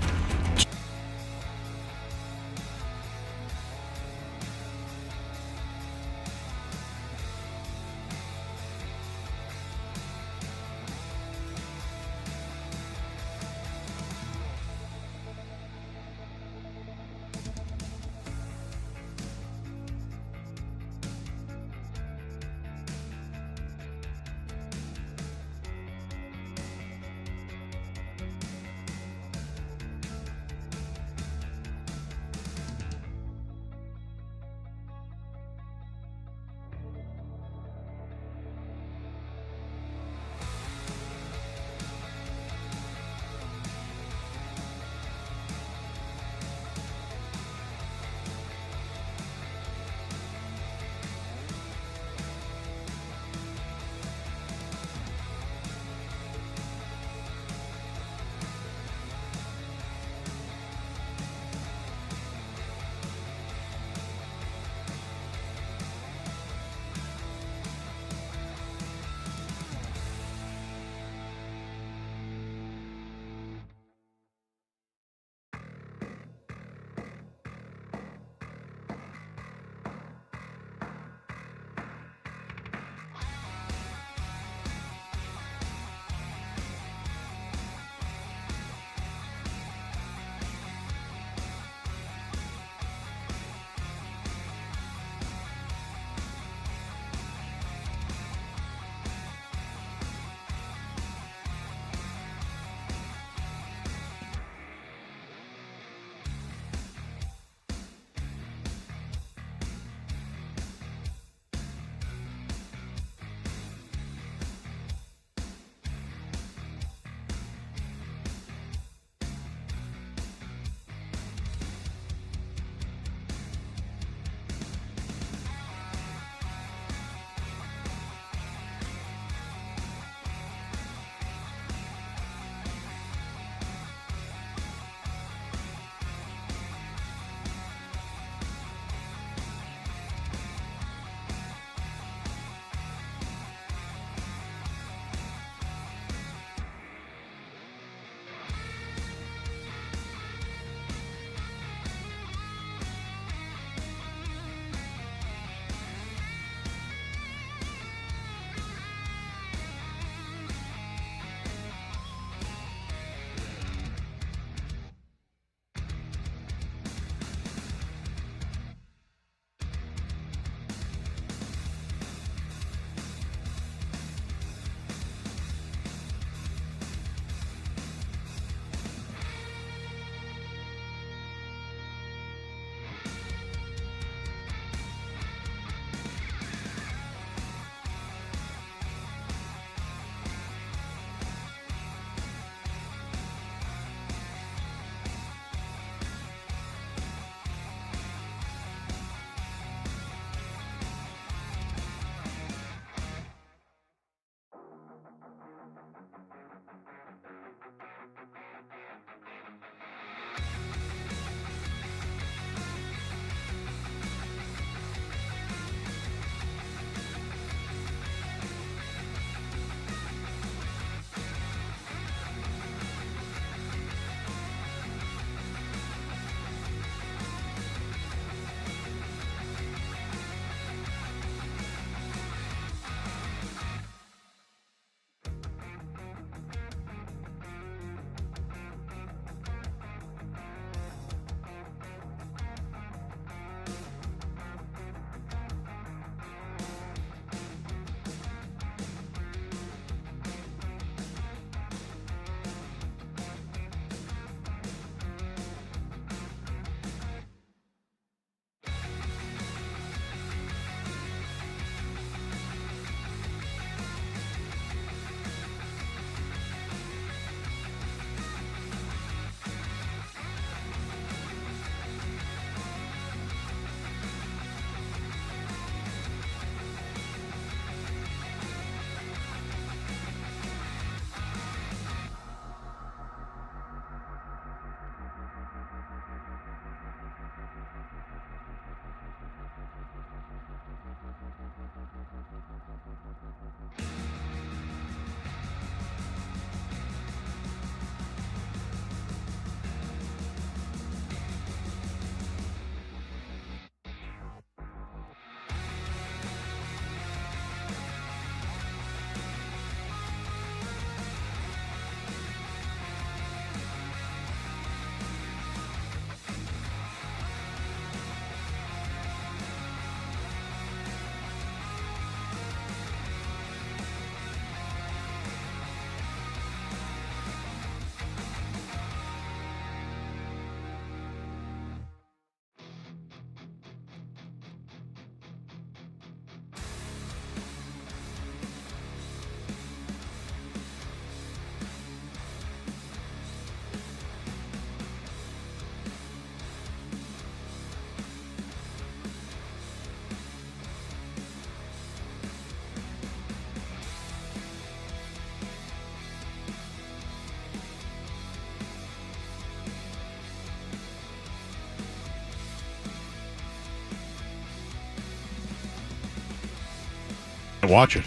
I watch it.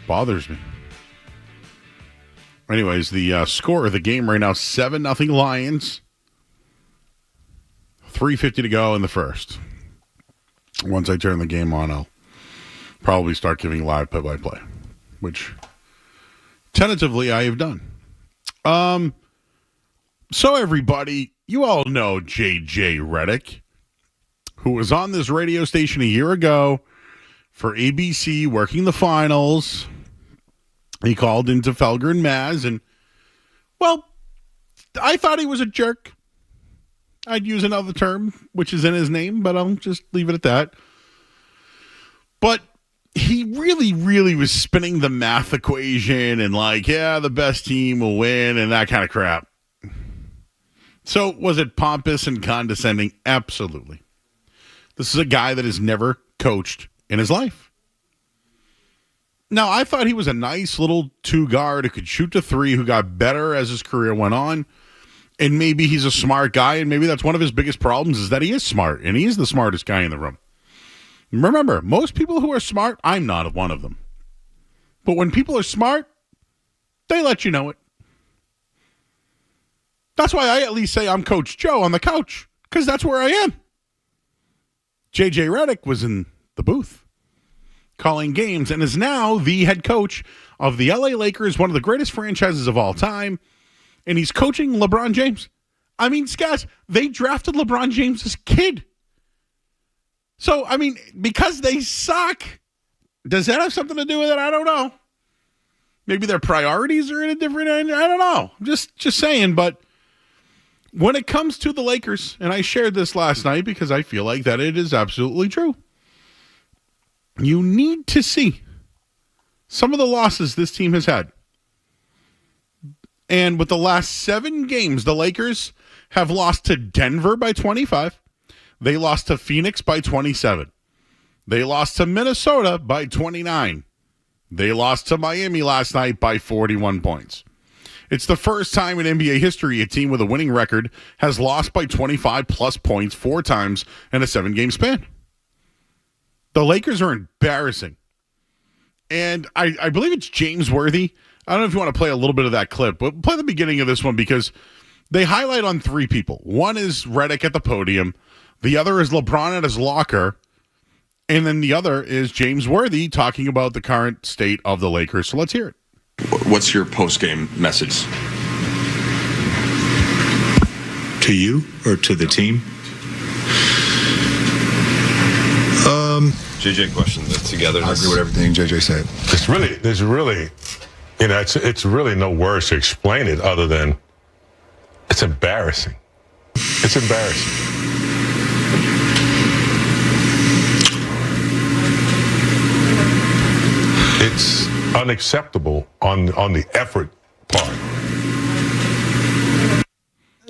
Bothers me. Anyways, the score of the game right now, 7-0 Lions. 3:50 to go in the first. Once I turn the game on, I'll probably start giving live play-by-play, which tentatively I have done. So everybody, you all know J.J. Redick, who was on this radio station a year ago for ABC working the finals. He called into Felger and Maz, and, well, I thought he was a jerk. I'd use another term, which is in his name, but I'll just leave it at that. But he really, really was spinning the math equation and like, yeah, the best team will win and that kind of crap. So was it pompous and condescending? Absolutely. This is a guy that has never coached in his life. Now, I thought he was a nice little two-guard who could shoot the three, who got better as his career went on. And maybe he's a smart guy, and maybe that's one of his biggest problems is that he is smart, and he is the smartest guy in the room. Remember, most people who are smart, I'm not one of them. But when people are smart, they let you know it. That's why I at least say I'm Coach Joe on the couch, because that's where I am. J.J. Redick was in the booth calling games and is now the head coach of the L.A. Lakers, one of the greatest franchises of all time, and he's coaching LeBron James. I mean, guys, they drafted LeBron James as a kid. So, I mean, because they suck, does that have something to do with it? I don't know. Maybe their priorities are in a different end. I don't know. I'm just saying, but when it comes to the Lakers, and I shared this last night because I feel like that it is absolutely true, you need to see some of the losses this team has had. And with the last 7 games, the Lakers have lost to Denver by 25. They lost to Phoenix by 27. They lost to Minnesota by 29. They lost to Miami last night by 41 points. It's the first time in NBA history a team with a winning record has lost by 25-plus points 4 times in a 7-game span. The Lakers are embarrassing. And I believe it's James Worthy. I don't know if you want to play a little bit of that clip, but play the beginning of this one because they highlight on 3 people. One is Redick at the podium. The other is LeBron at his locker. And then the other is James Worthy talking about the current state of the Lakers. So let's hear it. What's your post-game message? To you or to the team? JJ question that's together. I agree with everything JJ said. There's really, it's really no words to explain it other than it's embarrassing. It's embarrassing. It's unacceptable on the effort part.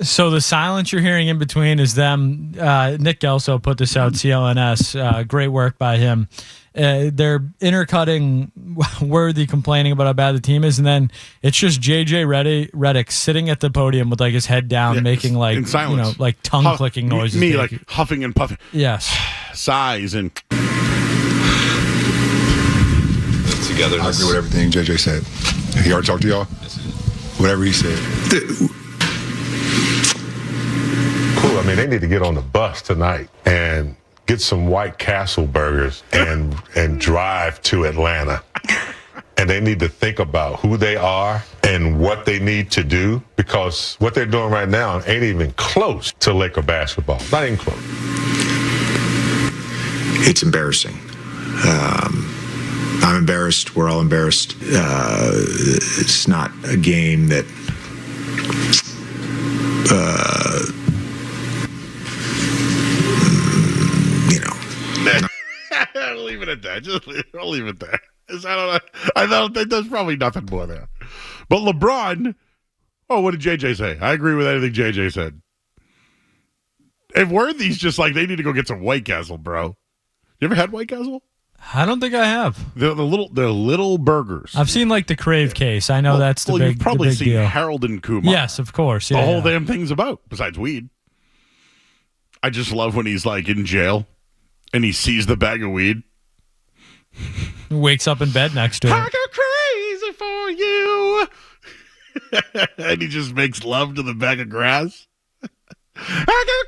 So the silence you're hearing in between is them. Nick Gelso put this out, CLNS. Great work by him. They're intercutting Worthy complaining about how bad the team is, and then it's just J.J. Redick sitting at the podium with like his head down, making like in silence. Like tongue clicking noises. Me like huffing and puffing. Yes. Sighs and. Together. I agree with everything JJ said. He already talked to y'all? Whatever he said. Cool. I mean, they need to get on the bus tonight and get some White Castle burgers and drive to Atlanta. And they need to think about who they are and what they need to do because what they're doing right now ain't even close to Laker basketball. Not even close. It's embarrassing. I'm embarrassed. We're all embarrassed. It's not a game that I'll leave it at that. I'll leave it there. I don't think there's probably nothing more there. But LeBron, what did JJ say? I agree with anything JJ said. If Worthy's just like, they need to go get some White Castle, bro. You ever had White Castle? I don't think I have. The little burgers. I've seen like the Crave case. I know that's the big. You've probably seen deal. Harold and Kumar. Yes, of course. The whole damn thing's about, besides weed. I just love when he's like in jail and he sees the bag of weed Wakes up in bed next to I her. go crazy for you. And he just makes love to the bag of grass. I go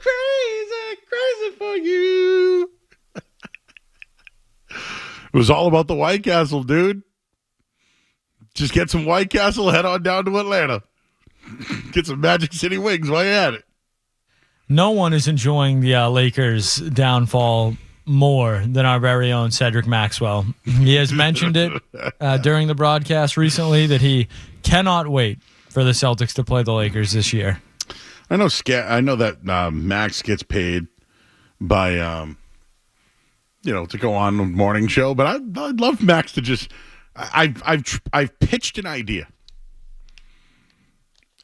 crazy for you. It was all about the White Castle, dude. Just get some White Castle, head on down to Atlanta. Get some Magic City wings while you're at it. No one is enjoying the Lakers' downfall more than our very own Cedric Maxwell. He has mentioned it during the broadcast recently that he cannot wait for the Celtics to play the Lakers this year. I know that Max gets paid by, to go on the morning show, but I'd love Max to just. I've pitched an idea,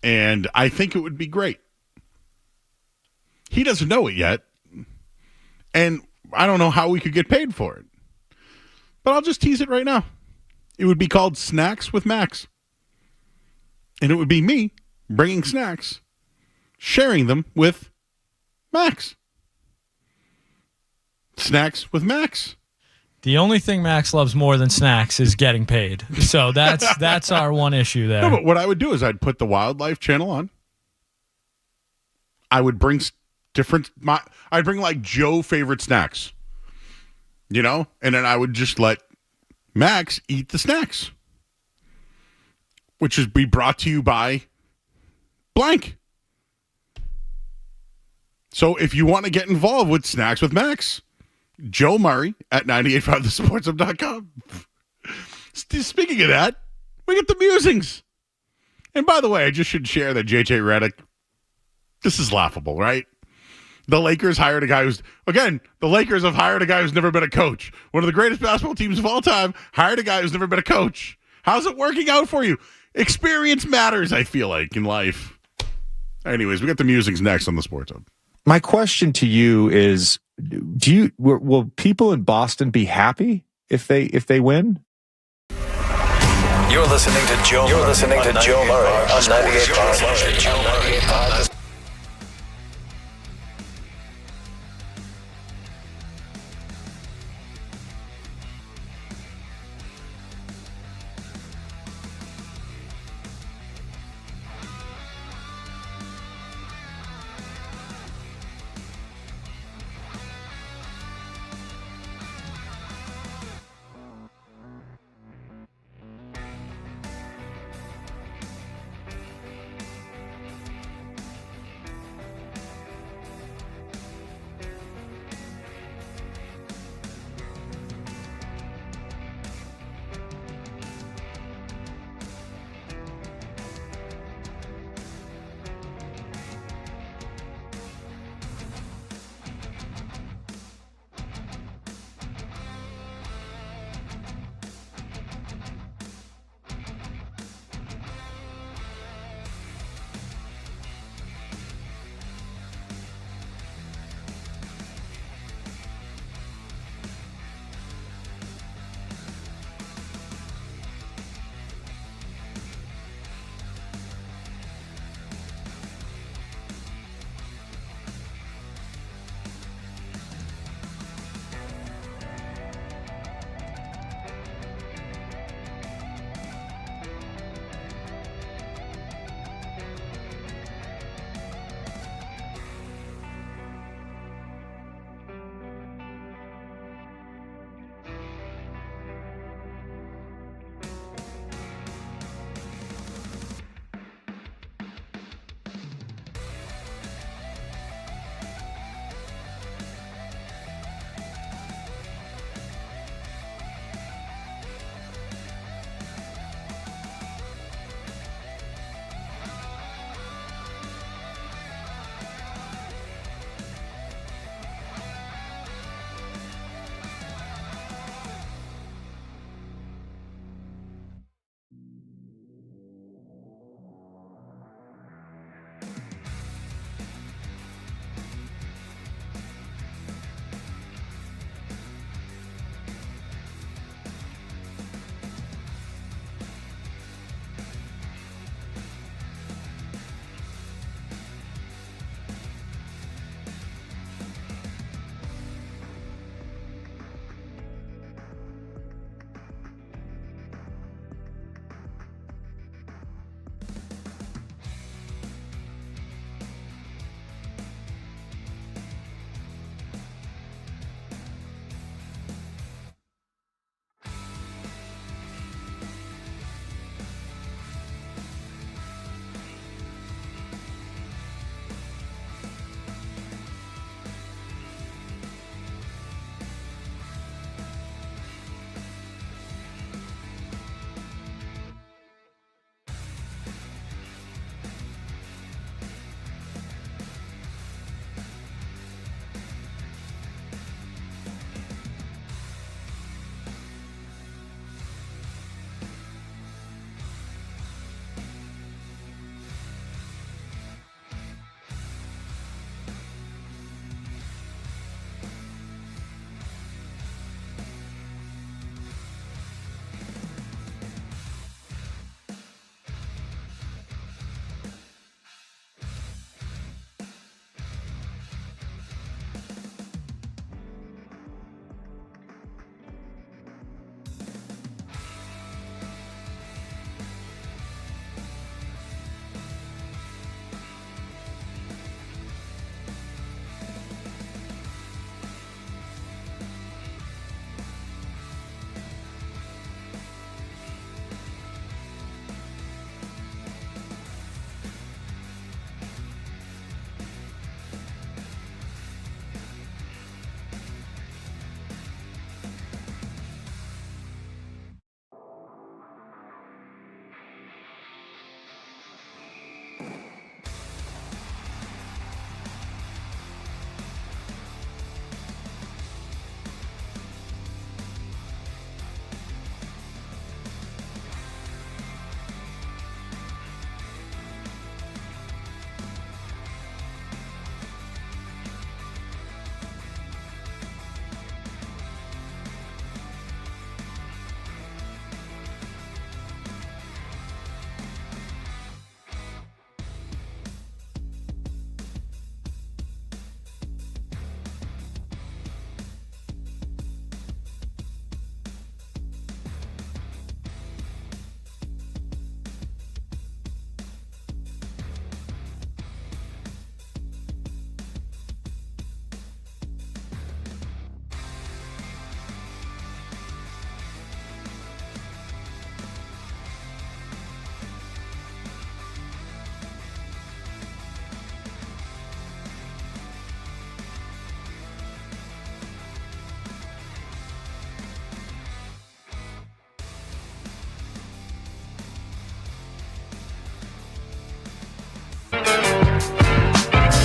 and I think it would be great. He doesn't know it yet, and I don't know how we could get paid for it. But I'll just tease it right now. It would be called Snacks with Max, and it would be me bringing snacks, sharing them with Max. Snacks with Max. The only thing Max loves more than snacks is getting paid. So that's our one issue there. No, but what I would do is I'd put the Wildlife Channel on. I would bring I'd bring like Joe favorite snacks, and then I would just let Max eat the snacks, which is be brought to you by blank. So if you want to get involved with Snacks with Max, Joe Murray at 985thesportshub.com. Speaking of that, we get the musings. And by the way, I just should share that JJ Redick, this is laughable, right? The Lakers hired a guy the Lakers have hired a guy who's never been a coach. One of the greatest basketball teams of all time hired a guy who's never been a coach. How's it working out for you? Experience matters, I feel like, in life. Anyways, we got the musings next on the Sports Hub. My question to you is, will people in Boston be happy if they win? You're listening to Joe Murray on 98.5.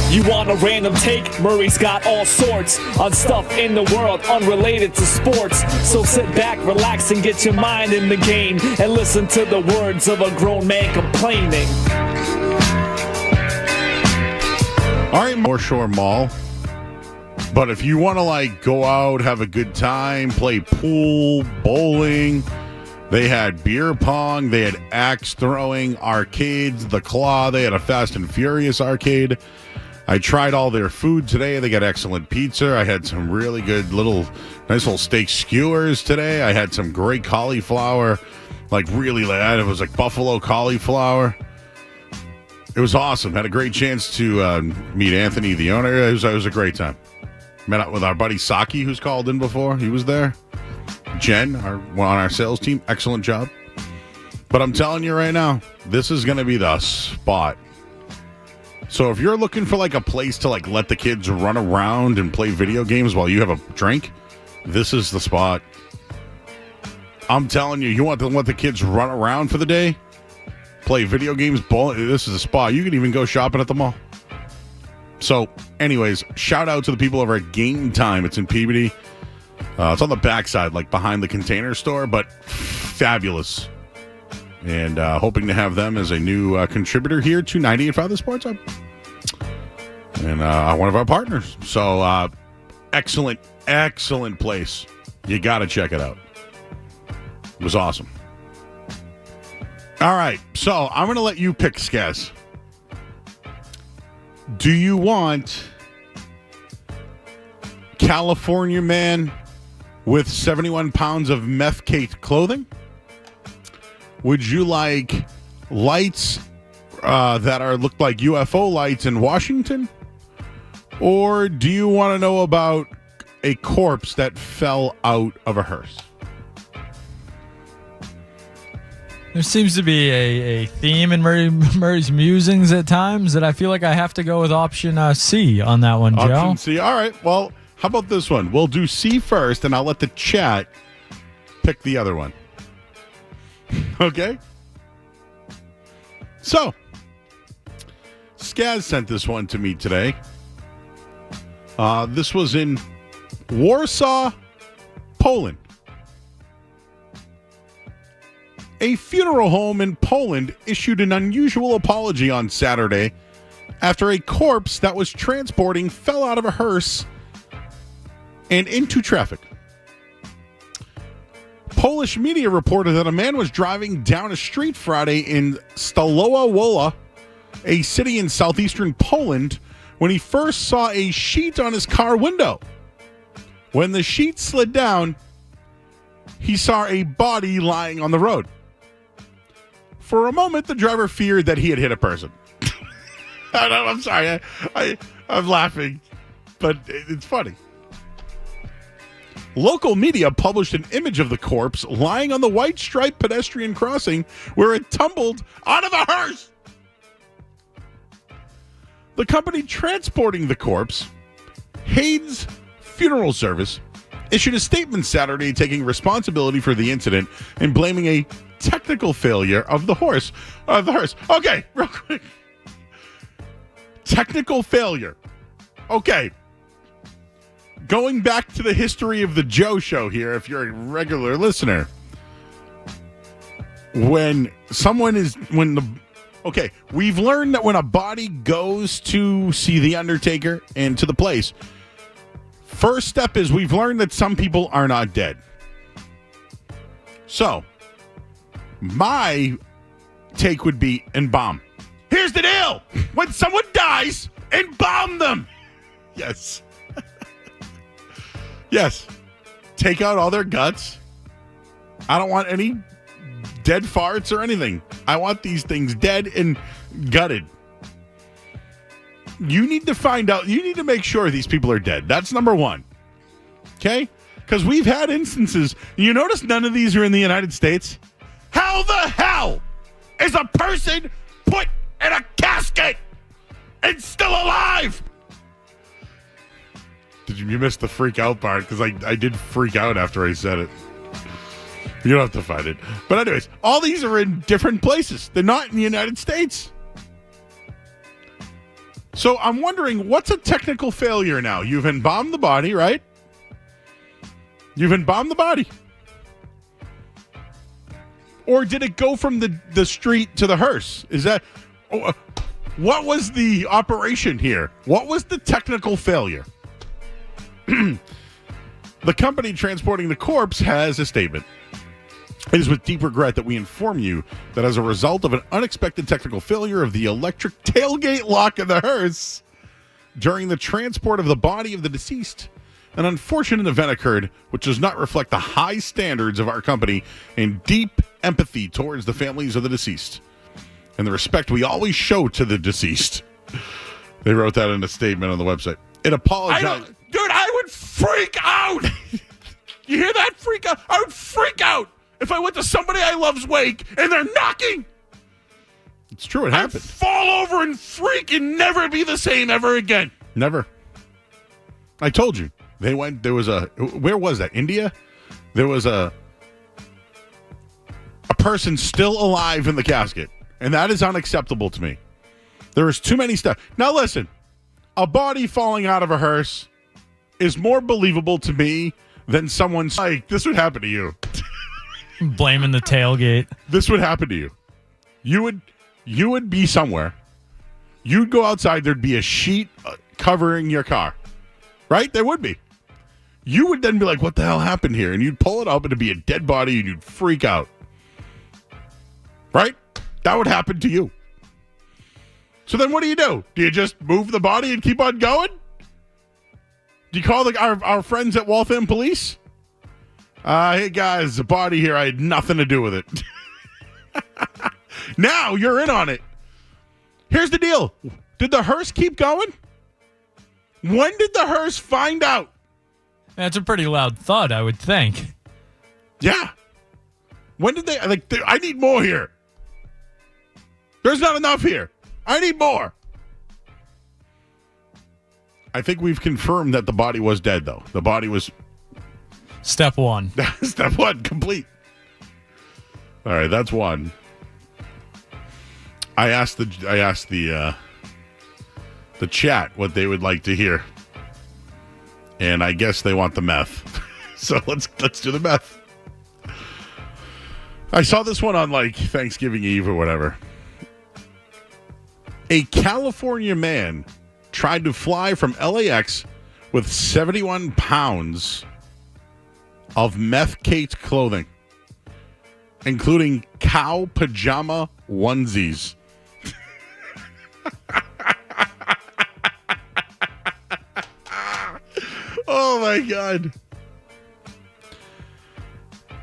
You want a random take? Murray's got all sorts on stuff in the world unrelated to sports. So sit back, relax, and get your mind in the game and listen to the words of a grown man complaining. All right, North Shore Mall. But if you want to go out, have a good time, play pool, bowling, they had beer pong, they had axe throwing, arcades, the Claw, they had a Fast and Furious arcade. I tried all their food today. They got excellent pizza. I had some really good nice little steak skewers today. I had some great cauliflower, it was like buffalo cauliflower. It was awesome. Had a great chance to meet Anthony, the owner. It was a great time. Met up with our buddy Saki, who's called in before. He was there. Jen, on our sales team, excellent job. But I'm telling you right now, this is going to be the spot. So if you're looking for a place to let the kids run around and play video games while you have a drink, this is the spot. I'm telling you, you want to let the kids run around for the day, play video games, bowling, this is the spot. You can even go shopping at the mall. So anyways, shout out to the people over at Game Time. It's in Peabody. It's on the backside, behind the Container Store, but fabulous. And hoping to have them as a new contributor here to 98.5 The Sports Hub. And one of our partners. So excellent place. You got to check it out. It was awesome. All right, so I'm going to let you pick, Skaz. Do you want California man with 71 pounds of meth cake clothing? Would you like lights that look like UFO lights in Washington? Or do you want to know about a corpse that fell out of a hearse? There seems to be a theme in Murray's musings at times that I feel like I have to go with option C on that one, Joe. Option C. All right. Well, how about this one? We'll do C first, and I'll let the chat pick the other one. Okay? So, Skaz sent this one to me today. This was in Warsaw, Poland. A funeral home in Poland issued an unusual apology on Saturday after a corpse that was transporting fell out of a hearse and into traffic. Polish media reported that a man was driving down a street Friday in Stalowa Wola, a city in southeastern Poland, when he first saw a sheet on his car window. When the sheet slid down, he saw a body lying on the road. For a moment, the driver feared that he had hit a person. I'm sorry. I'm laughing, but it's funny. Local media published an image of the corpse lying on the white striped pedestrian crossing where it tumbled out of a hearse. The company transporting the corpse, Hayes Funeral Service, issued a statement Saturday taking responsibility for the incident and blaming a technical failure of the hearse. Okay, real quick. Technical failure. Okay. Going back to the history of the Joe Show here, if you're a regular listener, we've learned that when a body goes to see the Undertaker and to the place, first step is we've learned that some people are not dead. So, my take would be embalm. Here's the deal. When someone dies, embalm them. Yes. Yes. Take out all their guts. I don't want any dead farts or anything. I want these things dead and gutted. You need to find out. You need to make sure these people are dead. That's number one. Okay? Because we've had instances. You notice none of these are in the United States? How the hell is a person put in a casket and still alive? You missed the freak out part because I did freak out after I said it. You don't have to find it. But anyways, all these are in different places. They're not in the United States. So I'm wondering, what's a technical failure now? You've embalmed the body, right? You've embalmed the body. Or did it go from the street to the hearse? Is that... what was the operation here? What was the technical failure? The company transporting the corpse has a statement. It is with deep regret that we inform you that as a result of an unexpected technical failure of the electric tailgate lock in the hearse during the transport of the body of the deceased, an unfortunate event occurred which does not reflect the high standards of our company and deep empathy towards the families of the deceased and the respect we always show to the deceased. They wrote that in a statement on the website. It apologized. Dude, I would freak out. You hear that? Freak out. I would freak out if I went to somebody I love's wake and they're knocking. It's true. It happened. I'd fall over and freak and never be the same ever again. Never. I told you. Where was that? India? There was a person still alive in the casket. And that is unacceptable to me. There is too many stuff. Now listen, a body falling out of a hearse is more believable to me than someone's like, this would happen to you. Blaming the tailgate. This would happen to you. You would be somewhere. You'd go outside. There'd be a sheet covering your car. Right? There would be. You would then be like, what the hell happened here? And you'd pull it up and it'd be a dead body and you'd freak out. Right? That would happen to you. So then what do? Do you just move the body and keep on going? Do you call our friends at Waltham Police? Hey, guys, the body here, I had nothing to do with it. Now you're in on it. Here's the deal. Did the hearse keep going? When did the hearse find out? That's a pretty loud thud, I would think. Yeah. When did they... I need more here. There's not enough here. I need more. I think we've confirmed that the body was dead, though. The body was... Step one. Step one, complete. All right, that's one. I asked the chat what they would like to hear, and I guess they want the meth. So let's do the meth. I saw this one on like Thanksgiving Eve or whatever. A California man tried to fly from LAX with 71 pounds of meth-caked clothing, including cow pajama onesies. Oh, my God.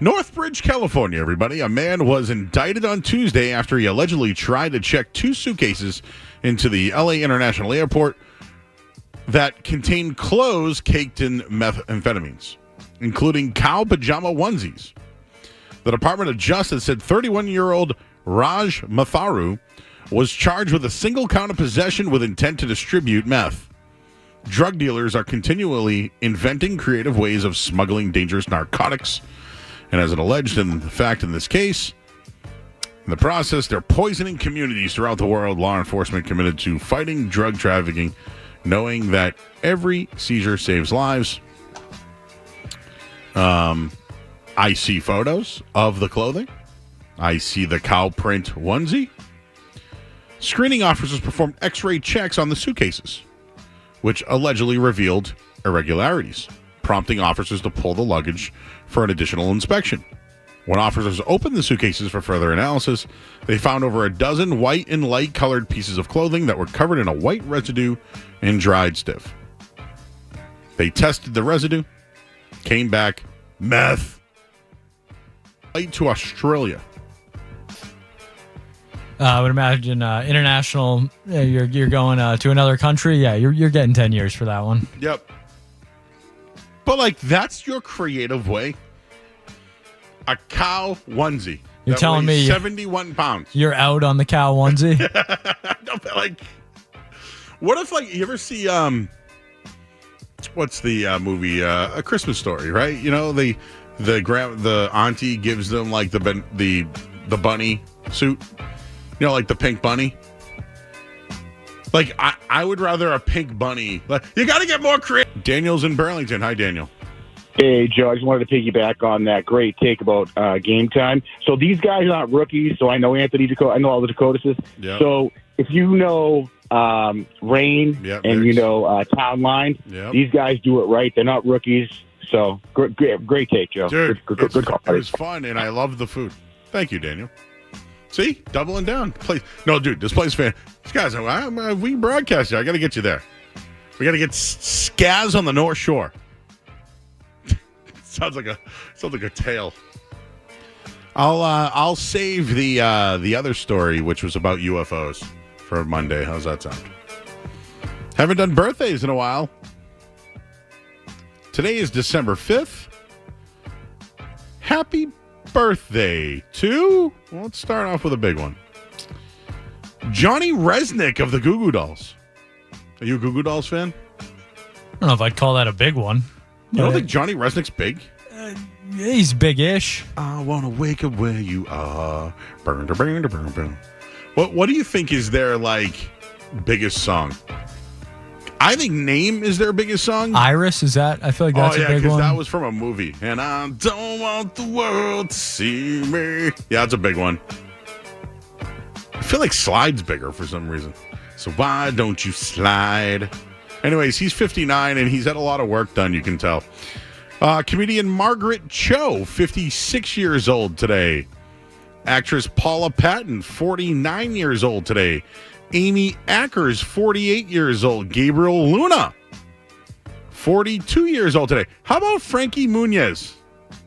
Northbridge, California, everybody. A man was indicted on Tuesday after he allegedly tried to check 2 suitcases into the LA International Airport that contained clothes caked in methamphetamines, including cow pajama onesies. The Department of Justice said 31-year-old Raj Matharu was charged with a single count of possession with intent to distribute meth. Drug dealers are continually inventing creative ways of smuggling dangerous narcotics. And as it alleged in the fact in this case, In the process, they're poisoning communities throughout the world. Law enforcement committed to fighting drug trafficking, knowing that every seizure saves lives. I see photos of the clothing. I see the cow print onesie. Screening officers performed X-ray checks on the suitcases, which allegedly revealed irregularities, prompting officers to pull the luggage for an additional inspection. When officers opened the suitcases for further analysis, they found over a dozen white and light-colored pieces of clothing that were covered in a white residue and dried stiff. They tested the residue, came back, meth. Flight to Australia. I would imagine international. You're going to another country. Yeah, you're getting 10 years for that one. Yep. But like that's your creative way. A cow onesie. You're telling me 71 pounds. You're out on the cow onesie. Like, what if like you ever see what's the movie A Christmas Story? Right? You know the auntie gives them like the bunny suit. You know, like the pink bunny. Like, I would rather a pink bunny. Like, you got to get more creative. Daniel's in Burlington. Hi, Daniel. Hey, Joe. I just wanted to piggyback on that great take about game time. So these guys are not rookies. So I know Anthony Dakota. I know all the Dakotases. Yep. So if you know Rain and you know Town Line, these guys do it right. They're not rookies. So great take, Joe. Dude, good call. It was fun, and I love the food. Thank you, Daniel. See? Doubling down. No, dude, this place fan. These guys, we broadcast here. I got to get you there. We got to get Skaz on the North Shore. sounds like a tale. I'll save the other story, which was about UFOs, for Monday. How's that sound? Haven't done birthdays in a while. Today is December 5th. Happy birthday to, well, let's start off with a big one. Johnny Resnick of the Goo Goo Dolls. Are you a Goo Goo Dolls fan? I don't know if I'd call that a big one. You don't think Johnny Resnick's big? He's big-ish. I want to wake up where you are. Burn, burn, burn, burn. What do you think is their, like, biggest song? I think Name is their biggest song. Iris, is that? I feel like that's a big one. because that was from a movie. And I don't want the world to see me. Yeah, that's a big one. I feel like Slide's bigger for some reason. So why don't you slide? Anyways, he's 59 and he's had a lot of work done, you can tell. Comedian Margaret Cho, 56 years old today. Actress Paula Patton, 49 years old today. Amy Ackers, 48 years old. Gabriel Luna, 42 years old today. How about Frankie Muniz?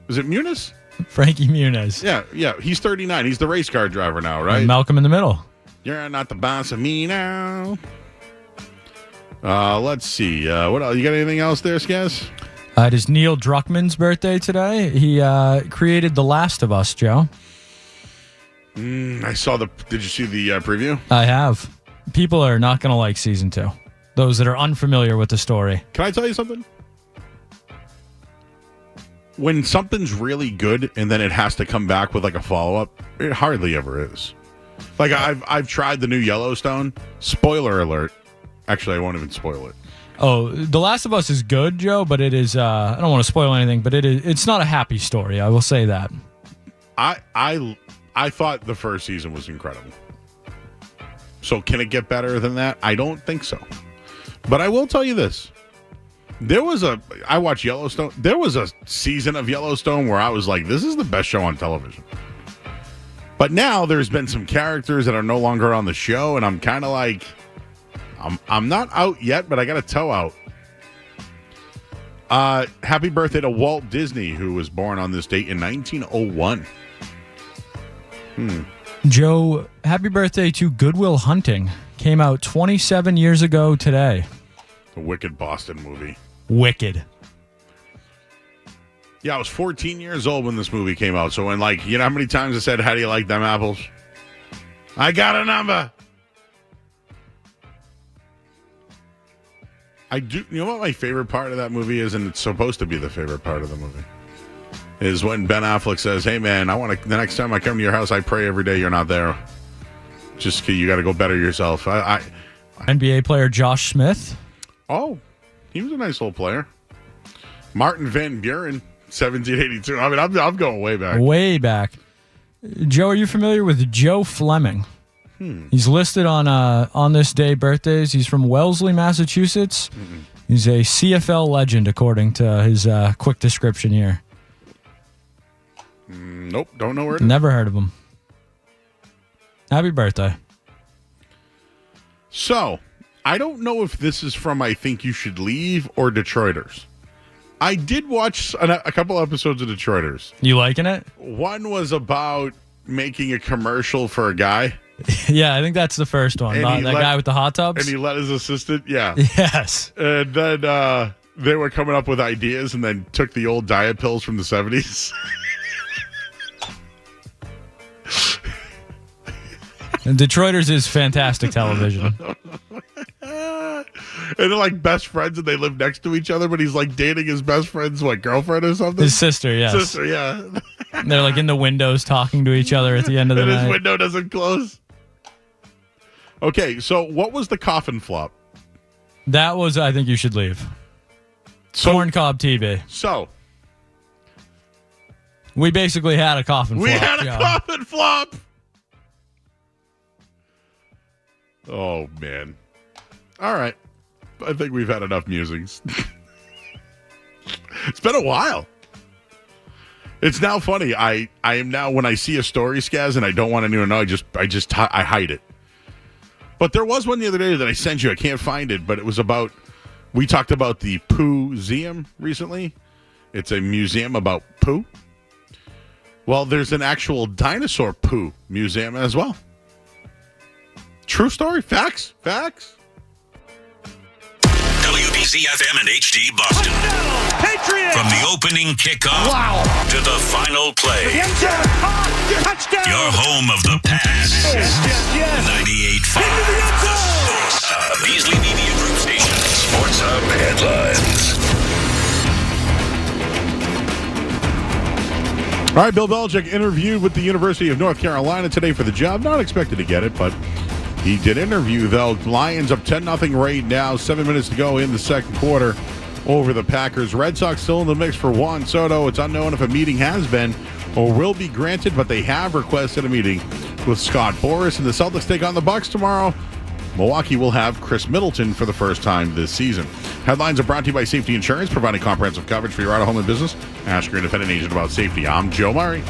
Is it Muniz? Frankie Muniz. Yeah. He's 39. He's the race car driver now, right? And Malcolm in the Middle. You're not the boss of me now. Let's see. What else? You got anything else there, Skaz? It is Neil Druckmann's birthday today. He created The Last of Us, Joe. I saw did you see the preview? I have. People are not going to like season 2. Those that are unfamiliar with the story. Can I tell you something? When something's really good and then it has to come back with like a follow-up, it hardly ever is. Like I've tried the new Yellowstone. Spoiler alert. Actually, I won't even spoil it. Oh, The Last of Us is good, Joe, but it is I don't want to spoil anything, but it's not a happy story. I will say that. I thought the first season was incredible. So can it get better than that? I don't think so. But I will tell you this. I watched Yellowstone. There was a season of Yellowstone where I was like, this is the best show on television. But now there's been some characters that are no longer on the show, and I'm kind of like, I'm not out yet, but I got a toe out. Happy birthday to Walt Disney, who was born on this date in 1901. Joe, happy birthday to Good Will Hunting. Came out 27 years ago today. The Wicked Boston movie. Wicked. Yeah, I was 14 years old when this movie came out. So when, like, you know how many times I said, how do you like them apples? I got a number. I do. You know what my favorite part of that movie is? And it's supposed to be the favorite part of the movie. is when Ben Affleck says, "Hey man, the next time I come to your house, I pray every day you're not there. Just you got to go better yourself." NBA player Josh Smith. Oh, he was a nice little player. Martin Van Buren, 1782. I mean, I'm going way back. Way back. Joe, are you familiar with Joe Fleming? He's listed on this day birthdays. He's from Wellesley, Massachusetts. Mm-mm. He's a CFL legend, according to his quick description here. Nope, don't know where it is. Never heard of him. Happy birthday. So, I don't know if this is from I Think You Should Leave or Detroiters. I did watch a couple episodes of Detroiters. You liking it? One was about making a commercial for a guy. Yeah, I think that's the first one. That guy with the hot tubs? And he let his assistant, yeah. Yes. And then they were coming up with ideas and then took the old diet pills from the 70s. And Detroiters is fantastic television. And they're like best friends and they live next to each other, but he's like dating his best friend's girlfriend or something? His sister, yes. Sister, yeah. And they're like in the windows talking to each other at the end of the and night. His window doesn't close. Okay, so what was the coffin flop? That was I Think You Should Leave. Corn Cob TV. So. We basically had a coffin flop. We had a coffin flop. Oh, man. All right. I think we've had enough musings. It's been a while. It's now funny. I am now, when I see a story, Skaz, and I don't want anyone to know, I hide it. But there was one the other day that I sent you. I can't find it, but it was about, we talked about the Poo-seum recently. It's a museum about poo. Well, there's an actual dinosaur poo museum as well. True story. Facts. WBZ-FM and HD Boston. Patriots! From the opening kickoff to the final play. Touchdown! Your home of the pass. 98.5. The Beasley Media Group Station. Sports Hub headlines. All right, Bill Belichick interviewed with the University of North Carolina today for the job. Not expected to get it, but he did interview, though. Lions up 10-0 right now. 7 minutes to go in the second quarter over the Packers. Red Sox still in the mix for Juan Soto. It's unknown if a meeting has been or will be granted, but they have requested a meeting with Scott Boras. And the Celtics take on the Bucks tomorrow. Milwaukee will have Chris Middleton for the first time this season. Headlines are brought to you by Safety Insurance, providing comprehensive coverage for your auto, home, and business. Ask your independent agent about safety. I'm Joe Murray.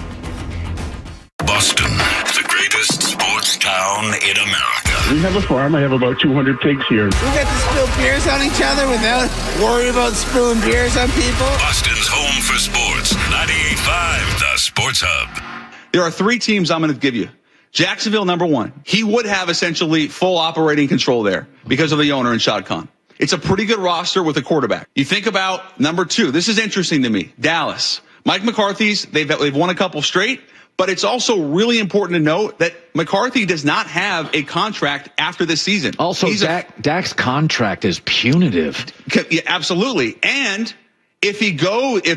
Boston, the greatest sports town in America. We have a farm. I have about 200 pigs here. We got to spill beers on each other without worrying about spilling beers on people. Boston's home for sports. 98.5, the Sports Hub. There are three teams I'm going to give you. Jacksonville, number one. He would have essentially full operating control there because of the owner in Shad Khan. It's a pretty good roster with a quarterback. You think about number two. This is interesting to me. Dallas. Mike McCarthy's, they've won a couple straight, but it's also really important to note that McCarthy does not have a contract after this season. Also, Dak's contract is punitive. Yeah, absolutely. And if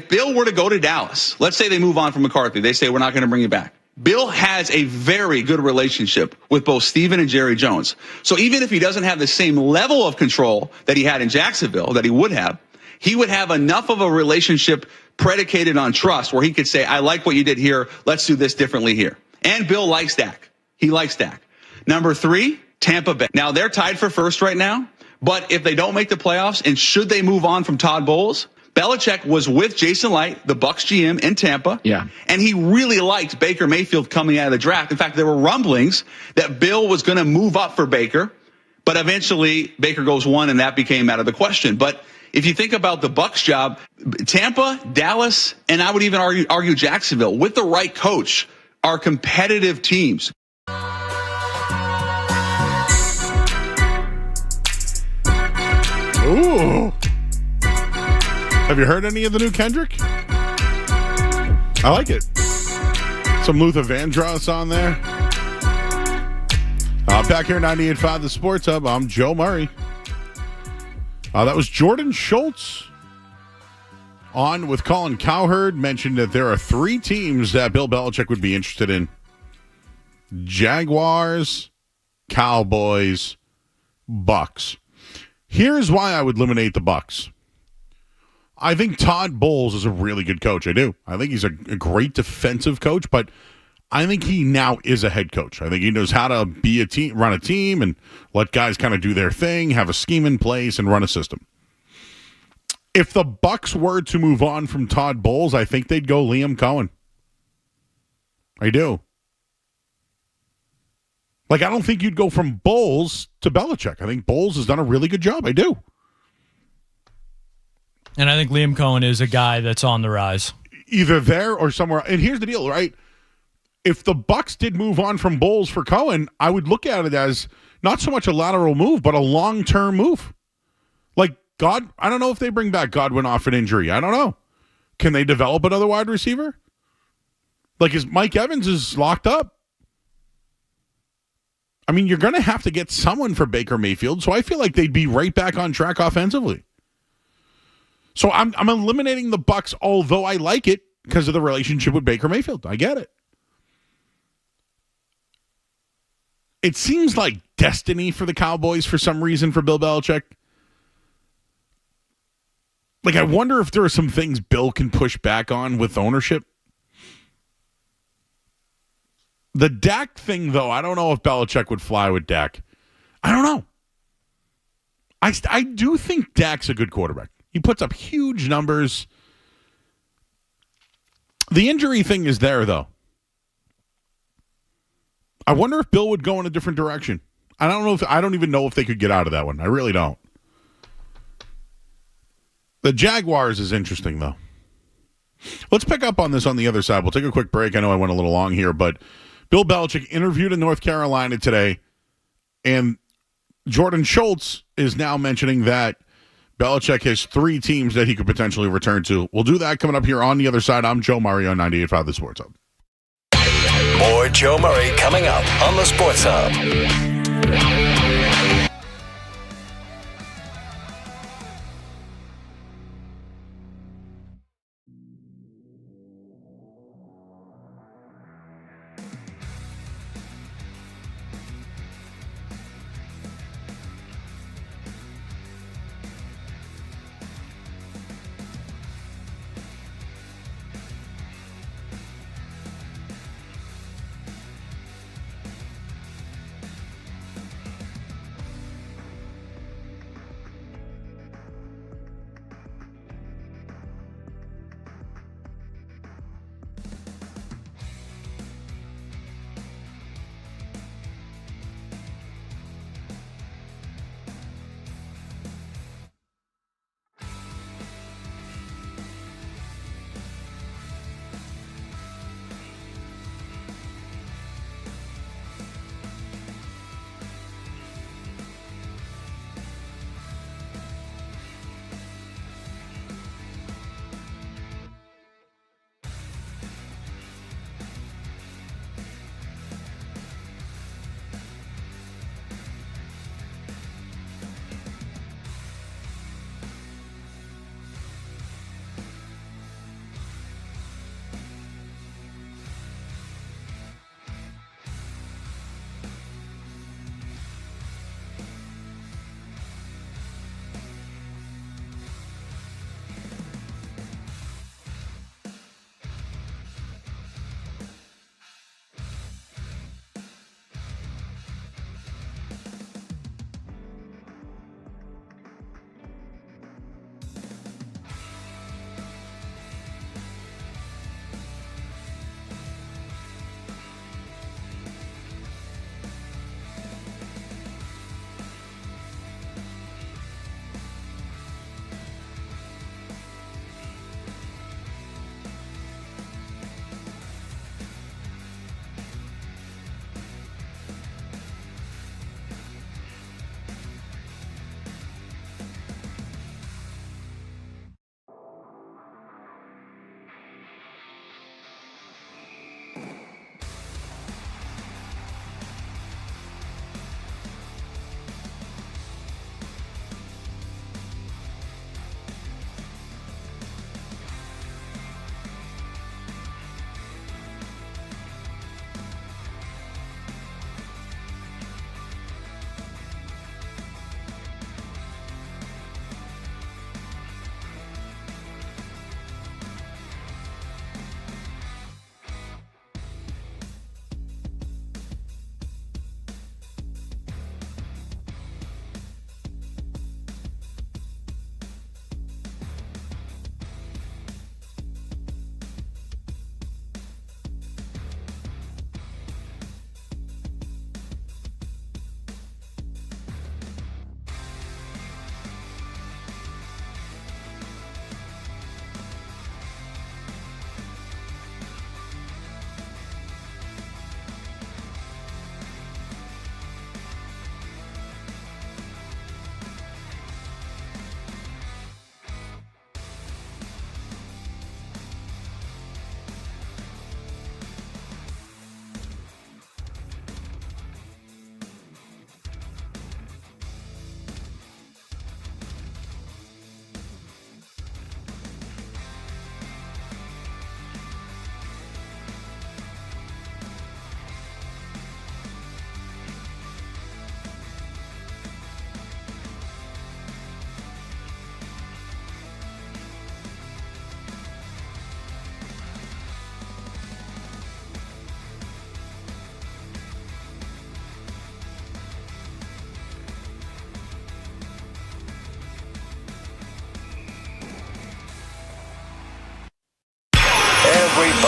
Bill were to go to Dallas, let's say they move on from McCarthy, they say, we're not going to bring you back. Bill has a very good relationship with both Steven and Jerry Jones. So even if he doesn't have the same level of control that he had in Jacksonville, that he would have enough of a relationship predicated on trust where he could say, I like what you did here. Let's do this differently here. And Bill likes Dak. He likes Dak. Number three, Tampa Bay. Now they're tied for first right now, but if they don't make the playoffs and should they move on from Todd Bowles, Belichick was with Jason Light, the Bucs GM in Tampa. Yeah. And he really liked Baker Mayfield coming out of the draft. In fact, there were rumblings that Bill was going to move up for Baker, but eventually Baker goes one and that became out of the question. But if you think about the Bucs job, Tampa, Dallas, and I would even argue Jacksonville, with the right coach, are competitive teams. Ooh. Have you heard any of the new Kendrick? I like it. Some Luther Vandross on there. Back here, 98.5 The Sports Hub. I'm Joe Murray. That was Jordan Schultz. On with Colin Cowherd, mentioned that there are 3 teams that Bill Belichick would be interested in. Jaguars, Cowboys, Bucks. Here's why I would eliminate the Bucks. I think Todd Bowles is a really good coach. I do. I think he's a great defensive coach, but I think he now is a head coach. I think he knows how to be a team, run a team, and let guys kind of do their thing, have a scheme in place, and run a system. If the Bucks were to move on from Todd Bowles, I think they'd go Liam Cohen. I do. Like, I don't think you'd go from Bowles to Belichick. I think Bowles has done a really good job. I do. And I think Liam Cohen is a guy that's on the rise. Either there or somewhere. And here's the deal, right? If the Bucks did move on from Bowles for Cohen, I would look at it as not so much a lateral move, but a long-term move. Like, I don't know if they bring back Godwin off an injury. I don't know. Can they develop another wide receiver? Like, Mike Evans is locked up. I mean, you're going to have to get someone for Baker Mayfield, so I feel like they'd be right back on track offensively. So I'm eliminating the Bucks, although I like it because of the relationship with Baker Mayfield. I get it. It seems like destiny for the Cowboys for some reason for Bill Belichick. Like, I wonder if there are some things Bill can push back on with ownership. The Dak thing, though, I don't know if Belichick would fly with Dak. I don't know. I do think Dak's a good quarterback. He puts up huge numbers. The injury thing is there, though. I wonder if Bill would go in a different direction. I don't even know if they could get out of that one. I really don't. The Jaguars is interesting, though. Let's pick up on this on the other side. We'll take a quick break. I know I went a little long here, but Bill Belichick interviewed in North Carolina today, and Jordan Schultz is now mentioning that Belichick has 3 teams that he could potentially return to. We'll do that coming up here on the other side. I'm Joe Murray on 98.5 The Sports Hub. More Joe Murray coming up on The Sports Hub.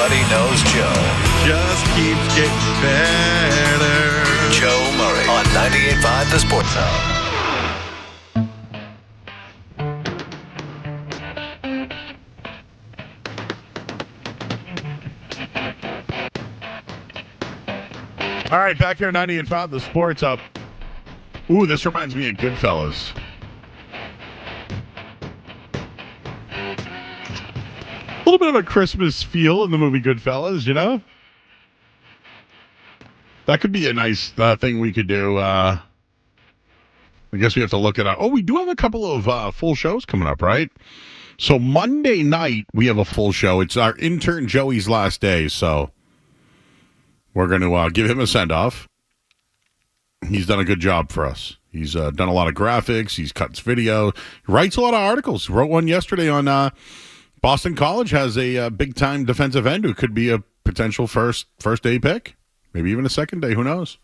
Everybody knows Joe. Just keeps getting better. Joe Murray on 98.5 The Sports Hub. All right, back here at 98.5 The Sports Hub. Ooh, this reminds me of Goodfellas. A little bit of a Christmas feel in the movie Goodfellas, you know? That could be a nice thing we could do. I guess we have to look it up. Oh, we do have a couple of full shows coming up, right? So Monday night, we have a full show. It's our intern Joey's last day, so we're going to give him a send-off. He's done a good job for us. He's done a lot of graphics. He's cuts video. He writes a lot of articles. Wrote one yesterday on Boston College has a big-time defensive end who could be a potential first-day pick. Maybe even a second day. Who knows?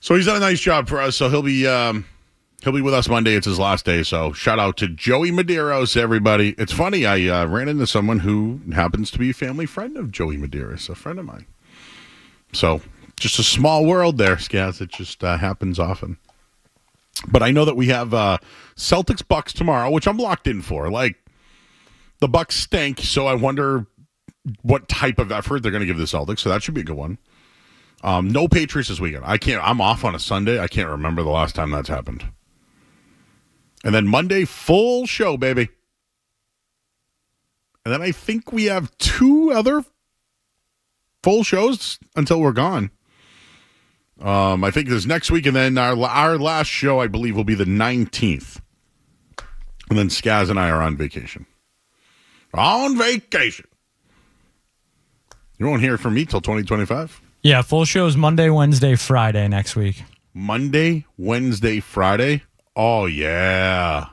So he's done a nice job for us. So he'll be with us Monday. It's his last day. So shout out to Joey Medeiros, everybody. It's funny. I ran into someone who happens to be a family friend of Joey Medeiros, a friend of mine. So just a small world there, Skaz. It just happens often. But I know that we have Celtics Bucks tomorrow, which I'm locked in for. Like, the Bucks stink, so I wonder what type of effort they're going to give the Celtics. So that should be a good one. No Patriots this weekend. I'm off on a Sunday. I can't remember the last time that's happened. And then Monday, full show, baby. And then I think we have 2 other full shows until we're gone. I think there's next week, and then our last show, I believe, will be the 19th. And then Skaz and I are on vacation. On vacation. You won't hear from me till 2025. Yeah, full shows Monday, Wednesday, Friday next week. Monday, Wednesday, Friday. Oh, yeah.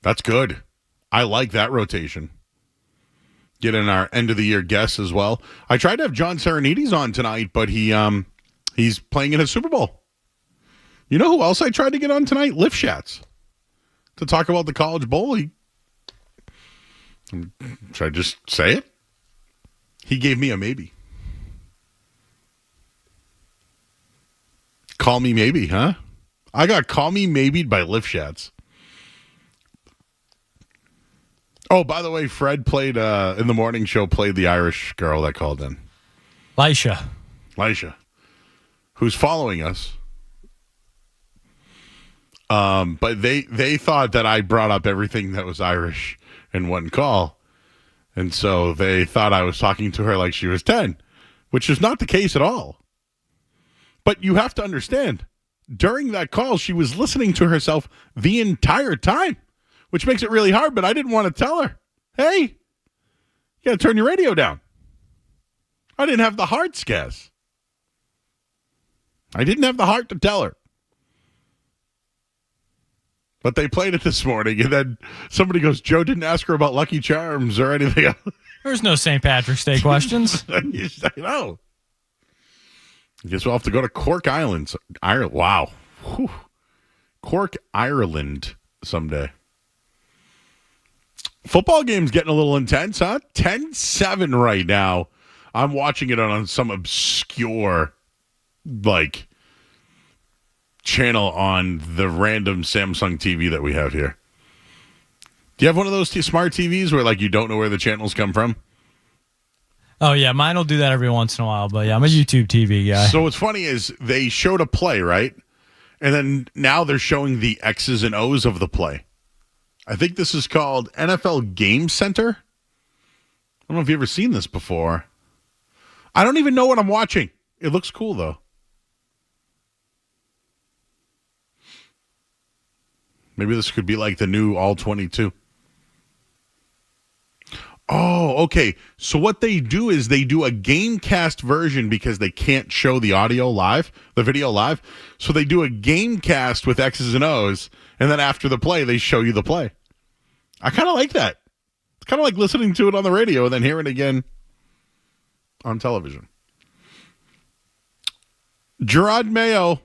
That's good. I like that rotation. Get in our end-of-the-year guests as well. I tried to have John Serenides on tonight, but he's playing in a Super Bowl. You know who else I tried to get on tonight? Lifshats. To talk about the College Bowl. Should I just say it? He gave me a maybe. Call me maybe, huh? I got call me maybe by Lifshats. Oh, by the way, Fred played in the morning show, played the Irish girl that called in. Lisha, who's following us. But they thought that I brought up everything that was Irish in one call. And so they thought I was talking to her like she was 10, which is not the case at all. But you have to understand, during that call, she was listening to herself the entire time, which makes it really hard, but I didn't want to tell her, hey, you got to turn your radio down. I didn't have the heart, Skaz. I didn't have the heart to tell her. But they played it this morning, and then somebody goes, Joe didn't ask her about Lucky Charms or anything else. There's no St. Patrick's Day questions. I know. I guess we'll have to go to Cork Island. Ireland. Wow. Whew. Cork, Ireland someday. Football game's getting a little intense, huh? 10-7 right now. I'm watching it on some obscure, channel on the random Samsung TV that we have here. Do you have one of those smart TVs where, you don't know where the channels come from? Oh, yeah. Mine will do that every once in a while. But, yeah, I'm a YouTube TV guy. So what's funny is they showed a play, right? And then now they're showing the X's and O's of the play. I think this is called NFL Game Center. I don't know if you've ever seen this before. I don't even know what I'm watching. It looks cool, though. Maybe this could be like the new All 22. Oh, okay. So what they do is they do a Gamecast version because they can't show the audio live, the video live. So they do a Gamecast with X's and O's, and then after the play, they show you the play. I kind of like that. It's kind of like listening to it on the radio and then hearing it again on television. Gerard Mayo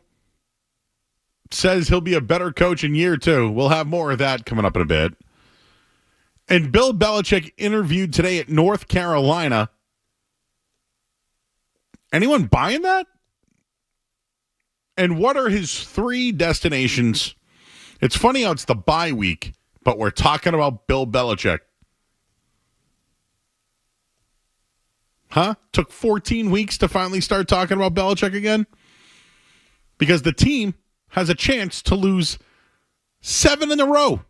says he'll be a better coach in year 2. We'll have more of that coming up in a bit. And Bill Belichick interviewed today at North Carolina. Anyone buying that? And what are his 3 destinations? It's funny how it's the bye week, but we're talking about Bill Belichick. Huh? Took 14 weeks to finally start talking about Belichick again? Because the team has a chance to lose 7 in a row.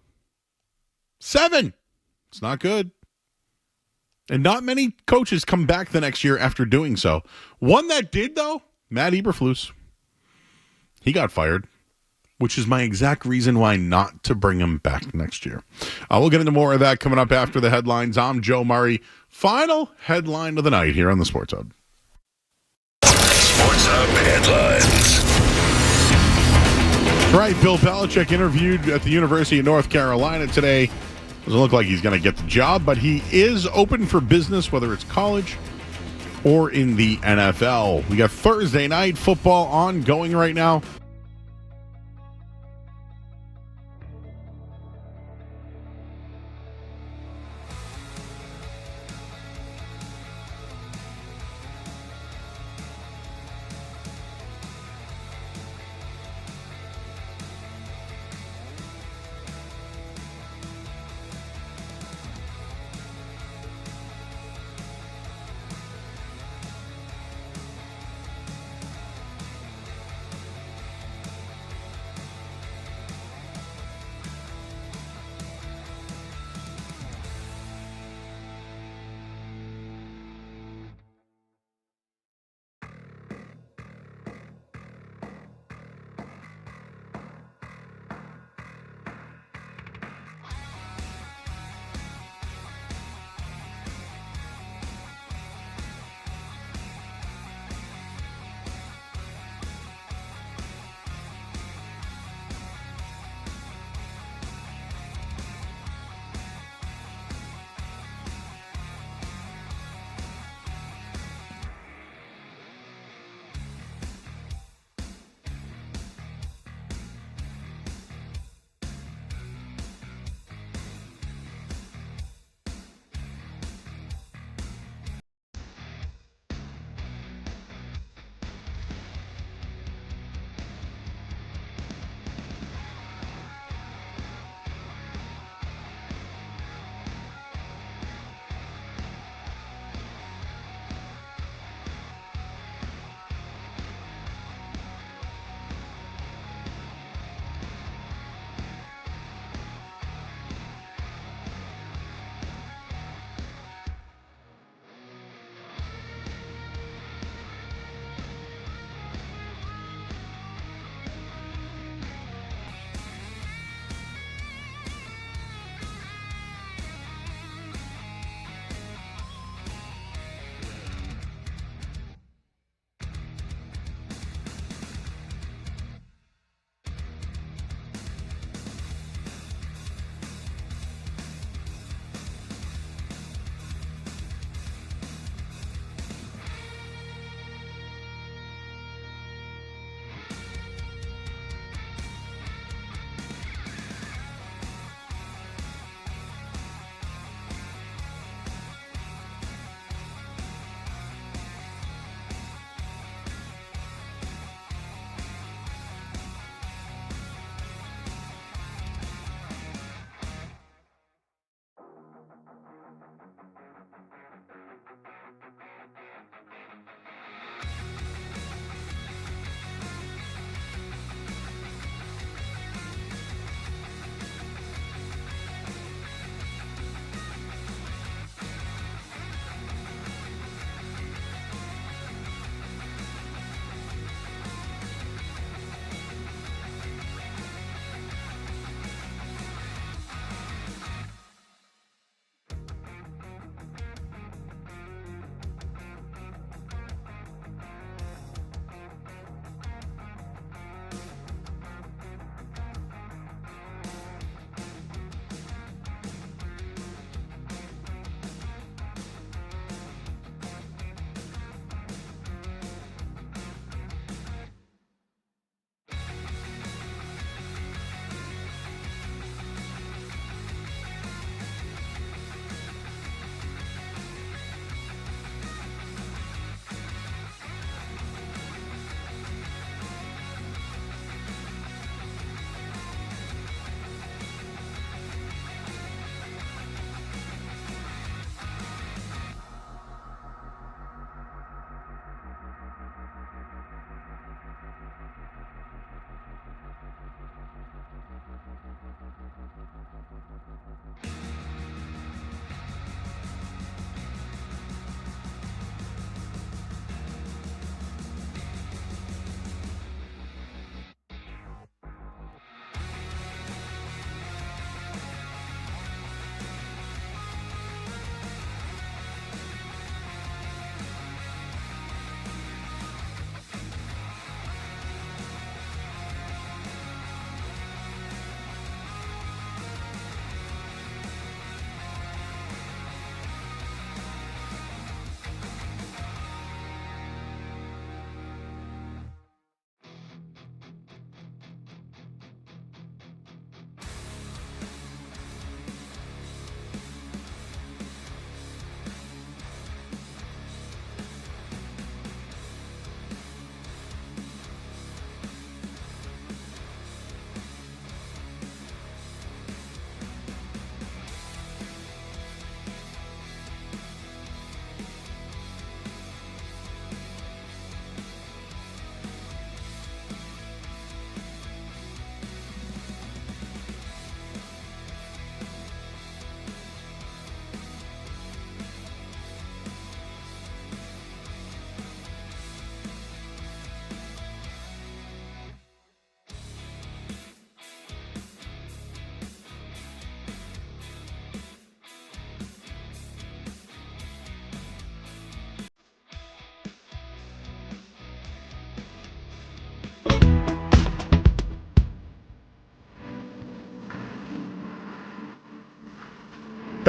7. It's not good. And not many coaches come back the next year after doing so. One that did, though, Matt Eberflus. He got fired, which is my exact reason why not to bring him back next year. We'll get into more of that coming up after the headlines. I'm Joe Murray. Final headline of the night here on the Sports Hub. Sports Hub headlines. All right, Bill Belichick interviewed at the University of North Carolina today. Doesn't look like he's going to get the job, but he is open for business, whether it's college or in the NFL. We got Thursday night football ongoing right now.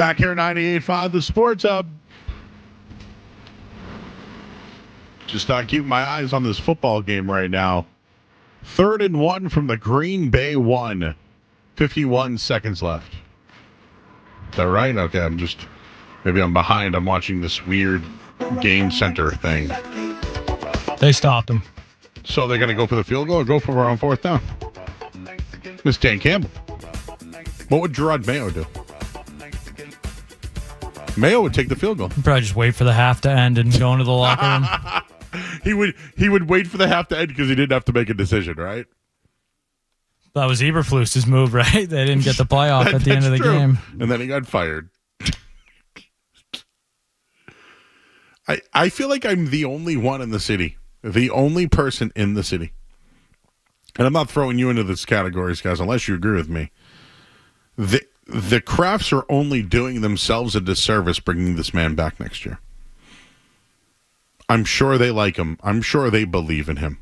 Back here, 98.5, the Sports Hub. Just keeping my eyes on this football game right now. 3rd and 1 from the Green Bay 1. 51 seconds left. Is that right? Okay, maybe I'm behind. I'm watching this weird game center thing. They stopped him. So they're going to go for the field goal or go for it on 4th down? Miss Dan Campbell. What would Gerard Mayo do? Mayo would take the field goal. He'd probably just wait for the half to end and go into the locker room. He would wait for the half to end because he didn't have to make a decision, right? That was Eberflus's move, right? They didn't get the playoff at the end of the game. And then he got fired. I feel like I'm the only one in the city. The only person in the city. And I'm not throwing you into this category, guys, unless you agree with me. The Crafts are only doing themselves a disservice bringing this man back next year. I'm sure they like him. I'm sure they believe in him.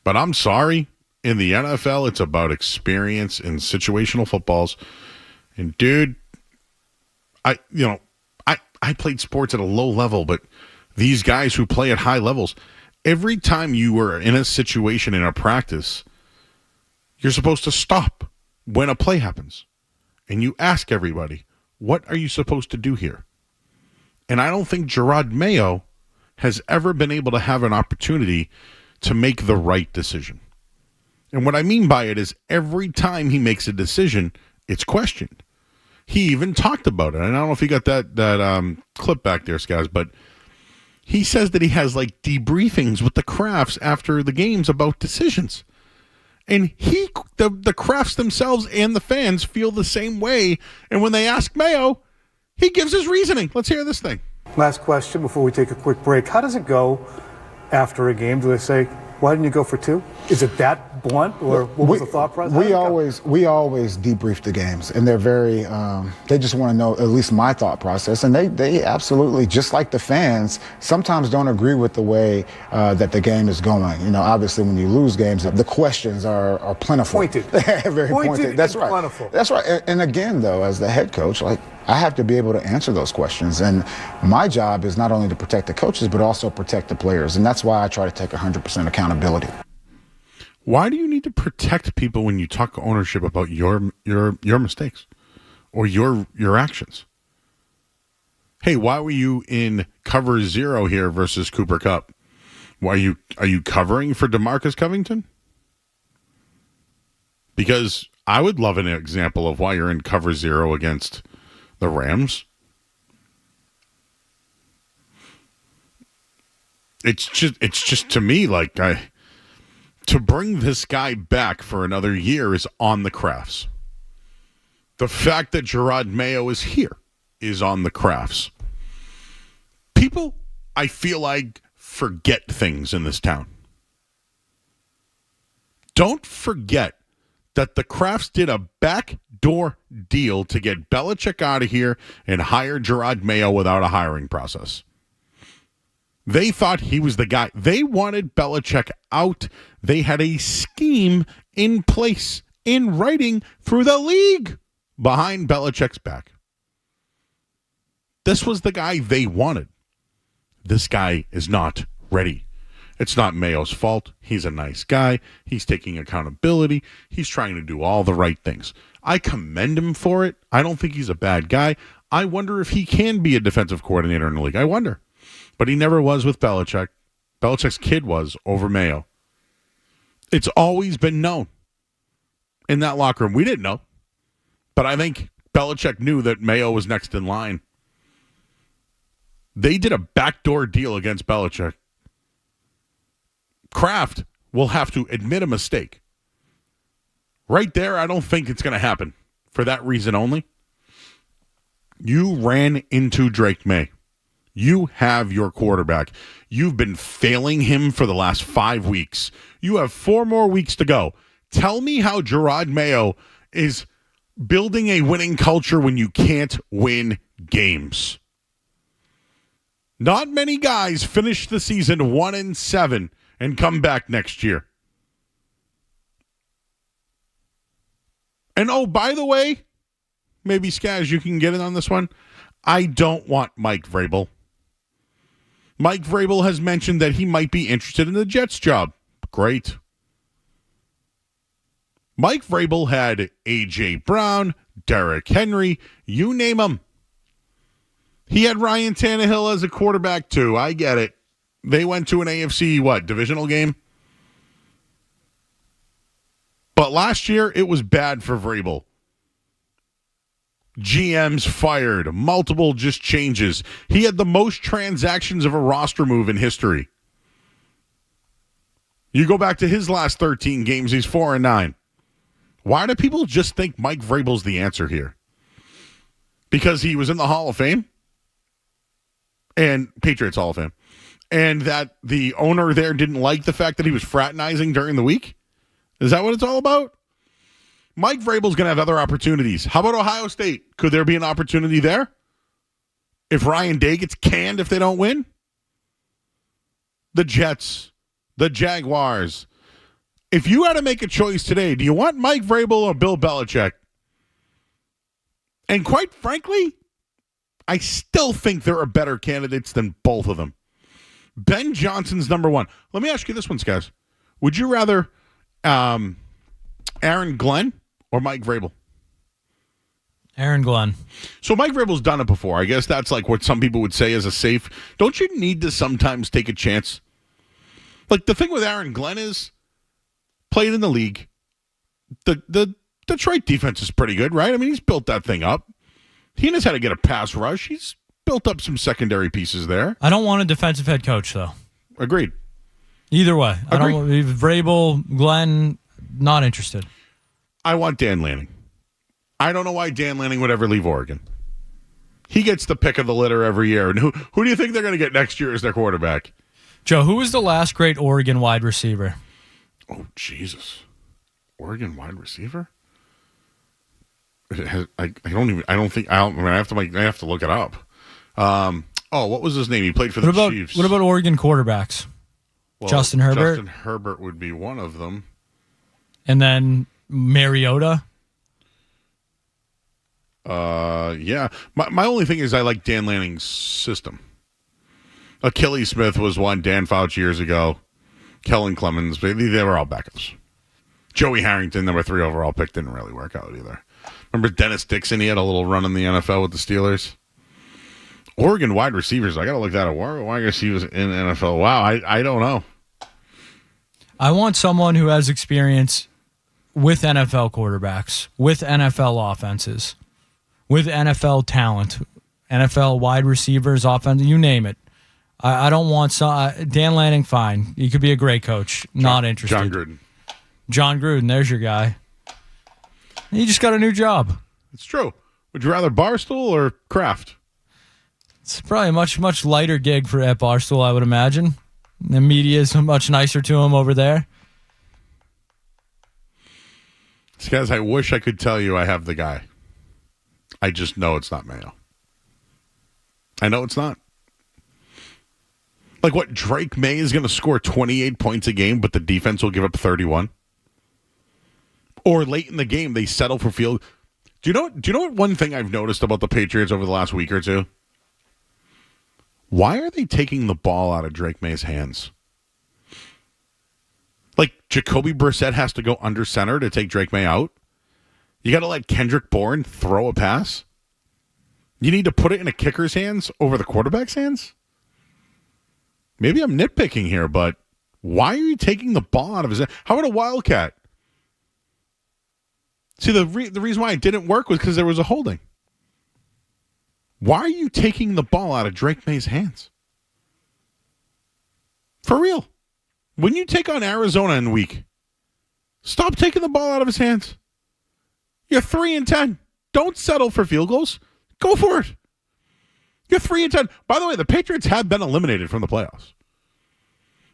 But I'm sorry. In the NFL, it's about experience in situational footballs. And dude, I played sports at a low level, but these guys who play at high levels, every time you were in a situation in a practice, you're supposed to stop when a play happens. And you ask everybody, what are you supposed to do here? And I don't think Gerard Mayo has ever been able to have an opportunity to make the right decision. And what I mean by it is every time he makes a decision, it's questioned. He even talked about it. And I don't know if you got that clip back there, guys, but he says that he has like debriefings with the Crafts after the games about decisions. And the Crafts themselves and the fans feel the same way. And when they ask Mayo, he gives his reasoning. Let's hear this thing. Last question before we take a quick break. How does it go after a game? Do they say, why didn't you go for 2? Is it that blunt, or what was the thought process? We always debrief the games, and they're very. They just want to know at least my thought process, and they absolutely, just like the fans, sometimes don't agree with the way that the game is going. You know, obviously when you lose games, the questions are plentiful. Pointed. Very pointed. That's right. Plentiful. That's right. And again, though, as the head coach, like, I have to be able to answer those questions. And my job is not only to protect the coaches, but also protect the players. And that's why I try to take 100% accountability. Why do you need to protect people when you talk ownership about your mistakes or your actions? Hey, why were you in cover 0 here versus Cooper Kupp? Are you covering for DeMarcus Covington? Because I would love an example of why you're in cover 0 against the Rams. It's just to me like to bring this guy back for another year is on the Crafts. The fact that Gerard Mayo is here is on the Crafts. People, I feel like, forget things in this town. Don't forget that the Crafts did a backdoor deal to get Belichick out of here and hire Gerard Mayo without a hiring process. They thought he was the guy. They wanted Belichick out. They had a scheme in place, in writing, through the league, behind Belichick's back. This was the guy they wanted. This guy is not ready. It's not Mayo's fault. He's a nice guy. He's taking accountability. He's trying to do all the right things. I commend him for it. I don't think he's a bad guy. I wonder if he can be a defensive coordinator in the league. I wonder. But he never was with Belichick. Belichick's kid was over Mayo. It's always been known in that locker room. We didn't know. But I think Belichick knew that Mayo was next in line. They did a backdoor deal against Belichick. Kraft will have to admit a mistake. Right there, I don't think it's going to happen. For that reason only. You ran into Drake May. You have your quarterback. You've been failing him for the last 5 weeks. You have 4 more weeks to go. Tell me how Gerard Mayo is building a winning culture when you can't win games. Not many guys finish the season 1-7 and come back next year. And oh, by the way, maybe Skaz, you can get in on this one. I don't want Mike Vrabel. Mike Vrabel has mentioned that he might be interested in the Jets job. Great. Mike Vrabel had A.J. Brown, Derrick Henry, you name them. He had Ryan Tannehill as a quarterback, too. I get it. They went to an AFC, divisional game? But last year, it was bad for Vrabel. GMs fired, multiple just changes. He had the most transactions of a roster move in history. You go back to his last 13 games, he's 4-9. Why do people just think Mike Vrabel's the answer here? Because he was in the Hall of Fame? And Patriots Hall of Fame. And that the owner there didn't like the fact that he was fraternizing during the week? Is that what it's all about? Mike Vrabel's going to have other opportunities. How about Ohio State? Could there be an opportunity there? If Ryan Day gets canned if they don't win? The Jets, the Jaguars. If you had to make a choice today, do you want Mike Vrabel or Bill Belichick? And quite frankly, I still think there are better candidates than both of them. Ben Johnson's number one. Let me ask you this one, guys. Would you rather Aaron Glenn or Mike Vrabel? Aaron Glenn. So Mike Vrabel's done it before. I guess that's like what some people would say is a safe. Don't you need to sometimes take a chance? Like the thing with Aaron Glenn is played in the league. The Detroit defense is pretty good, right? I mean, he's built that thing up. He knows how to get a pass rush. He's built up some secondary pieces there. I don't want a defensive head coach, though. Agreed. Either way. Agreed. I don't Vrabel, Glenn, not interested. I want Dan Lanning. I don't know why Dan Lanning would ever leave Oregon. He gets the pick of the litter every year. And who do you think they're going to get next year as their quarterback? Joe, who was the last great Oregon wide receiver? Oh, Jesus. Oregon wide receiver? I have to look it up. What was his name? He played for the Chiefs. What about Oregon quarterbacks? Well, Justin Herbert? Justin Herbert would be one of them. And then Mariota? Yeah. My only thing is I like Dan Lanning's system. Achilles Smith was one, Dan Fauci years ago. Kellen Clemens, they were all backups. Joey Harrington, number 3 overall pick, didn't really work out either. Remember Dennis Dixon? He had a little run in the NFL with the Steelers. Oregon wide receivers, I got to look that up. Why guess he was in the NFL? Wow, I don't know. I want someone who has experience with NFL quarterbacks, with NFL offenses, with NFL talent, NFL wide receivers, offense, you name it. I don't want Dan Lanning, fine. He could be a great coach. Not interested. John Gruden, there's your guy. He just got a new job. It's true. Would you rather Barstool or Kraft? It's probably a much, much lighter gig at Barstool, I would imagine. The media is much nicer to him over there. Guys, I wish I could tell you I have the guy. I just know it's not Mayo. I know it's not. Like what, Drake May is going to score 28 points a game, but the defense will give up 31? Or late in the game, they settle for field. Do you know what one thing I've noticed about the Patriots over the last week or two? Why are they taking the ball out of Drake May's hands? Like, Jacoby Brissett has to under center to take Drake May out? You got to let Kendrick Bourne throw a pass? You need to put it in a kicker's hands over the quarterback's hands? Maybe I'm nitpicking here, but why are you taking the ball out of his hand? How about a Wildcat? See, the reason why it didn't work was because there was a holding. Why are you taking the ball out of Drake May's hands? For real. When you take on Arizona in week, stop taking the ball out of his hands. You're 3-10. Don't settle for field goals. Go for it. You're 3-10. By the way, the Patriots have been eliminated from the playoffs.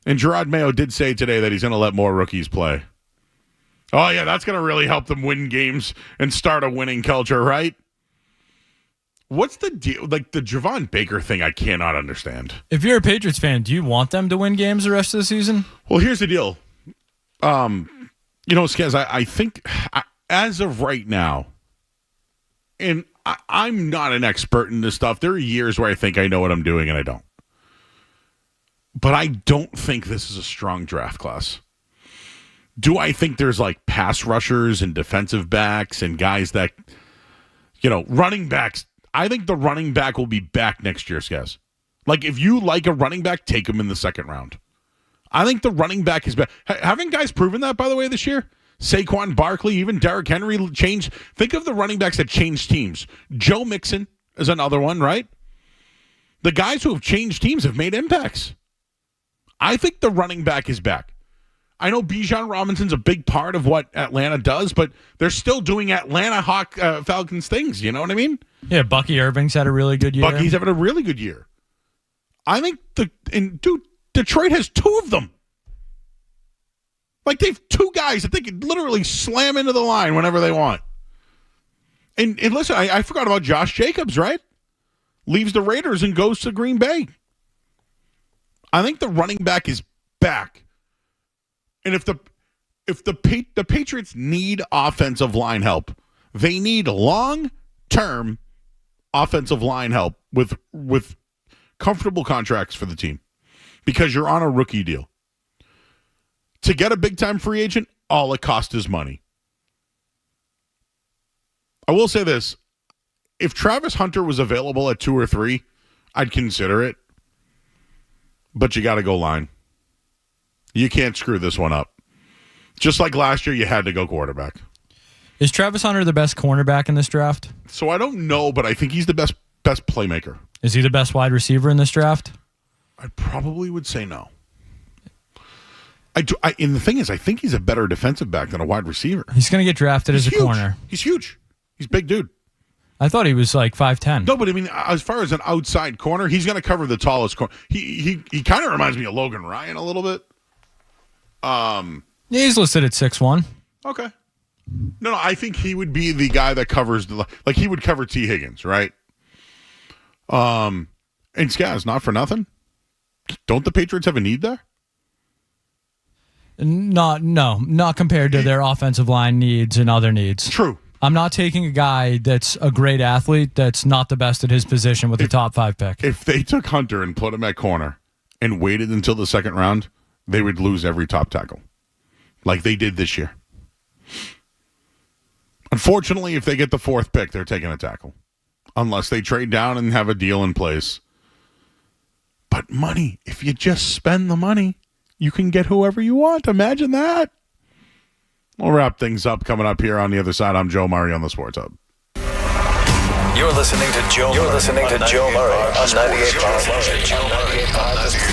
And Gerard Mayo did say today that he's going to let more rookies play. Oh, yeah, that's going to really help them win games and start a winning culture, right? What's the deal? Like the Javon Baker thing, I cannot understand. If you're a Patriots fan, do you want them to win games the rest of the season? Well, here's the deal. Skaz, I think as of right now, and I'm not an expert in this stuff. There are years where I think I know what I'm doing and I don't. But I don't think this is a strong draft class. Do I think there's like pass rushers and defensive backs and guys that, running backs? I think the running back will be back next year, guys. Like, if you like a running back, take him in the second round. I think the running back is back. Haven't guys proven that, by the way, this year? Saquon Barkley, even Derrick Henry changed. Think of the running backs that changed teams. Joe Mixon is another one, right? The guys who have changed teams have made impacts. I think the running back is back. I know Bijan Robinson's a big part of what Atlanta does, but they're still doing Atlanta Falcons things. You know what I mean? Yeah, Bucky Irving's had a really good year. Bucky's having a really good year. I think Detroit has two of them. Like, they've two guys that they could literally slam into the line whenever they want. And listen, I forgot about Josh Jacobs, right? Leaves the Raiders and goes to Green Bay. I think the running back is back. And if the Patriots need offensive line help, they need long-term offensive line help with comfortable contracts for the team, because you're on a rookie deal. To get a big-time free agent, all it costs is money. I will say this. If Travis Hunter was available at 2 or 3, I'd consider it. But you got to go line. You can't screw this one up. Just like last year, you had to go quarterback. Is Travis Hunter the best cornerback in this draft? So I don't know, but I think he's the best playmaker. Is he the best wide receiver in this draft? I probably would say no. And the thing is, I think he's a better defensive back than a wide receiver. He's going to get drafted as a corner. He's huge. He's a big dude. I thought he was like 5'10". No, but I mean, as far as an outside corner, he's going to cover the tallest corner. He kind of reminds me of Logan Ryan a little bit. He's listed at 6'1". Okay. No, I think he would be the guy that covers like he would cover T. Higgins, right? And Skaz, not for nothing. Don't the Patriots have a need there? Not compared to their offensive line needs and other needs. True. I'm not taking a guy that's a great athlete that's not the best at his position with the top 5 pick. If they took Hunter and put him at corner and waited until the second round, they would lose every top tackle, like they did this year. Unfortunately, if they get the 4th pick, they're taking a tackle, unless they trade down and have a deal in place. But money, if you just spend the money, you can get whoever you want. Imagine that. We'll wrap things up coming up here on the other side. I'm Joe Murray on the Sports Hub. You're listening to Joe Murray on 98.5.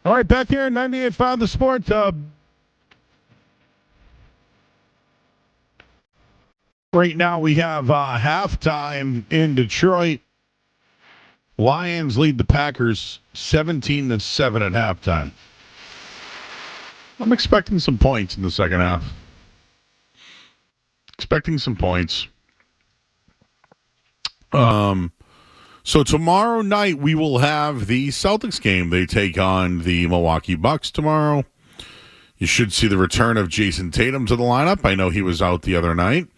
All right, back here in 98.5 The Sports Hub. Right now we have halftime in Detroit. Lions lead the Packers 17-7 at halftime. I'm expecting some points in the second half. Expecting some points. So tomorrow night we will have the Celtics game. They take on the Milwaukee Bucks tomorrow. You should see the return of Jason Tatum to the lineup. I know he was out the other night.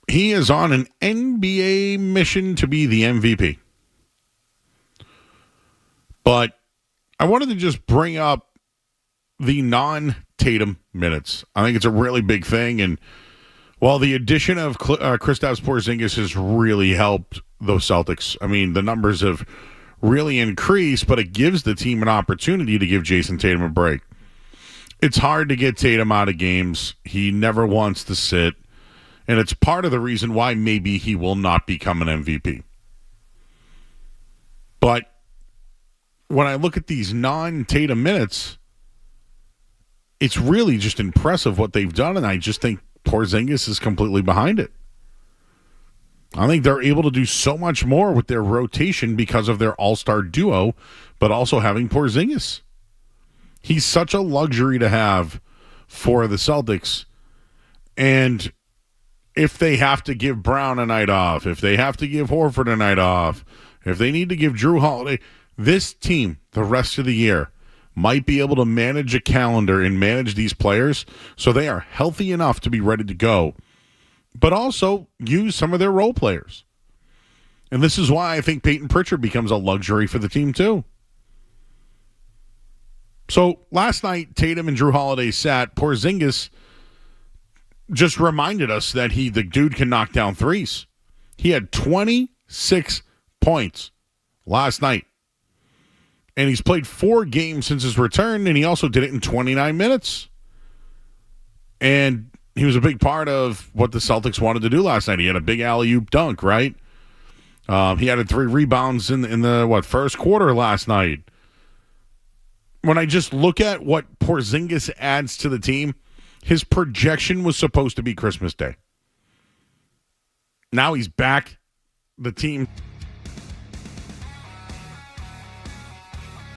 He is on an NBA mission to be the MVP. But I wanted to just bring up the non-Tatum minutes. I think it's a really big thing. And while the addition of Kristaps Porzingis has really helped those Celtics, I mean, the numbers have really increased, but it gives the team an opportunity to give Jason Tatum a break. It's hard to get Tatum out of games. He never wants to sit. And it's part of the reason why maybe he will not become an MVP. But when I look at these non-Tatum minutes, it's really just impressive what they've done, and I just think Porzingis is completely behind it. I think they're able to do so much more with their rotation because of their all-star duo, but also having Porzingis. He's such a luxury to have for the Celtics. And if they have to give Brown a night off, if they have to give Horford a night off, if they need to give Drew Holiday, this team, the rest of the year, might be able to manage a calendar and manage these players so they are healthy enough to be ready to go, but also use some of their role players. And this is why I think Peyton Pritchard becomes a luxury for the team too. So last night, Tatum and Drew Holiday sat. Porzingis just reminded us that the dude can knock down threes. He had 26 points last night. And he's played 4 games since his return, and he also did it in 29 minutes. And he was a big part of what the Celtics wanted to do last night. He had a big alley-oop dunk, right? He had 3 rebounds in the first quarter last night. When I just look at what Porzingis adds to the team, his projection was supposed to be Christmas Day. Now he's back. The team